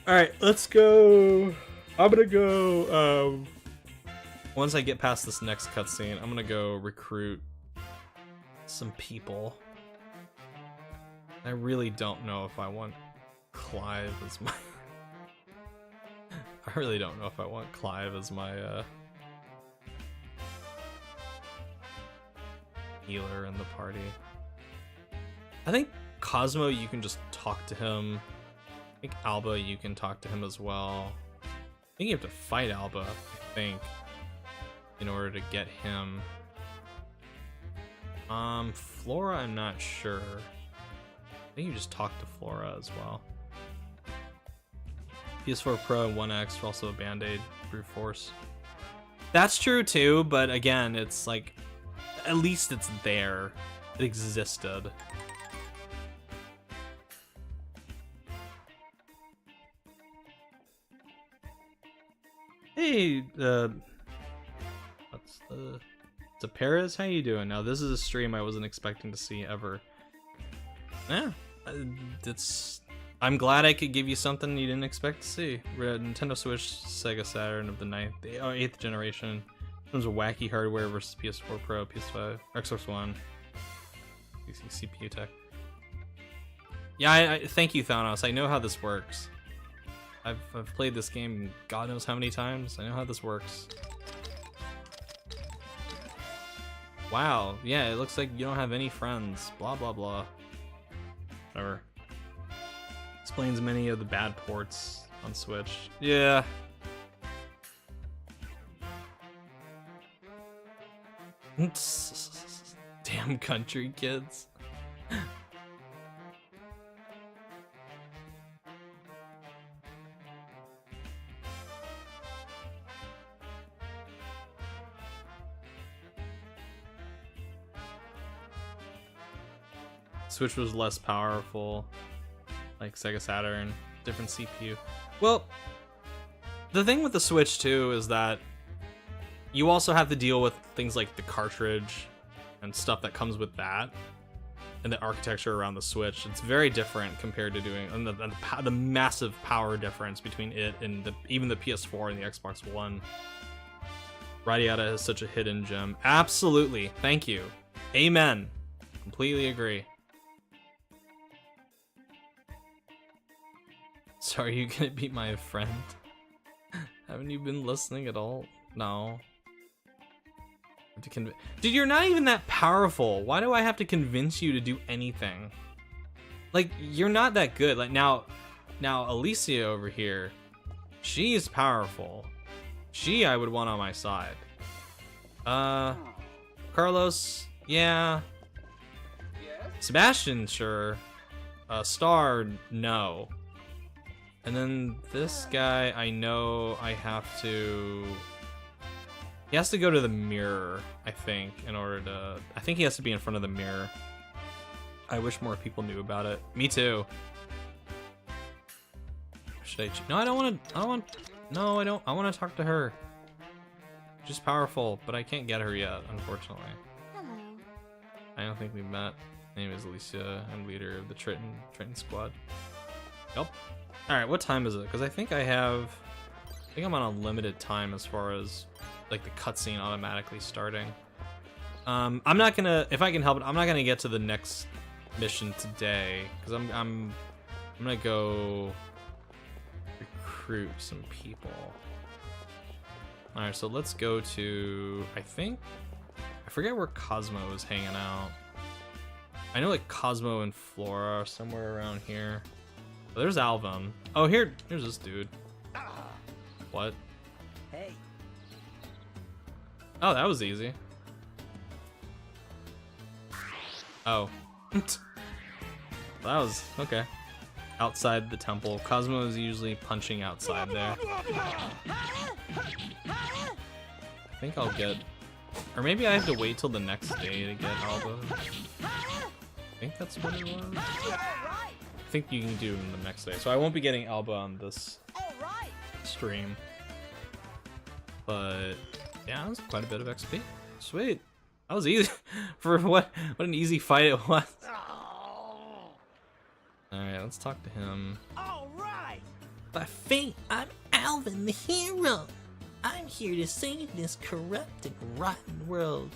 All right, let's go. I'm gonna go. Once I get past this next cutscene, I'm gonna go recruit some people. I really don't know if I want Clive as my. I really don't know if I want Clive as my healer in the party. I think Cosmo, you can just talk to him. I think Alba, you can talk to him as well. I think you have to fight Alba, I think, in order to get him. Flora, I'm not sure. I think you just talk to Flora as well. PS4 Pro and 1X are also a Band-Aid brute force. That's true too, but again, it's like, at least it's there. It existed. Hey, what's the Paris? How you doing? Now this is a stream I wasn't expecting to see ever. Yeah, I'm glad I could give you something you didn't expect to see. Nintendo Switch, Sega Saturn of the 8th generation. In terms of wacky hardware versus PS4 Pro, PS5, Xbox One, PC CPU tech. Yeah, I thank you, Thanos. I know how this works. I've played this game God knows how many times. I know how this works. Wow, yeah, it looks like you don't have any friends. Blah, blah, blah. Whatever. Explains many of the bad ports on Switch. Yeah. Damn country kids. Switch was less powerful, like Sega Saturn, different CPU. Well, the thing with the Switch too is that you also have to deal with things like the cartridge and stuff that comes with that, and the architecture around the Switch. It's very different compared to doing and the massive power difference between it and even the PS4 and the Xbox One. Radiata is such a hidden gem. Absolutely, thank you, amen. Completely agree. So are you gonna be my friend? Haven't you been listening at all? No. Dude, you're not even that powerful. Why do I have to convince you to do anything? Like, you're not that good. Like, now Alicia over here, she's powerful. She I would want on my side. Carlos, yeah. Sebastian, sure. Star, no. And then this guy, I know I have to... He has to go to the mirror, I think, in order to... I think he has to be in front of the mirror. I wish more people knew about it. Me too. Should I... No, I don't want... No, I don't. I want to talk to her. She's powerful, but I can't get her yet, unfortunately. Hello. I don't think we've met. My name is Alicia. I'm leader of the Triton squad. Yep. Alright, what time is it? Because I think I'm on a limited time as far as like the cutscene automatically starting. I'm not gonna, if I can help it, I'm not gonna get to the next mission today because I'm gonna go recruit some people. Alright, so let's go to, I forget where Cosmo is hanging out. I know like Cosmo and Flora are somewhere around here. Oh, there's Alvin. Oh, here's this dude. What? Hey. Oh, that was easy. Oh. That was okay. Outside the temple. Cosmo is usually punching outside there. I think I'll get... Or maybe I have to wait till the next day to get Alba. I think that's what it was. I think you can do it the next day. So I won't be getting Alba on this stream. But yeah, that was quite a bit of XP. Sweet. That was easy. For what an easy fight it was. Alright, let's talk to him. Alright! By fate, I'm Alvin the hero. I'm here to save this corrupt and rotten world.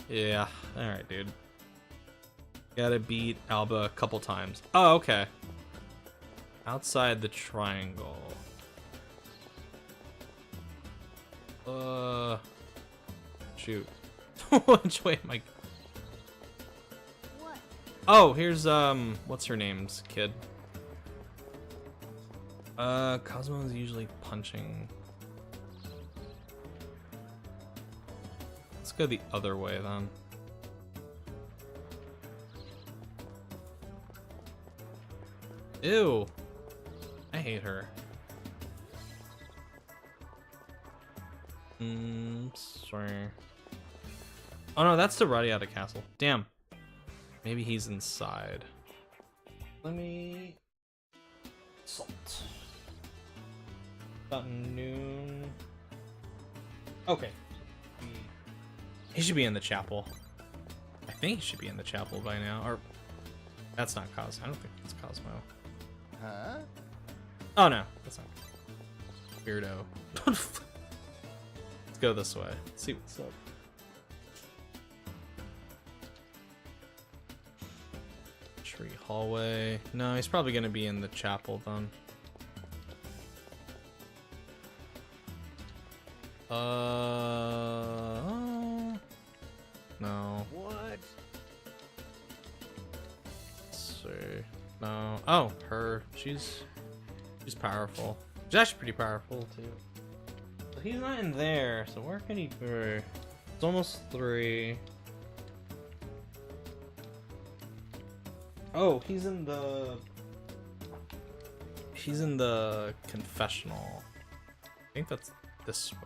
Yeah, alright, dude. Gotta beat Alba a couple times. Oh, okay. Outside the triangle. Shoot. Which way am I? What? Oh, here's what's her name's kid? Cosmo is usually punching. Let's go the other way then. Ew. I hate her. Sorry. Oh no, that's the Radiata castle. Damn. Maybe he's inside. Let me... Salt. About noon. Okay. He should be in the chapel. I think he should be in the chapel by now. Or... That's not Cosmo. I don't think it's Cosmo. Huh? Oh no, that's not Weirdo. Let's go this way. Let's see what's up. Tree hallway. No, he's probably gonna be in the chapel then. No. What? Let's see. No. Oh, her. She's powerful. She's actually pretty powerful too. So he's not in there. So where can he be? It's almost 3. Oh, he's in the confessional. I think that's this way.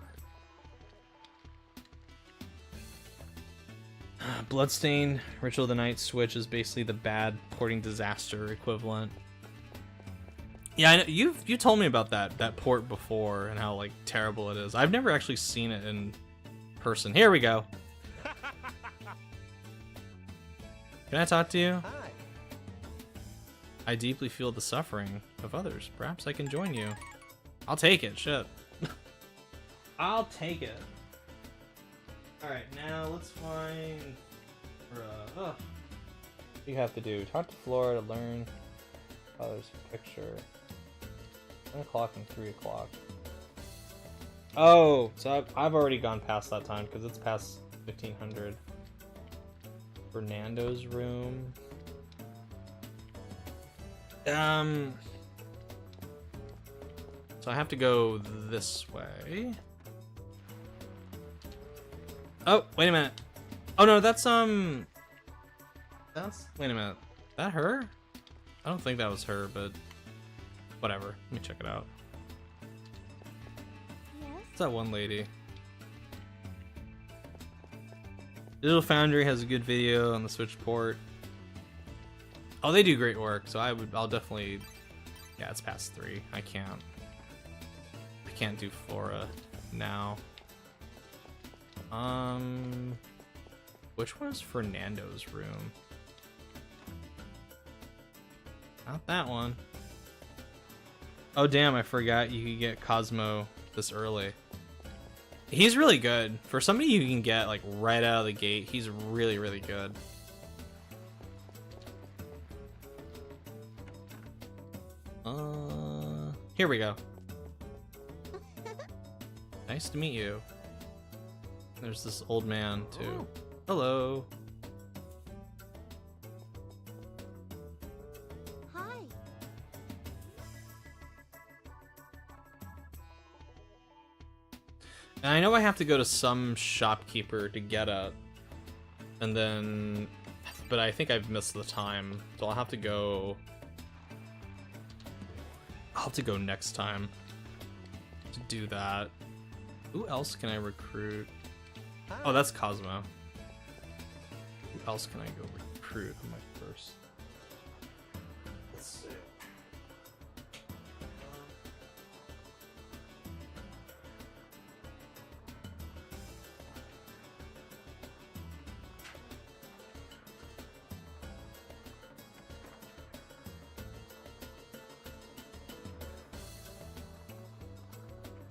Bloodstain Ritual of the Night Switch is basically the bad porting disaster equivalent. Yeah, I know, you told me about that port before and how like terrible it is. I've never actually seen it in person. Here we go. Can I talk to you? Hi. I deeply feel the suffering of others. Perhaps I can join you. I'll take it. Shit. I'll take it. Alright, now let's find... What you have to do. Talk to Flora to learn father's picture. 1 o'clock and 3 o'clock. Oh, so I've already gone past that time because it's past 1500. Fernando's room. So I have to go this way. Oh, wait a minute. Oh no, that's wait a minute. That her? I don't think that was her, but whatever. Let me check it out. Yes? It's that one lady. Digital Foundry has a good video on the Switch port. Oh, they do great work, so I'll definitely... Yeah, it's past 3. I can't do Flora now. Which one is Fernando's room? Not that one. Oh damn, I forgot you could get Cosmo this early. He's really good. For somebody you can get like right out of the gate, he's really, really good. Here we go. Nice to meet you. There's this old man too. Hello. Hi. And I know I have to go to some shopkeeper to get it. And then I but I think I've missed the time, so I'll have to go. I'll have to go next time to do that. Who else can I recruit? Oh, that's Cosmo. Who else can I go recruit on my first? Let's see.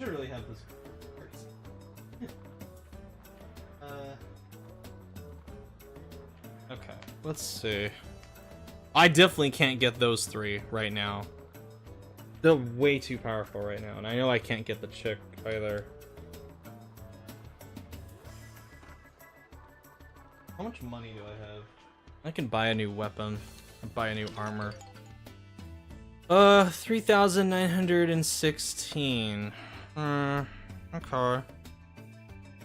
I should really have this. Okay, let's see. I definitely can't get those three right now. They're way too powerful right now, and I know I can't get the chick either. How much money do I have? I can buy a new weapon. Buy a new armor. 3,916. Okay.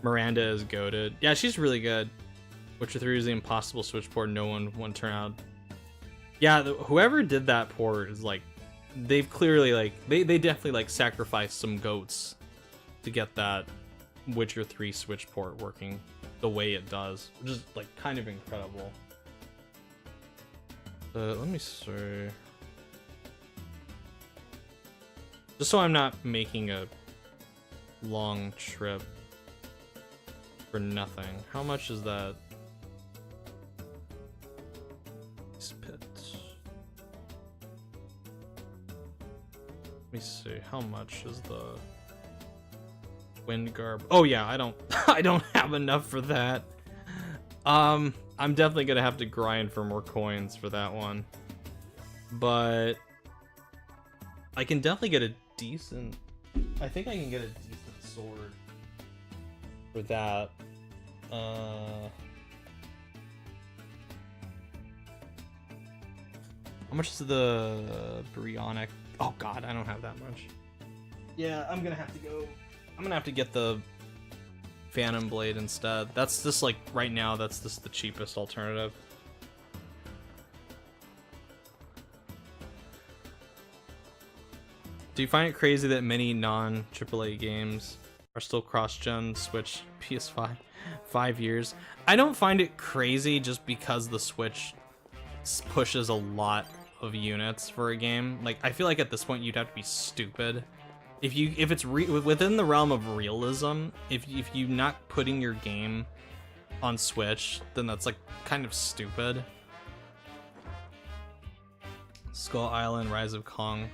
Miranda is goated. Yeah, she's really good. Witcher 3 is the impossible switch port. No one turn out. Yeah, whoever did that port is like, they've clearly like, they definitely like sacrificed some goats to get that Witcher 3 switch port working the way it does, which is like kind of incredible. Let me see. Just so I'm not making a long trip for nothing. How much is that? Pit. Let me see. How much is the wind garb? Oh yeah, I don't I don't have enough for that. I'm definitely gonna have to grind for more coins for that one. But I can definitely get a decent, I think I can get a decent sword for that. How much is the Bryonic? Oh god, I don't have that much. Yeah, I'm gonna have to get the Phantom Blade instead. That's just like, right now, that's just the cheapest alternative. Do you find it crazy that many non-AAA games are still cross-gen Switch, PS5, 5 years? I don't find it crazy just because the Switch pushes a lot of units for a game. Like, I feel like at this point you'd have to be stupid. If it's within the realm of realism, if you're not putting your game on Switch, then that's like kind of stupid. Skull Island, Rise of Kong.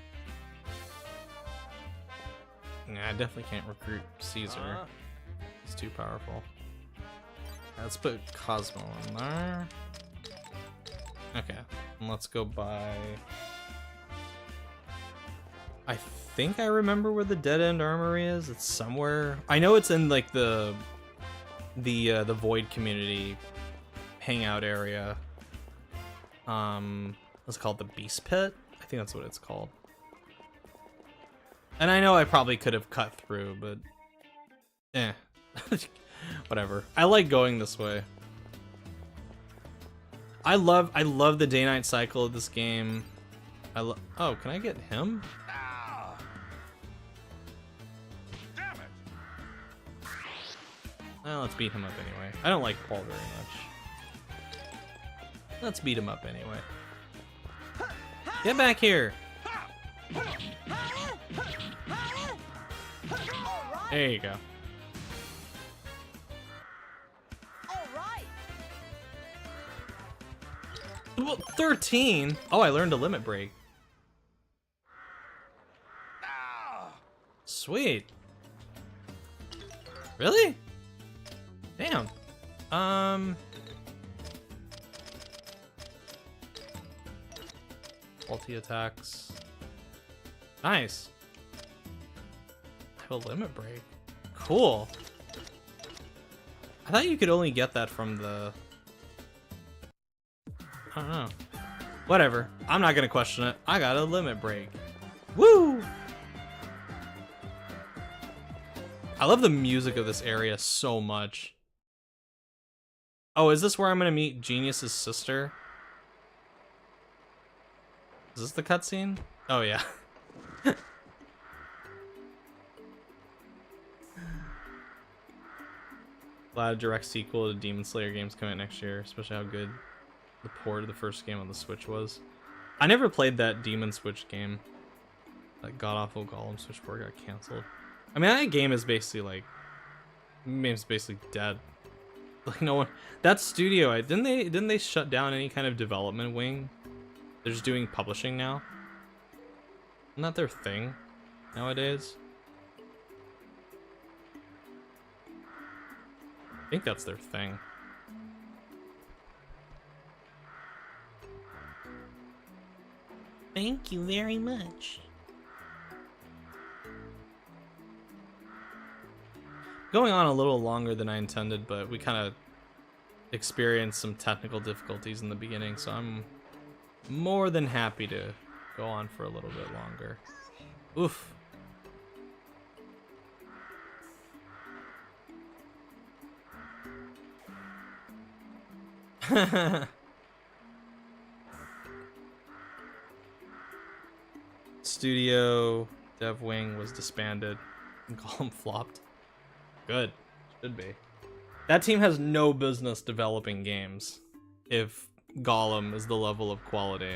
Yeah, I definitely can't recruit Caesar. He's too powerful. Let's put Cosmo in there. Okay, and let's go buy. I think I remember where the Dead End Armory is. It's somewhere. I know it's in like the Void community hangout area. What's it called? The Beast Pit? I think that's what it's called. And I know I probably could have cut through, but whatever. I like going this way. I love the day-night cycle of this game. Oh, can I get him? Damn it! Well, let's beat him up anyway. I don't like Paul very much. Let's beat him up anyway. Get back here! There you go. Well, 13? Oh, I learned a limit break. Sweet. Really? Damn. Multi attacks. Nice. I have a limit break. Cool. I thought you could only get that from the... I don't know. Whatever. I'm not gonna question it. I got a limit break. Woo! I love the music of this area so much. Oh, is this where I'm gonna meet Genius's sister? Is this the cutscene? Oh yeah. Glad a direct sequel to Demon Slayer games coming out next year, especially how good the port of the first game on the Switch was. I never played that Demon Switch game. That god-awful Golem Switch port got canceled. I mean, that game is basically like... game's basically dead. Like no one... That studio, didn't they shut down any kind of development wing? They're just doing publishing now? Isn't that their thing nowadays? I think that's their thing. Thank you very much. Going on a little longer than I intended, but we kind of experienced some technical difficulties in the beginning, so I'm more than happy to go on for a little bit longer. Oof. Studio dev wing was disbanded and Golem flopped. Good. Should be. That team has no business developing games if Golem is the level of quality.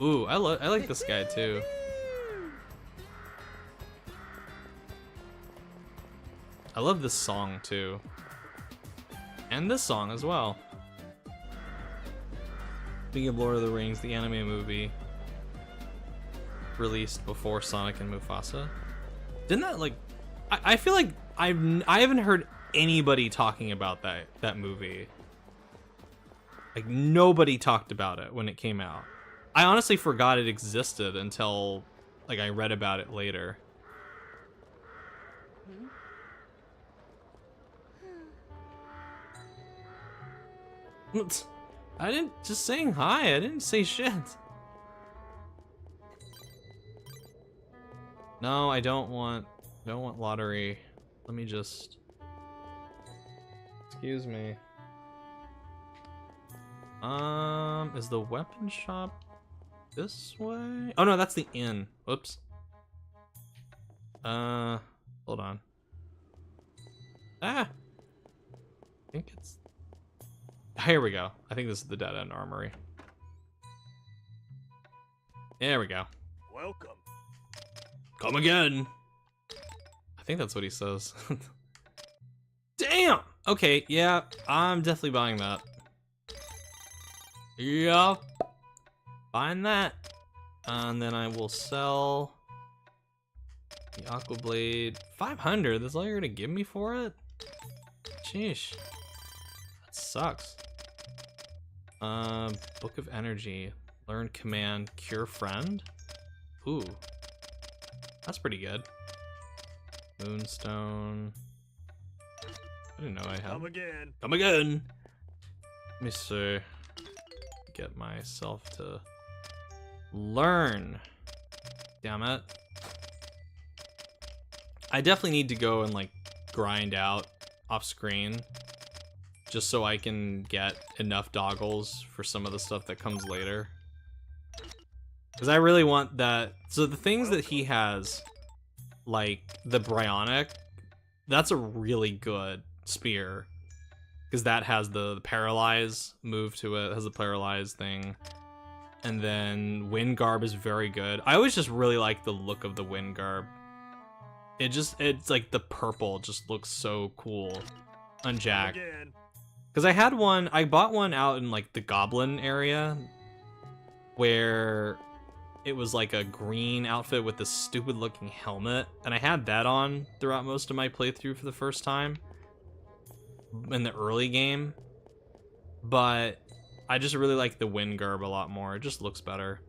Ooh, I like this guy too. I love this song too. And this song as well. Speaking of Lord of the Rings, the anime movie released before Sonic and Mufasa. Didn't that like... I feel like I haven't heard anybody talking about that movie. Like nobody talked about it when it came out. I honestly forgot it existed until like I read about it later. I didn't... just saying hi. I didn't say shit. No, I don't want lottery. Let me just... Excuse me. Is the weapon shop this way? Oh no, that's the inn. Whoops. Hold on. Ah! I think it's... Here we go. I think this is the dead end armory. There we go. Welcome. Come again. I think that's what he says. Damn! Okay, yeah, I'm definitely buying that. Yup. Buying that. And then I will sell the Aqua Blade. 500? That's all you're gonna give me for it? Sheesh. That sucks. Book of Energy. Learn Command. Cure Friend? Ooh. That's pretty good. Moonstone. I didn't know I had. Come again. Come again. Let me see. Get myself to learn. Damn it. I definitely need to go and like grind out off screen just so I can get enough doggles for some of the stuff that comes later. Because I really want that. So the things that he has, like the Bryonic, that's a really good spear. Because that has the paralyze move to it, has the paralyze thing. And then Wind Garb is very good. I always just really like the look of the Wind Garb. It's like the purple just looks so cool on Jack. Because I bought one out in like the Goblin area where it was like a green outfit with this stupid looking helmet. And I had that on throughout most of my playthrough for the first time in the early game. But I just really like the Wind Garb a lot more. It just looks better.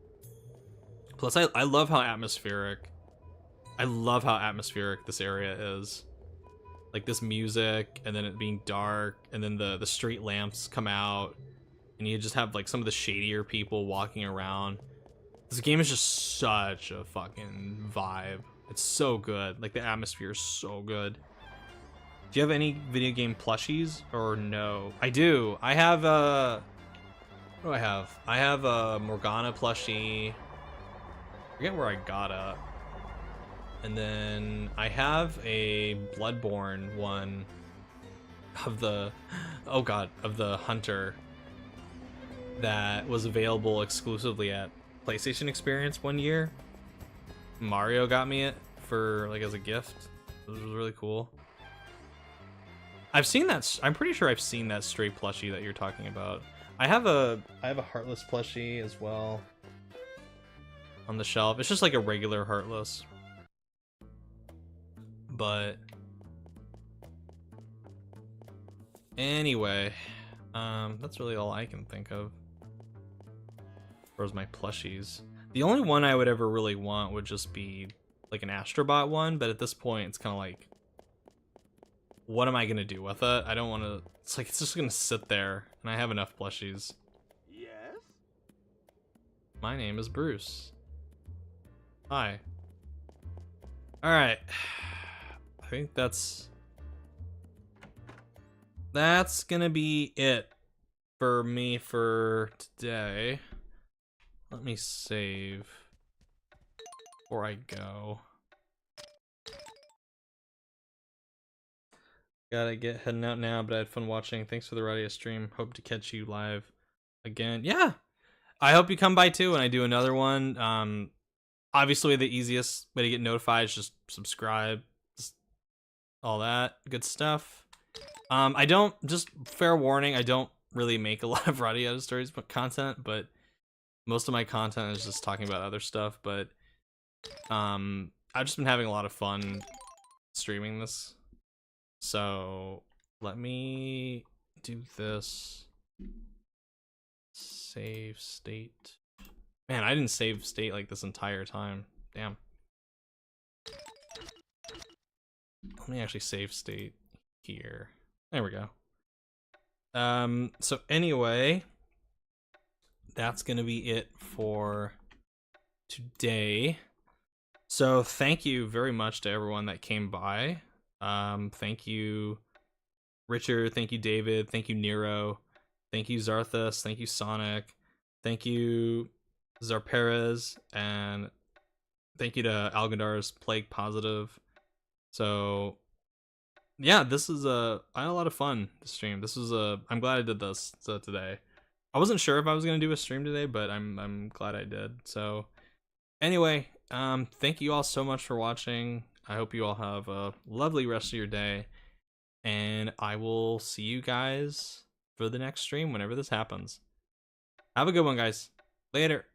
Plus, I love how atmospheric. I love how atmospheric this area is. Like this music, and then it being dark, and then the street lamps come out, and you just have like some of the shadier people walking around. This game is just such a fucking vibe. It's so good. Like the atmosphere is so good. Do you have any video game plushies or no? I do. I have a... What do I have? I have a Morgana plushie. I forget where I got it. And then I have a Bloodborne one of the... Oh god, of the Hunter that was available exclusively at PlayStation Experience one year. Mario got me it for, like, as a gift. It was really cool. I've seen that. I'm pretty sure I've seen that stray plushie that you're talking about. I have a Heartless plushie as well on the shelf. It's just like a regular Heartless, but anyway, that's really all I can think of as far as my plushies. The only one I would ever really want would just be like an Astrobot one, but at this point, it's kind of like, what am I gonna do with it? I don't want to. It's like it's just gonna sit there, and I have enough plushies. Yes? My name is Bruce. Hi. Alright. I think that's gonna be it for me for today. Let me save before I go. Gotta get heading out now, but I had fun watching. Thanks for the Radiata stream. Hope to catch you live again. Yeah, I hope you come by too when I do another one. Obviously the easiest way to get notified is just subscribe, just all that good stuff. I don't, just fair warning, I don't really make a lot of Radiata stories content, but most of my content is just talking about other stuff. But I've just been having a lot of fun streaming this. So let me do this. Save state. Man, I didn't save state like this entire time. Damn. Let me actually save state here. There we go. So anyway, that's gonna be it for today. So thank you very much to everyone that came by. Thank you, Richard. Thank you, David. Thank you, Nero. Thank you, Zarthus. Thank you, Sonic. Thank you, Zarperez. And thank you to Algandar's Plague Positive. So, yeah, this is I had a lot of fun to stream. This was I'm glad I did this today. I wasn't sure if I was gonna do a stream today, but I'm glad I did. So, anyway, thank you all so much for watching. I hope you all have a lovely rest of your day, and I will see you guys for the next stream whenever this happens. Have a good one, guys. Later.